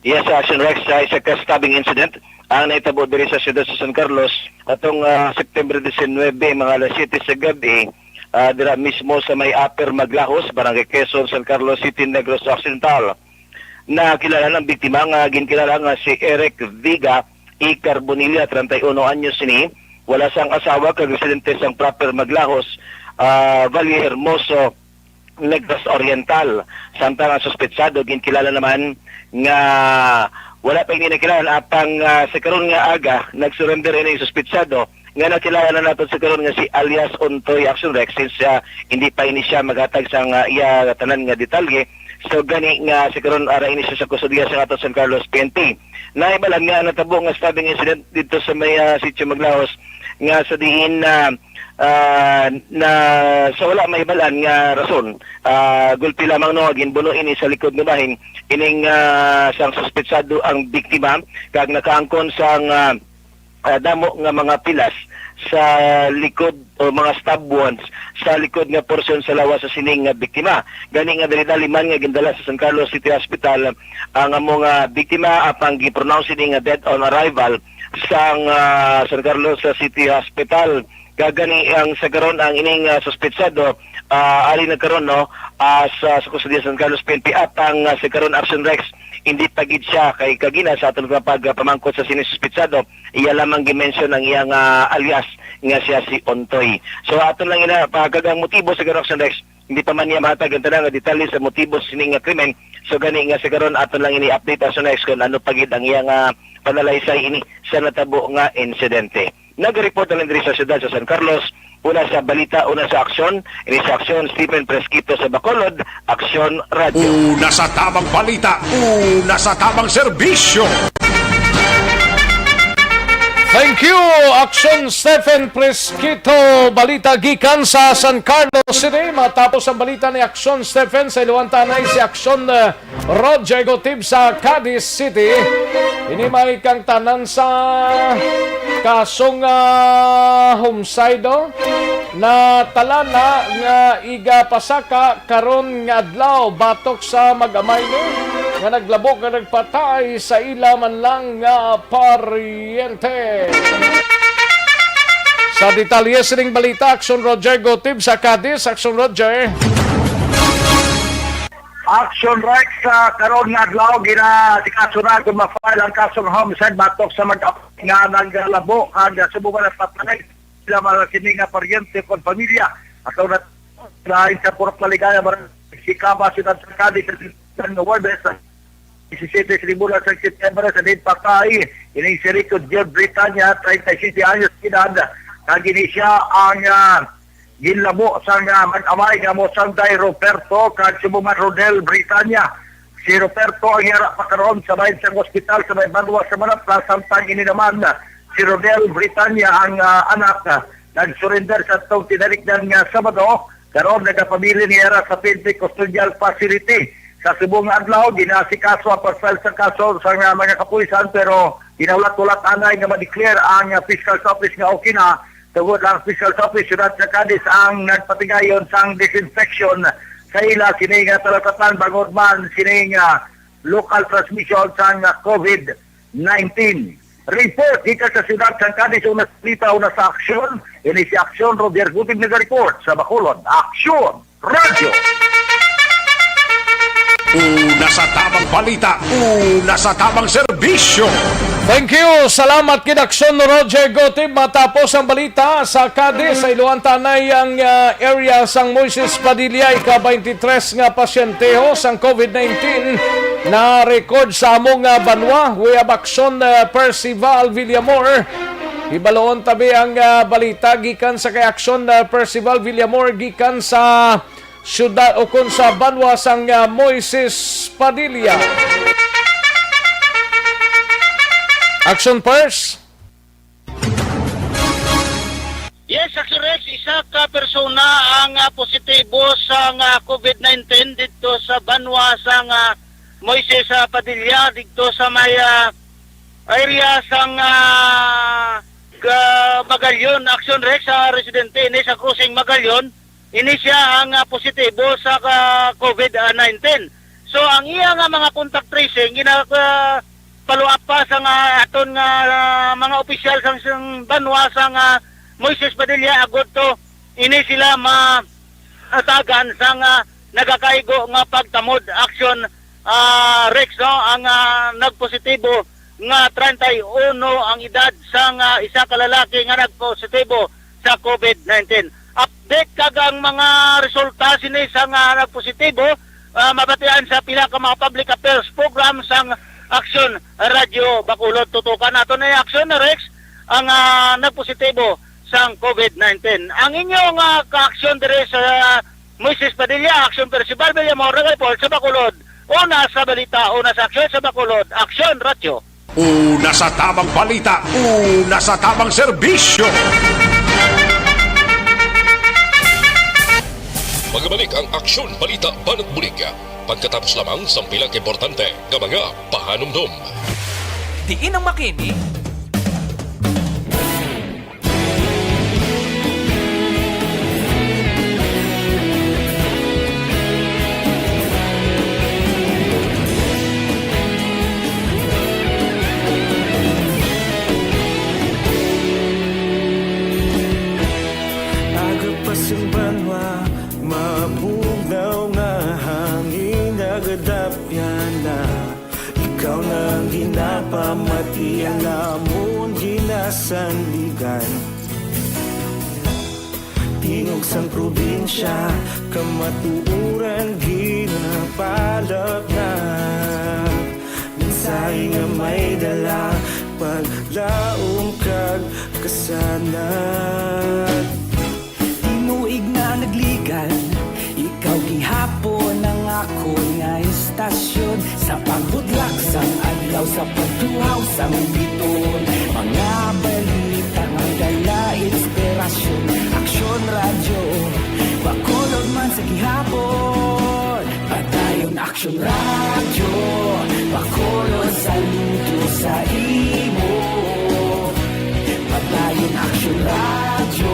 Yes, Action Rex, isa ka-stabbing incident ang naitabo diri sa siyudad sa San Carlos atong September 19, mga alas 7 sa gabi, dira mismo sa may Upper Maglahos, Barangay Quezon, San Carlos City, Negros Occidental. Nakilala ng biktima nga ginkilala nga si Eric Viga E. Carbonilla, 31 anyos sini, wala sang asawa kag residente sang Proper Maglahos, Valle Hermoso, Negros Oriental. Samtang ang suspetsado ginkilala naman nga wala pa nakilala apang sa karon nga aga nagsurrender ini suspetsado nga nakilala na naton sa karon nga si alias Ontoy, Action Rex, since hindi pa ini siya maghatag sa iya tanan nga detalye. So gani nga sa karon ara ini siya sa kustudiya sa ato San Carlos PNP. Naibalan nga natabo nga stabbing incident dito sa may Sitio Maglahos nga sa diin na sa wala may balan nga rason, gulpi lamang no ginbuno ini sa likod ng bahin ining sang suspetsado ang biktima kag nakaangkon sang damo nga mga pilas sa likod o mga stab wounds sa likod nga porsyon sa lawas sa sining nga biktima. Gani nga dali man nga gindala sa San Carlos City Hospital ang mga biktima apang gi-pronounce nga dead on arrival sang San Carlos City Hospital. Gagani ang sa karon ang ining suspetsado ali nagkaroon no sa kustudiya San Carlos PNP at ang sa karon Action Rex hindi pagid siya kay kagina sa atong pagpamangkot sa sinususpetsado iya lamang gi-mention ang iyang alias nga siya si Ontoy. So aton lang ina pagkagang motibo sa karon Action Rex hindi pa man niya mahatag ang tanang detalye sa motibo sa sining nga krimen. So gani nga sa karon aton lang ini update Action Rex kung ano pagid ang iyang panalaysay ini sa natabo nga insidente. Nag-report na din sa siyudad sa San Carlos, una sa balita, una sa aksyon, ini sa aksyon Stephen Presquito sa Bacolod, Aksyon Radio. Una sa tamang balita, una sa tamang serbisyo. Thank you, Action Stephen Presquito. Balita gikan sa San Carlos City. Matapos ang balita ni Action Stephen sa Iluantanay si Action Rodrigo Tib sa Cadiz City. Ini may kang tanan sa kasong homicide na talana nga iga pasaka karon nga adlaw batok sa mag-amay ni nga naglabok nga nagpatay sa ila man lang nga paryente. Sa detalye sining balita, Action Rodrigo Tib sa Cadiz. Action Roger. Action Rex sa karon nga adlaw ginatikasunod kung ma-file ang kasong homicide batok sa mag-amay nga naglabo ang subukan at patay sila mga kini nga paryente kon pamilya ataw na sa Purok Maligaya si Caba Ciudad sa Cadiz sa Nueves 17 Tribuna sa September sa din patay ini si Rico J. Britannia 37 anyos edad kagini siya ang ginlabo sang mag-amay nga mo Sanday Roberto kag Subuman Rodel Britanya. Si Roberto ang hira pa karon sa bayan sa hospital sa may Banwa sa Manatla, samtang ini naman si Rodel Britanya ang anak nag-surrender sa itong tinarikdan nga Sabado karon nagapamili niya sa PNP Custodial Facility. Sa subong adlaw ginasikaso ang pag-file sa kaso sa mga kapulisan pero ginaulat-ulat anay nga ma-declare ang fiscal office nga okay na. Tugod ang fiscal office Syudad sa Cadiz ang nagpatigayon sang disinfection sa ila sini nga talatatan bangod man sini nga local transmission sang COVID-19. Report dito sa Syudad sa Cadiz una sa aksyon. Ini si Aksyon Roger Gutig nag-report sa Bacolod. Aksyon Radio. Una sa tamang balita, una sa tamang serbisyo. Thank you. Salamat kinaksyon Roger Gotib. Matapos ang balita sa Cadiz sa Iloan Tanay ang area sang Moises Padilla ika-23 nga pasyenteho sang COVID-19 na record sa among Banwa. We have aksyon Percival Villamor. Ibaloon tabi ang balita gikan sa kay aksyon Percival Villamor gikan sa Syudad o kun sa Banwa sang Moises Padilla. Action Pers. Yes, Action Rex, isa ka persona ang positibo sa COVID-19 dito sa Banwa sang Moises Padilla dito sa may area sang Magalyon. Action Rex sa residente ini sa Cruising Magalyon. Ini siya ang positibo sa COVID-19. So ang iya nga mga contact tracing follow up pa sa aton nga mga opisyal sang Banwa sang Moises Padilla agud to ini sila atagan sang nagakaigo nga pagtamod. Action Rex no ang nagpositibo nga 31 ang edad sang isa ka lalaki nga nagpositibo sa COVID-19. Update kagang mga resulta sini sa nagpositibo mabatian sa pila ka mga public affairs program sang Action Radio Bacolod. Tutukan nato na Action Rex ang nagpositibo sang COVID-19. Ang inyong ka-action dire sa Moises Padilla, Action Percival Villamor report sa Bacolod. Una sa balita, una sa aksyon sa Bacolod, Action Radio. Una sa tamang balita, una sa tamang serbisyo. Magbalik ang Aksyon Balita Banat Bulig. Pagkatapos lamang sa pilang importante ng mga pahanumdum. Diin ang makinig. Agapasang Banwa, mabugnaw nga hangin nagadapyan na. Ikaw na ang ginapamatian namon ginasanligan. Tingog sang probinsya, kamatuuran ginapalap na. Minsay nga may dala, paglaong kag kasanat. Tinuig na nagligan, ikaw gihapon ang ako nga istasyon. Sa pagbudlak sang adlaw, sa pagtuhaw sang biton. Mga balita nga dala inspirasyon. Aksyon Radio, Bacolod man sa gihapon. Padayon Aksyon Radio, Bacolod saludo sa imo. Padayon Aksyon Radio,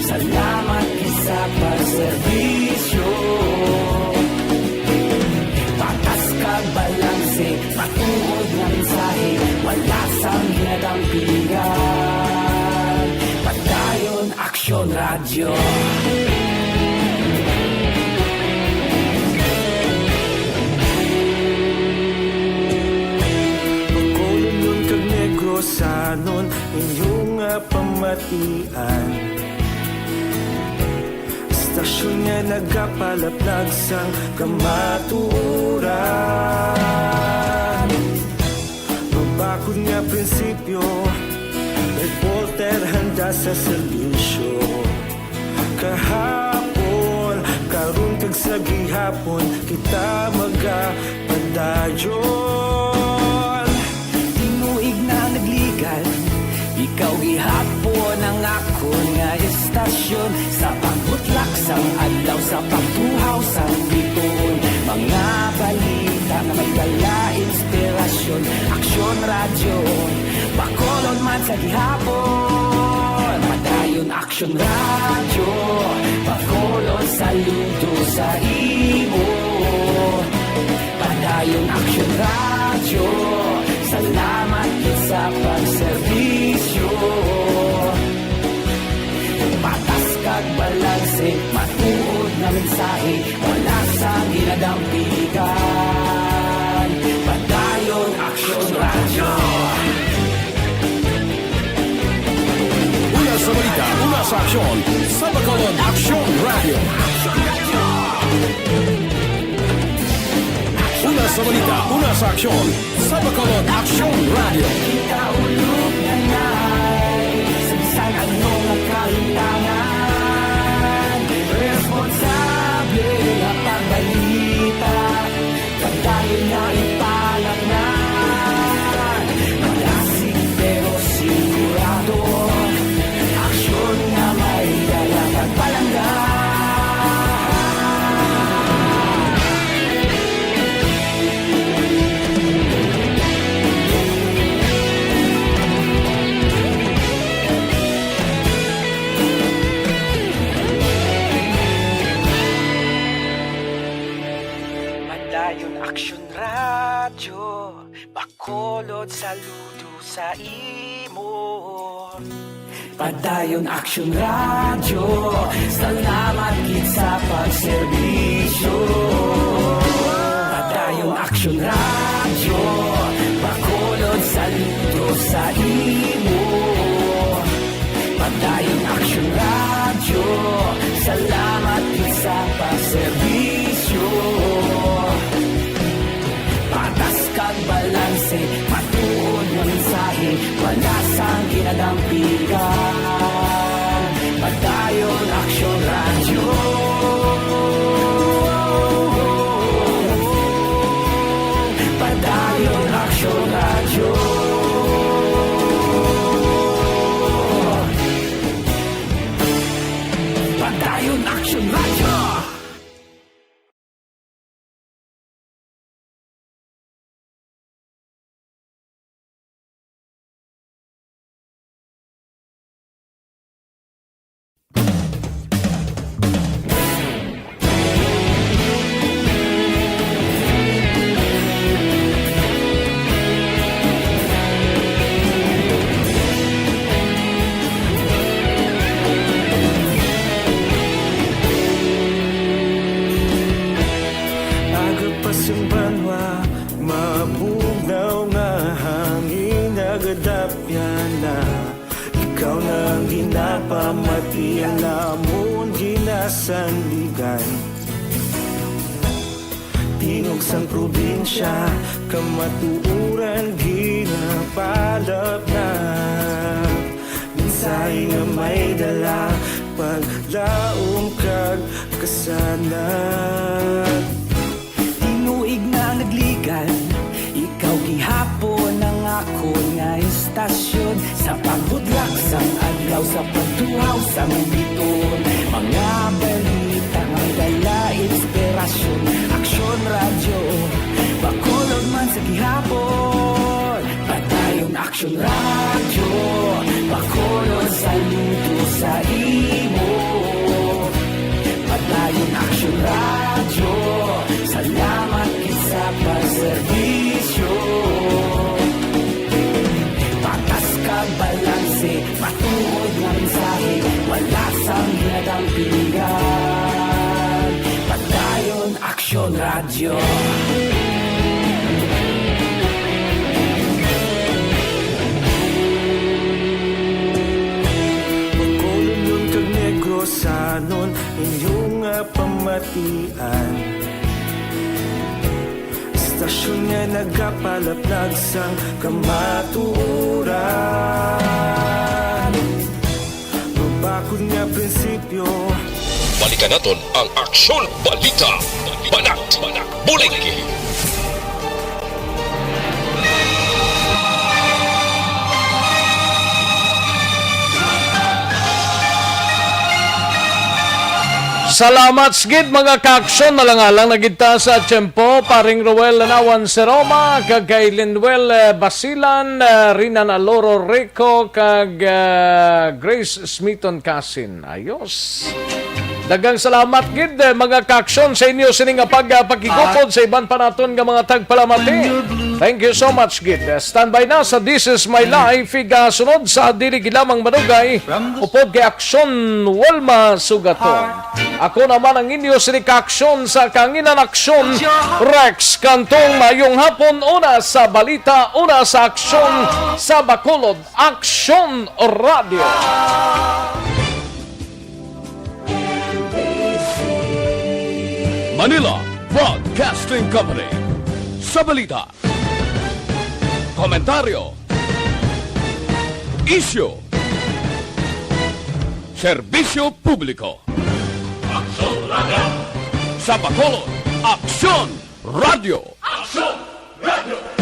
salamat isa pagserbisyo. Patas kag balanse, matuod nga mensahe, wala sang ginadampingan. Padayon Aksyon Radio. Bacolod nun kag Negros sanon inyong pamatian. Istasyon nga nagapalaplag sang kamatuuran. Mabakod nga prinsipyo, reporter handa sa serbisyo. kahapon karon kag sa gihapon kita magapadayon. Tinuig na nagligal, ikaw gihapon ang ako nga estasyon. Sa pagbutlak sang adlaw, sa pagtuhaw sang biton, mga balita na may dala inspirasyon. Aksyon radyo, Bacolod man sa gihapon. Padayon Aksyon radyo, Bacolod saludo sa imo. Padayon Aksyon radyo, salamat gid sa pagserbisyo. Patas kag balanse, matuod na mensahe, wala sa ginadampigan. Padayon Aksyon radyo. Una sa balita, una sa aksyon, sa Bacolod Aksyon Radio. Una sa balita, una sa aksyon, sa Bacolod Aksyon Radio. Kaulog na na'y sa bisan anong nakahintangan. Responsable na pagbalita, pagdayon na ipalaknan. Malasig pero sigurado, aksyon na may dalang pagpalanggan. Padayon Aksyon radyo, Bacolod saludo sa imo. Padayon Aksyon radyo, salamat gid sa pagserbisyo. Padayon Aksyon radyo, Bacolod saludo sa imo. Padayon Aksyon radyo, salamat gid sa pagserbisyo. Patas kag balanse, matuod na mensahe, wala sang ginadampigan. Padayon Aksyon radyo. Padayon Aksyon radyo. Padayon Aksyon radyo. Agapasumbanwa, mabugnaw nga hangin nagadapyan na. Ikaw na ang ginapamatian, namon ginasandigan. Tingog sang probinsya, kamatuuran ginapalap na. Minsay nga may dala, paglaong kag kasanat. Tinuig na nagligan, ikaw gihapon ang ako nga estasyon. Sa pagbudlak sang adlaw, sa pagtuhaw sang biton, mga balita may dala inspirasyon. Aksyon radyo, Bacolod man sa gihapon. Padayon Aksyon radyo, Bacolod saludo sa imo. Padayon Aksyon radyo, salamat gid sa pagserbisyo. Patas kag balanse, matuod na mensahe, wala sang ginadampigan. Padayon Aksyon radyo. Bacolod nun kag Negrosanon, inyong pamatian. Istasyon nga nagapalaplag sang kamaturan. sakot nga prinsipyo. Balikan naton ang Aksyon Balita. Banat, bulig. Salamat gid mga kaaksyon, nalangalang nagita sa tiyempo, paring Ruel Lanawan si Roma, kag kay Linduel Basilan, Rinan Aloro Rico, kag Grace Smithon Casin. Ayos. Dagang salamat gid mga kaaksyon sa inyo sining pagpakigupod sa iban pa naton nga mga tagpalamati. Thank you so much gid. Standby na sa This Is My Life, sunod sa dili lamang madugay, upod kay Aksyon Walma Sugaton. Ako naman ang inyo sining kaaksyon sa Kanginan Aksyon, Rex Kantong. Mayong hapon, una sa balita, una sa aksyon sa Bacolod, Aksyon Radio. Manila Broadcasting Company. Sa balita, komentaryo, isyu, serbisyo publiko. Aksyon Radio. Sa Bacolod, Aksyon Radio. Aksyon Radio.